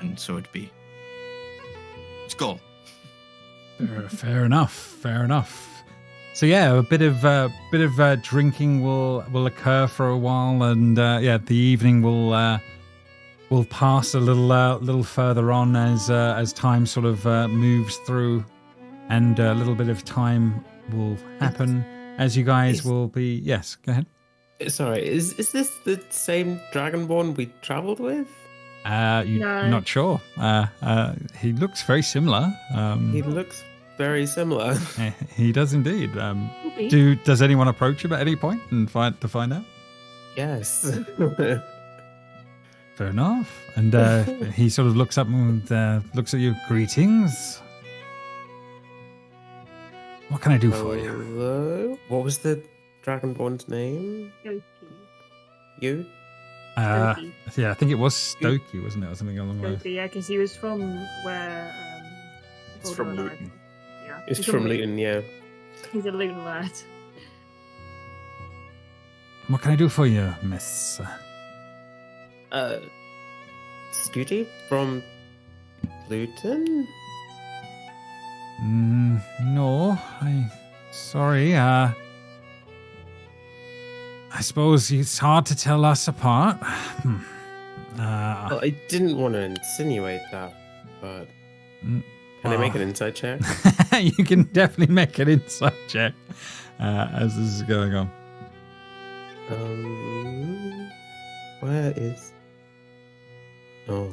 And so it'd be. Skull. Fair enough. So a bit of drinking will occur for a while, and the evening will pass a little further on as time sort of moves through, and a little bit of time will happen as you guys will be. Yes, go ahead. Sorry, is this the same Dragonborn we travelled with? You're not sure. He looks very similar. He looks very similar. He does indeed. Does anyone approach him at any point and to find out? Yes. Fair enough. And he sort of looks up and looks at you. Greetings. What can I do for you? Hello? What was the Dragonborn's name? You? Yeah, I think it was Stokey, wasn't it, or something along those lines. Yeah, because he was from where. It's from Luton. Yeah, It's from Luton, yeah. He's a Luton lad. What can I do for you, Miss? Scooty from Luton? No, sorry. I suppose it's hard to tell us apart. Well, I didn't want to insinuate that, but Can I make an insight check? You can definitely make an insight check as this is going on. Where is... Oh.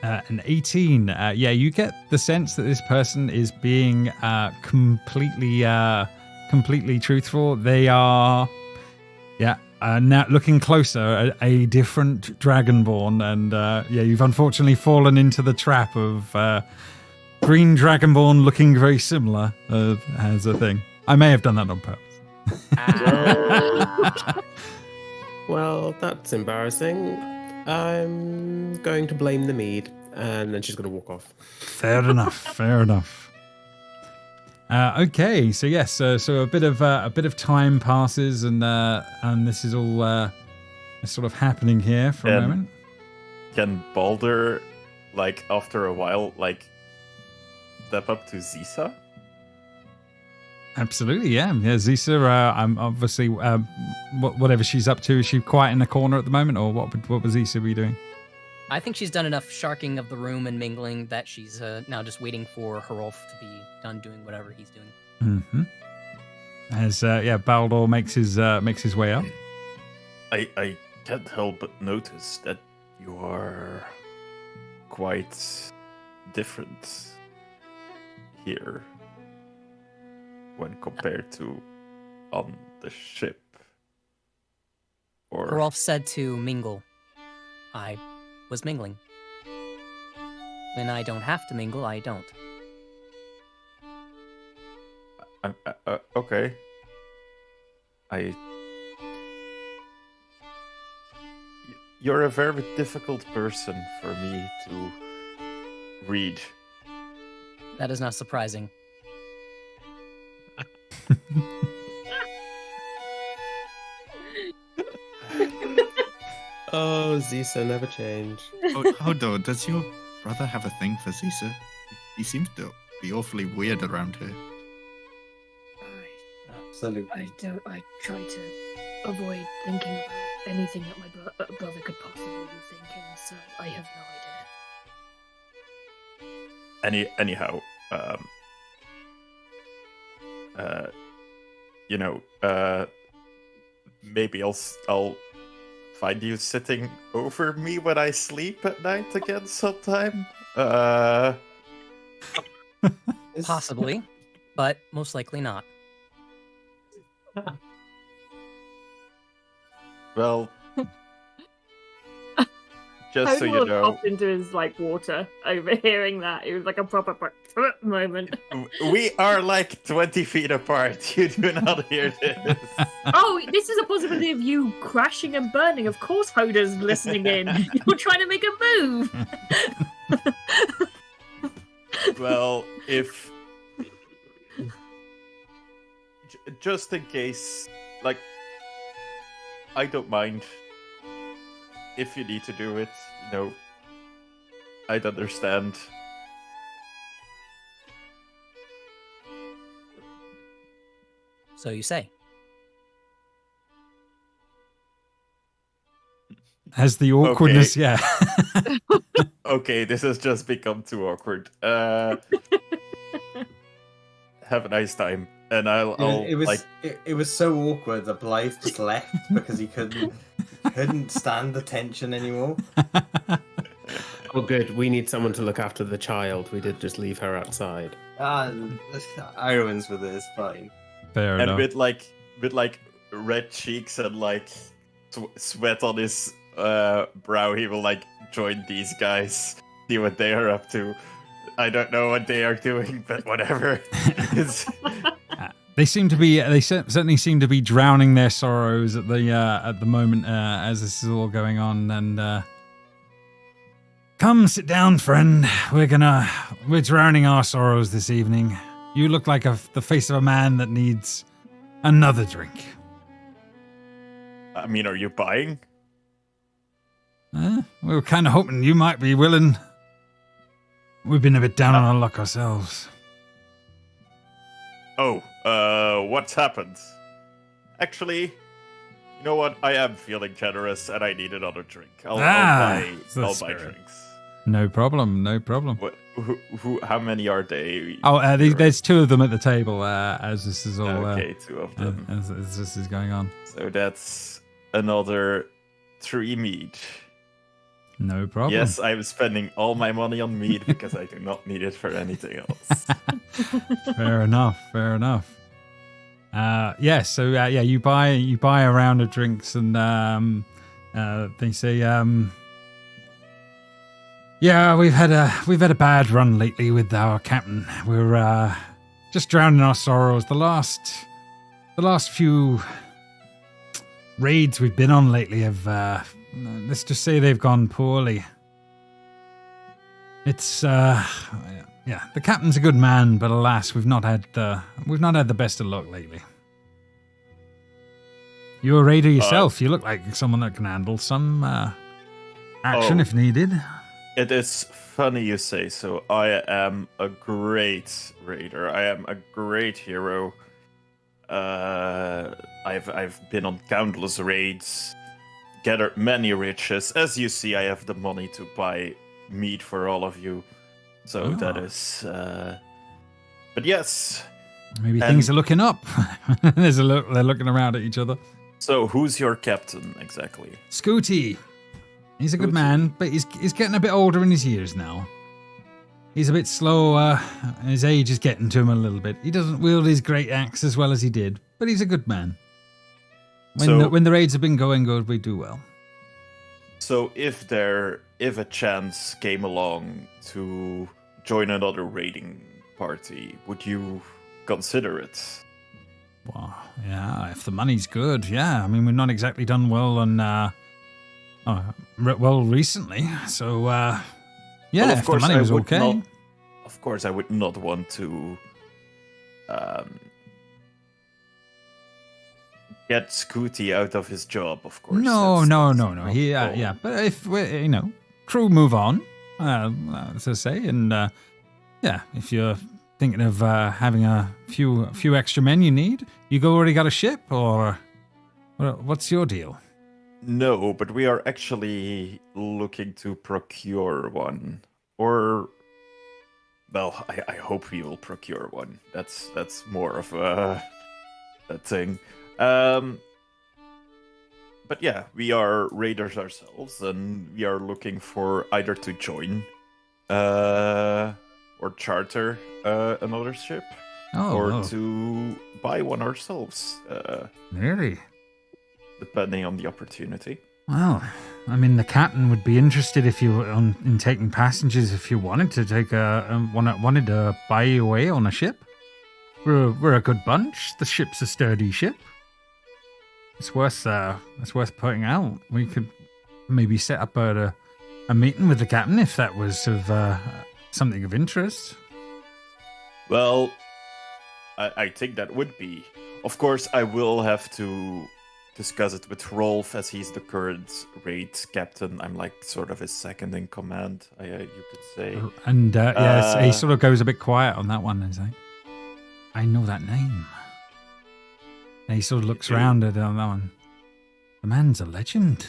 An 18. Yeah, you get the sense that this person is being completely truthful. They are, now looking closer, a different Dragonborn, and you've unfortunately fallen into the trap of green Dragonborn looking very similar as a thing. I may have done that on purpose. Well, that's embarrassing. I'm going to blame the mead, and then she's going to walk off. Fair enough. Okay, so yes, so a bit of time passes, and this is all sort of happening here for a moment. Can Balder, like after a while, like step up to Zisa? Absolutely, yeah. Zisa, I'm obviously whatever she's up to. Is she quiet in the corner at the moment, or what was Zisa be doing? I think she's done enough sharking of the room and mingling that she's now just waiting for Herolf to be done doing whatever he's doing. Mm-hmm. As Baldur makes his way up. I can't help but notice that you are quite different here when compared to on the ship. Or Herolf said to mingle. I was mingling. When I don't have to mingle, I don't. Okay. You're a very difficult person for me to read. That is not surprising. Oh, Zisa never change. Hodo, does your brother have a thing for Zisa? He seems to be awfully weird around here. Absolutely. I try to avoid thinking about anything that my brother could possibly be thinking, so I have no idea. Anyhow, maybe I'll find you sitting over me when I sleep at night again sometime. Possibly, but most likely not. Well, just so you know, popped into his water, overhearing that. It was like a proper moment. We are like 20 feet apart. You do not hear this. Oh, this is a possibility of you crashing and burning. Of course, Hoda's listening in. You're trying to make a move. Well, if just in case, I don't mind if you need to do it. I'd understand. So you say. Has the awkwardness, yeah. Okay, this has just become too awkward. Have a nice time, and it was so awkward that Blythe just left because he couldn't stand the tension anymore. Oh, good. We need someone to look after the child. We did just leave her outside. Iron's with it. It's fine. Fair and enough. with red cheeks and sweat on his brow, he will join these guys, see what they are up to. I don't know what they are doing, but whatever. They certainly seem to be drowning their sorrows at the moment as this is all going on. And come sit down, friend. We're drowning our sorrows this evening. You look like the face of a man that needs another drink. I mean, are you buying? We were kind of hoping you might be willing. We've been a bit down on our luck ourselves. Oh, what's happened? Actually, you know what? I am feeling generous, and I need another drink. I'll buy drinks. No problem. How many are they? Oh, there's 2 of them at the table as this is all. Okay, 2 of them. As this is going on. So that's another 3 mead. No problem. Yes, I'm spending all my money on mead because I do not need it for anything else. Fair enough. You buy a round of drinks, and they say, we've had a bad run lately with our captain. We're just drowning our sorrows. The last few raids we've been on lately have, let's just say, they've gone poorly. It's the captain's a good man, but alas, we've not had the best of luck lately. You're a raider yourself. You look like someone that can handle some action if needed. It is funny you say so. I am a great raider. I am a great hero. I've been on countless raids, gathered many riches. As you see, I have the money to buy meat for all of you. So that is. But yes. Maybe things are looking up. They're looking around at each other. So who's your captain exactly? Scooty. He's a good man, but he's getting a bit older in his years now. He's a bit slow, and his age is getting to him a little bit. He doesn't wield his great axe as well as he did, but he's a good man. When the raids have been going good, we do well. So if a chance came along to join another raiding party, would you consider it? Well, yeah, if the money's good, yeah. I mean, we've not exactly done well on recently, so yeah, if the money was okay. Of course, I would not want to get Scooty out of his job, of course. No. But if we, crew move on, as I say, and if you're thinking of having a few extra men you need, you already got a ship, or what's your deal? No, but we are actually looking to procure one, or well, I hope we will procure one. That's more of that thing. But yeah, we are raiders ourselves, and we are looking for either to join, or charter another ship, to buy one ourselves. Really? Depending on the opportunity. Well, I mean, the captain would be interested if you in taking passengers. If you wanted to take wanted to buy you away on a ship, we're a good bunch. The ship's a sturdy ship. It's worth putting out. We could maybe set up a meeting with the captain if that was of something of interest. Well, I think that would be. Of course, I will have to discuss it with Rolf, as he's the current raid captain. I'm like sort of his second in command, you could say. And yes, he sort of goes a bit quiet on that one. He's like, I know that name. And he sort of looks around at on that one. The man's a legend.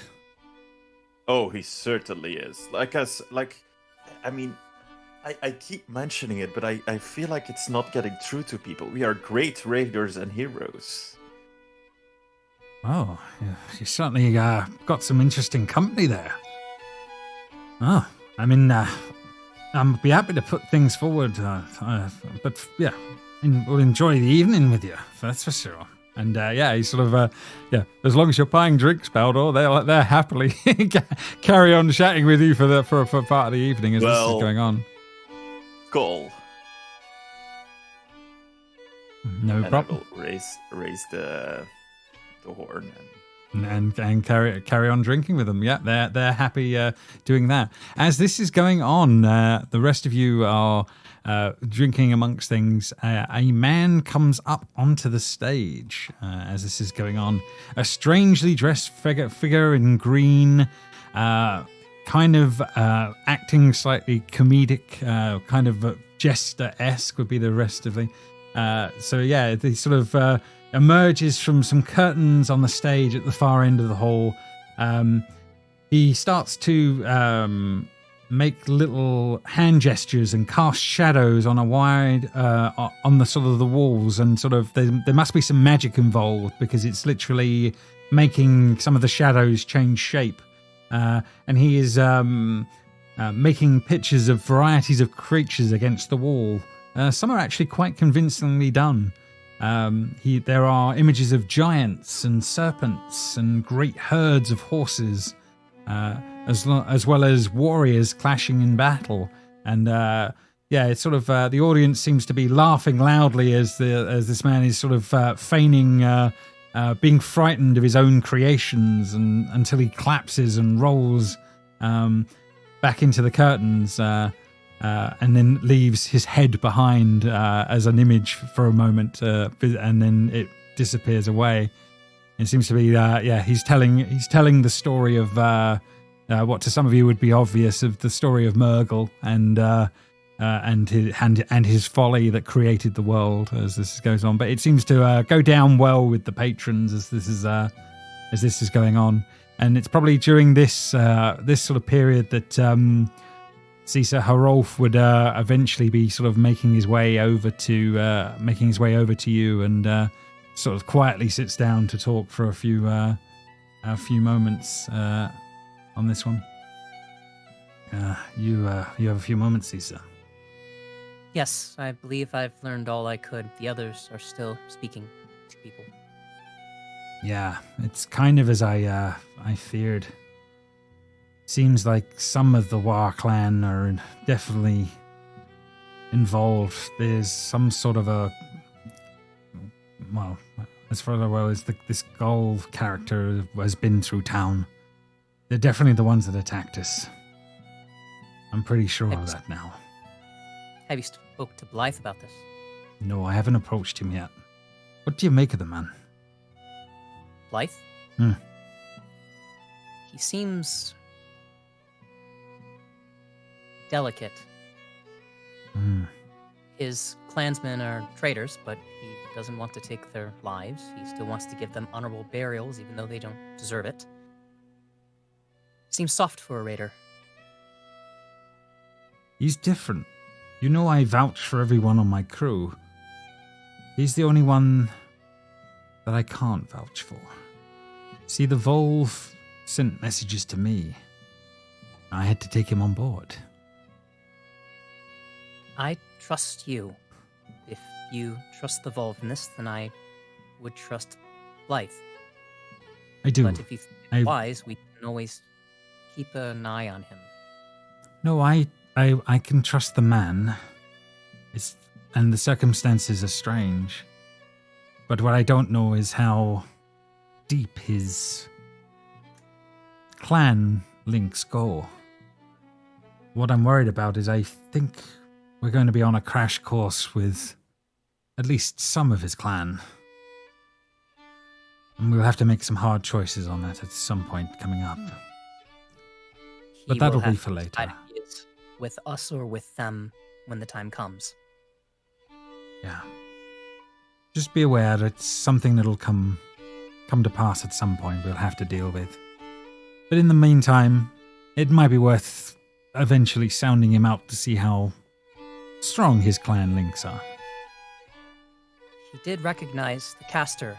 Oh, he certainly is. I keep mentioning it, but I feel like it's not getting through to people. We are great raiders and heroes. Oh, you certainly got some interesting company there. Oh, I mean, I'd be happy to put things forward, but yeah, we'll enjoy the evening with you, that's for sure. And he sort of, as long as you're buying drinks, Baldor, they're happily carry on chatting with you for part of the evening as this is going on. Cool. No problem. I will raise the horn and carry on drinking with them. Yeah, they're happy doing that. As this is going on, the rest of you are drinking amongst things. A man comes up onto the stage as this is going on. A strangely dressed figure in green, kind of acting slightly comedic, kind of jester-esque would be the rest of the. They sort of. Emerges from some curtains on the stage at the far end of the hall. He starts to make little hand gestures and cast shadows on a wide on the sort of the walls, and sort of there must be some magic involved because it's literally making some of the shadows change shape. And he is making pictures of varieties of creatures against the wall. Some are actually quite convincingly done. There are images of giants and serpents and great herds of horses, as well as warriors clashing in battle. And it's sort of the audience seems to be laughing loudly as this man is sort of feigning being frightened of his own creations, and until he collapses and rolls back into the curtains, and then leaves his head behind as an image for a moment, and then it disappears away. It seems to be he's telling the story of what to some of you would be obvious, of the story of Murgle and his folly that created the world as this goes on. But it seems to go down well with the patrons as this is going on, and it's probably during this sort of period that Caesar Harolf would eventually be sort of making his way over to you, and sort of quietly sits down to talk for a few moments on this one. You have a few moments, Caesar. Yes, I believe I've learned all I could. The others are still speaking to people. Yeah, it's kind of as I feared. Seems like some of the War clan are definitely involved. There's some sort of as far as I know, this Gull character has been through town. They're definitely the ones that attacked us. I'm pretty sure of that now. Have you spoke to Blythe about this? No, I haven't approached him yet. What do you make of the man? Blythe? He seems delicate. His clansmen are traitors, but he doesn't want to take their lives. He still wants to give them honorable burials, even though they don't deserve it. Seems soft for a raider. He's different. You know I vouch for everyone on my crew. He's the only one that I can't vouch for. See, the Volve sent messages to me. I had to take him on board. I trust you. If you trust the Volve in this, then I would trust Blythe. I do. But if you think it's wise, we can always keep an eye on him. No, I can trust the man. And the circumstances are strange. But what I don't know is how deep his clan links go. What I'm worried about is I think we're going to be on a crash course with at least some of his clan. And we'll have to make some hard choices on that at some point coming up. But that'll be for later. With us or with them when the time comes. Yeah. Just be aware that it's something that'll come to pass at some point we'll have to deal with. But in the meantime, it might be worth eventually sounding him out to see how strong his clan links are. He did recognize the caster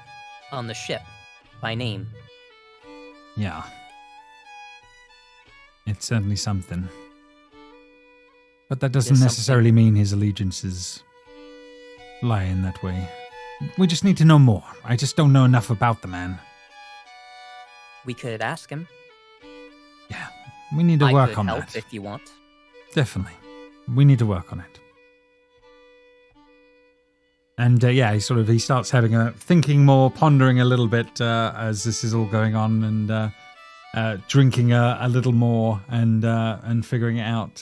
on the ship by name. Yeah. It's certainly something. But that doesn't necessarily mean his allegiances lie in that way. We just need to know more. I just don't know enough about the man. We could ask him. Yeah, we need to work on that. I could help if you want. Definitely. We need to work on it. And he starts having thinking more, pondering a little bit as this is all going on, and drinking a little more, and figuring it out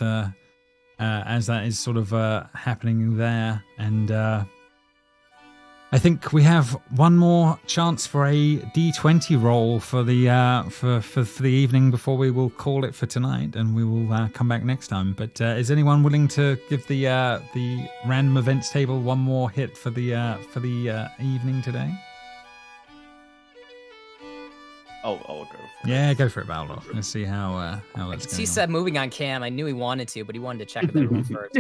as that is sort of happening there. And I think we have one more chance for a D20 roll for the for the evening before we will call it for tonight, and we will come back next time. But is anyone willing to give the random events table one more hit for the evening today? I'll go for it. Yeah, go for it, Baldur. Let's see how that's I going could see on. Seb moving on cam. I knew he wanted to, but he wanted to check with everyone first.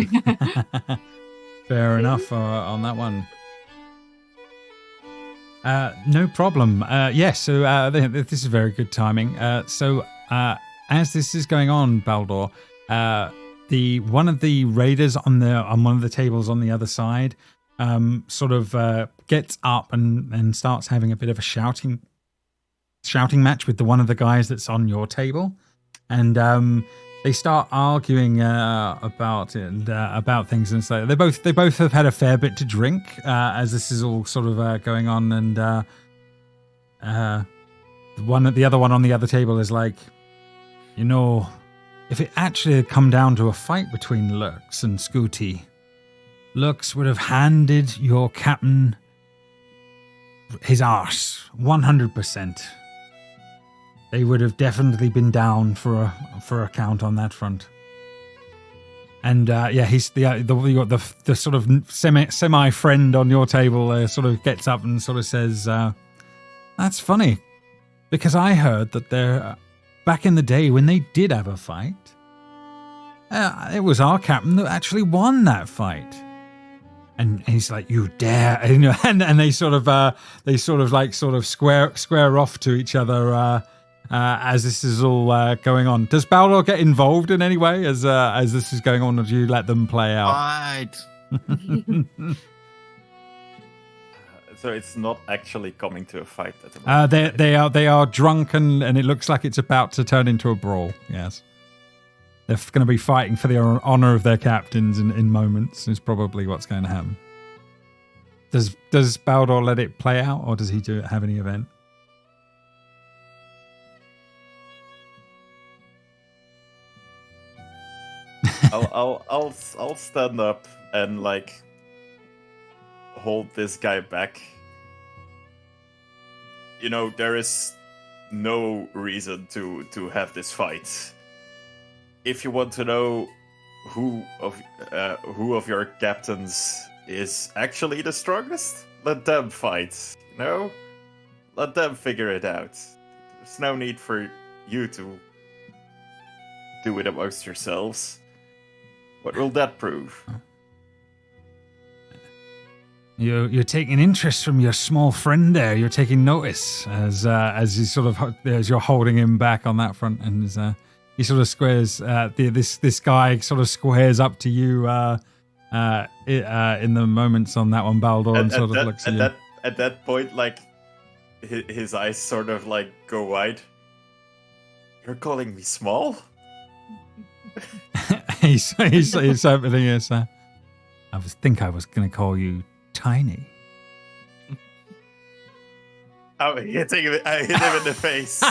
Fair enough on that one. No problem. So this is very good timing. So as this is going on, Baldur, one of the raiders on one of the tables on the other side sort of gets up and starts having a bit of a shouting match with one of the guys that's on your table, and they start arguing about things, and so they both have had a fair bit to drink as this is all sort of going on, and the other one on the other table is like, if it actually had come down to a fight between Lux and Scooty, Lux would have handed your captain his arse 100%. They would have definitely been down for a count on that front. And he's the sort of semi friend on your table. Sort of gets up and sort of says, "That's funny, because I heard that back in the day when they did have a fight, it was our captain that actually won that fight." And he's like, "You dare!" And they sort of square off to each other as this is all going on. Does Baldur get involved in any way as this is going on, or do you let them play out? Right. So it's not actually coming to a fight at the moment. They are drunk and it looks like it's about to turn into a brawl. Yes. They're going to be fighting for the honor of their captains in moments, is probably what's going to happen. Does Baldur let it play out, or does he have any event? I'll stand up and like hold this guy back. There is no reason to have this fight. If you want to know who of your captains is actually the strongest, let them fight. Let them figure it out. There's no need for you to do it amongst yourselves. What will that prove? You're taking interest from your small friend there. You're taking notice as you're holding him back on that front, and he sort of squares. This guy sort of squares up to you in the moments on that one, Baldur, and sort of looks at you. At that point, like his eyes sort of like go wide. You're calling me small? he's opening his. I was going to call you tiny. I hit him in the face.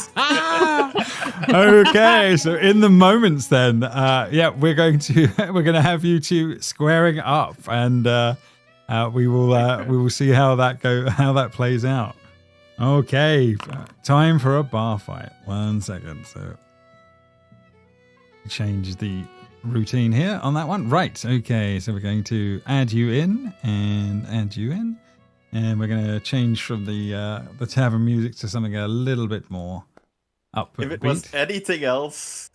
Okay, so in the moments then, we're going to have you two squaring up, and we will see how that plays out. Okay, time for a bar fight. 1 second, so change the routine here on that one. Right, okay, so we're going to add you in, and we're going to change from the tavern music to something a little bit more up. If it was anything else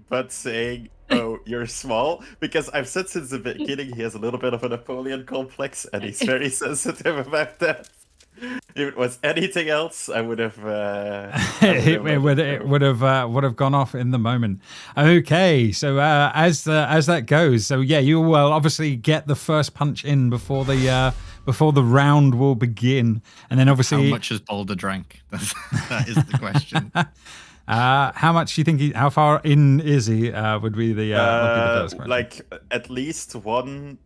but saying, "Oh, you're small," because I've said since the beginning he has a little bit of a Napoleon complex, and he's very sensitive about that. If it was anything else, I would have. It would have gone off in the moment. Okay, so as that goes, so yeah, you will obviously get the first punch in before the round will begin, and then obviously how much has Baldur drank? That is the question. How much do you think? How far in is he? Would be the first question. Like at least one,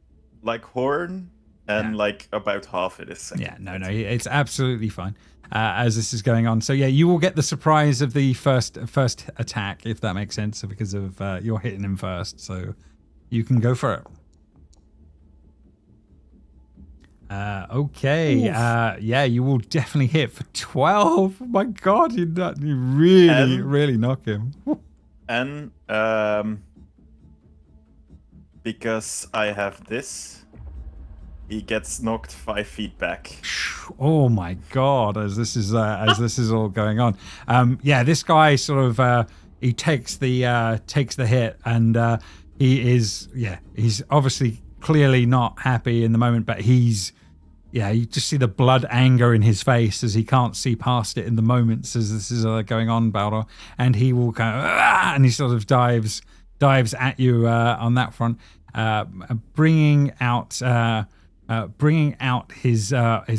like horn. And like about half it is second. Yeah, no, it's absolutely fine as this is going on. So yeah, you will get the surprise of the first attack, if that makes sense, because of you're hitting him first. So you can go for it. Okay. Yeah, you will definitely hit for 12. Oh my God, you really knock him. And because I have this. he gets knocked 5 feet back. Oh my god! As this is all going on, this guy sort of he takes the hit, and he's obviously clearly not happy in the moment, but you just see the blood anger in his face as he can't see past it in the moments as this is going on, Baldur, and he will kind of and he sort of dives at you on that front, bringing out his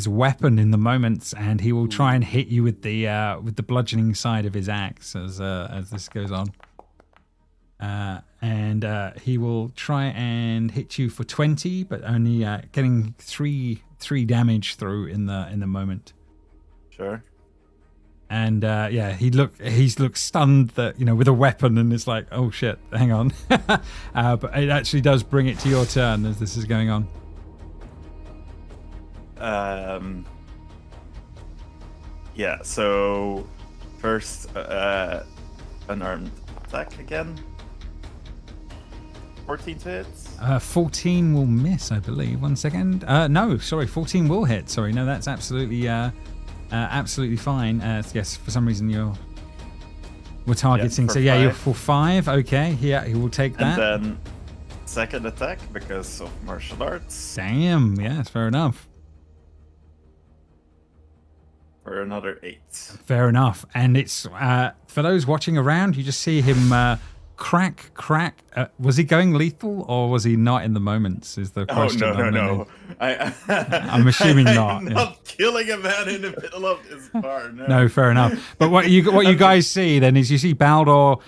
weapon in the moments, and he will try and hit you with the bludgeoning side of his axe as this goes on. And he will try and hit you for 20, but only getting three damage through in the moment. Sure. And he looks stunned that with a weapon, and it's like, oh shit, hang on. But it actually does bring it to your turn as this is going on. So first unarmed attack again. 14 to hit. 14 will miss, I believe. 1 second. No, sorry, 14 will hit. Sorry, no, that's absolutely fine. Yes, for some reason we're targeting. So you're for 5. Okay, yeah, he will take that. And then second attack because of martial arts. Damn, yeah, fair enough. For another 8. Fair enough. And it's for those watching around, you just see him crack. Was he going lethal or was he not in the moments? Is the question. No. I'm assuming not. I'm not killing a man in the middle of this bar. No, fair enough. But what you guys see then is you see Baldur,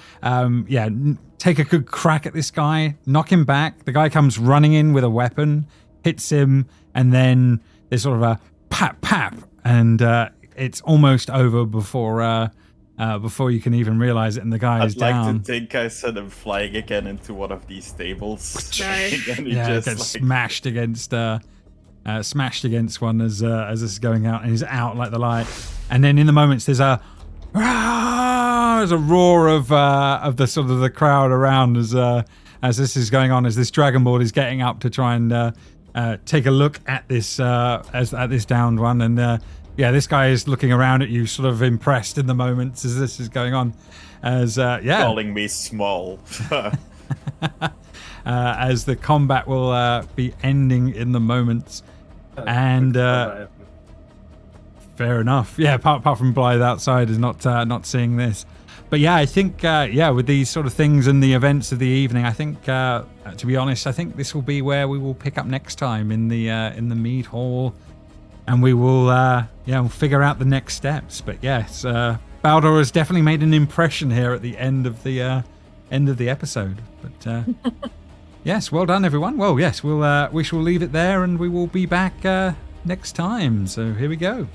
take a good crack at this guy, knock him back. The guy comes running in with a weapon, hits him, and then there's sort of a pap, and it's almost over before you can even realize it, and the guy is down. I'd like to think I sent him flying again into one of these tables. Gets smashed against one as this is going out, and he's out like the light. And then in the moments there's a roar of the sort of the crowd around as this is going on, as this dragonboard is getting up to try and take a look at this at this downed one, and this guy is looking around at you, sort of impressed in the moments as this is going on. As calling me small. As the combat will be ending in the moments, and fair enough. Yeah, apart from Blythe outside is not seeing this, but I think with these sort of things and the events of the evening, I think to be honest, I think this will be where we will pick up next time in the mead hall. And we will, we'll figure out the next steps. But yes, Baldur has definitely made an impression here at the end of the episode. But yes, well done, everyone. Well, yes, we shall leave it there, and we will be back next time. So here we go.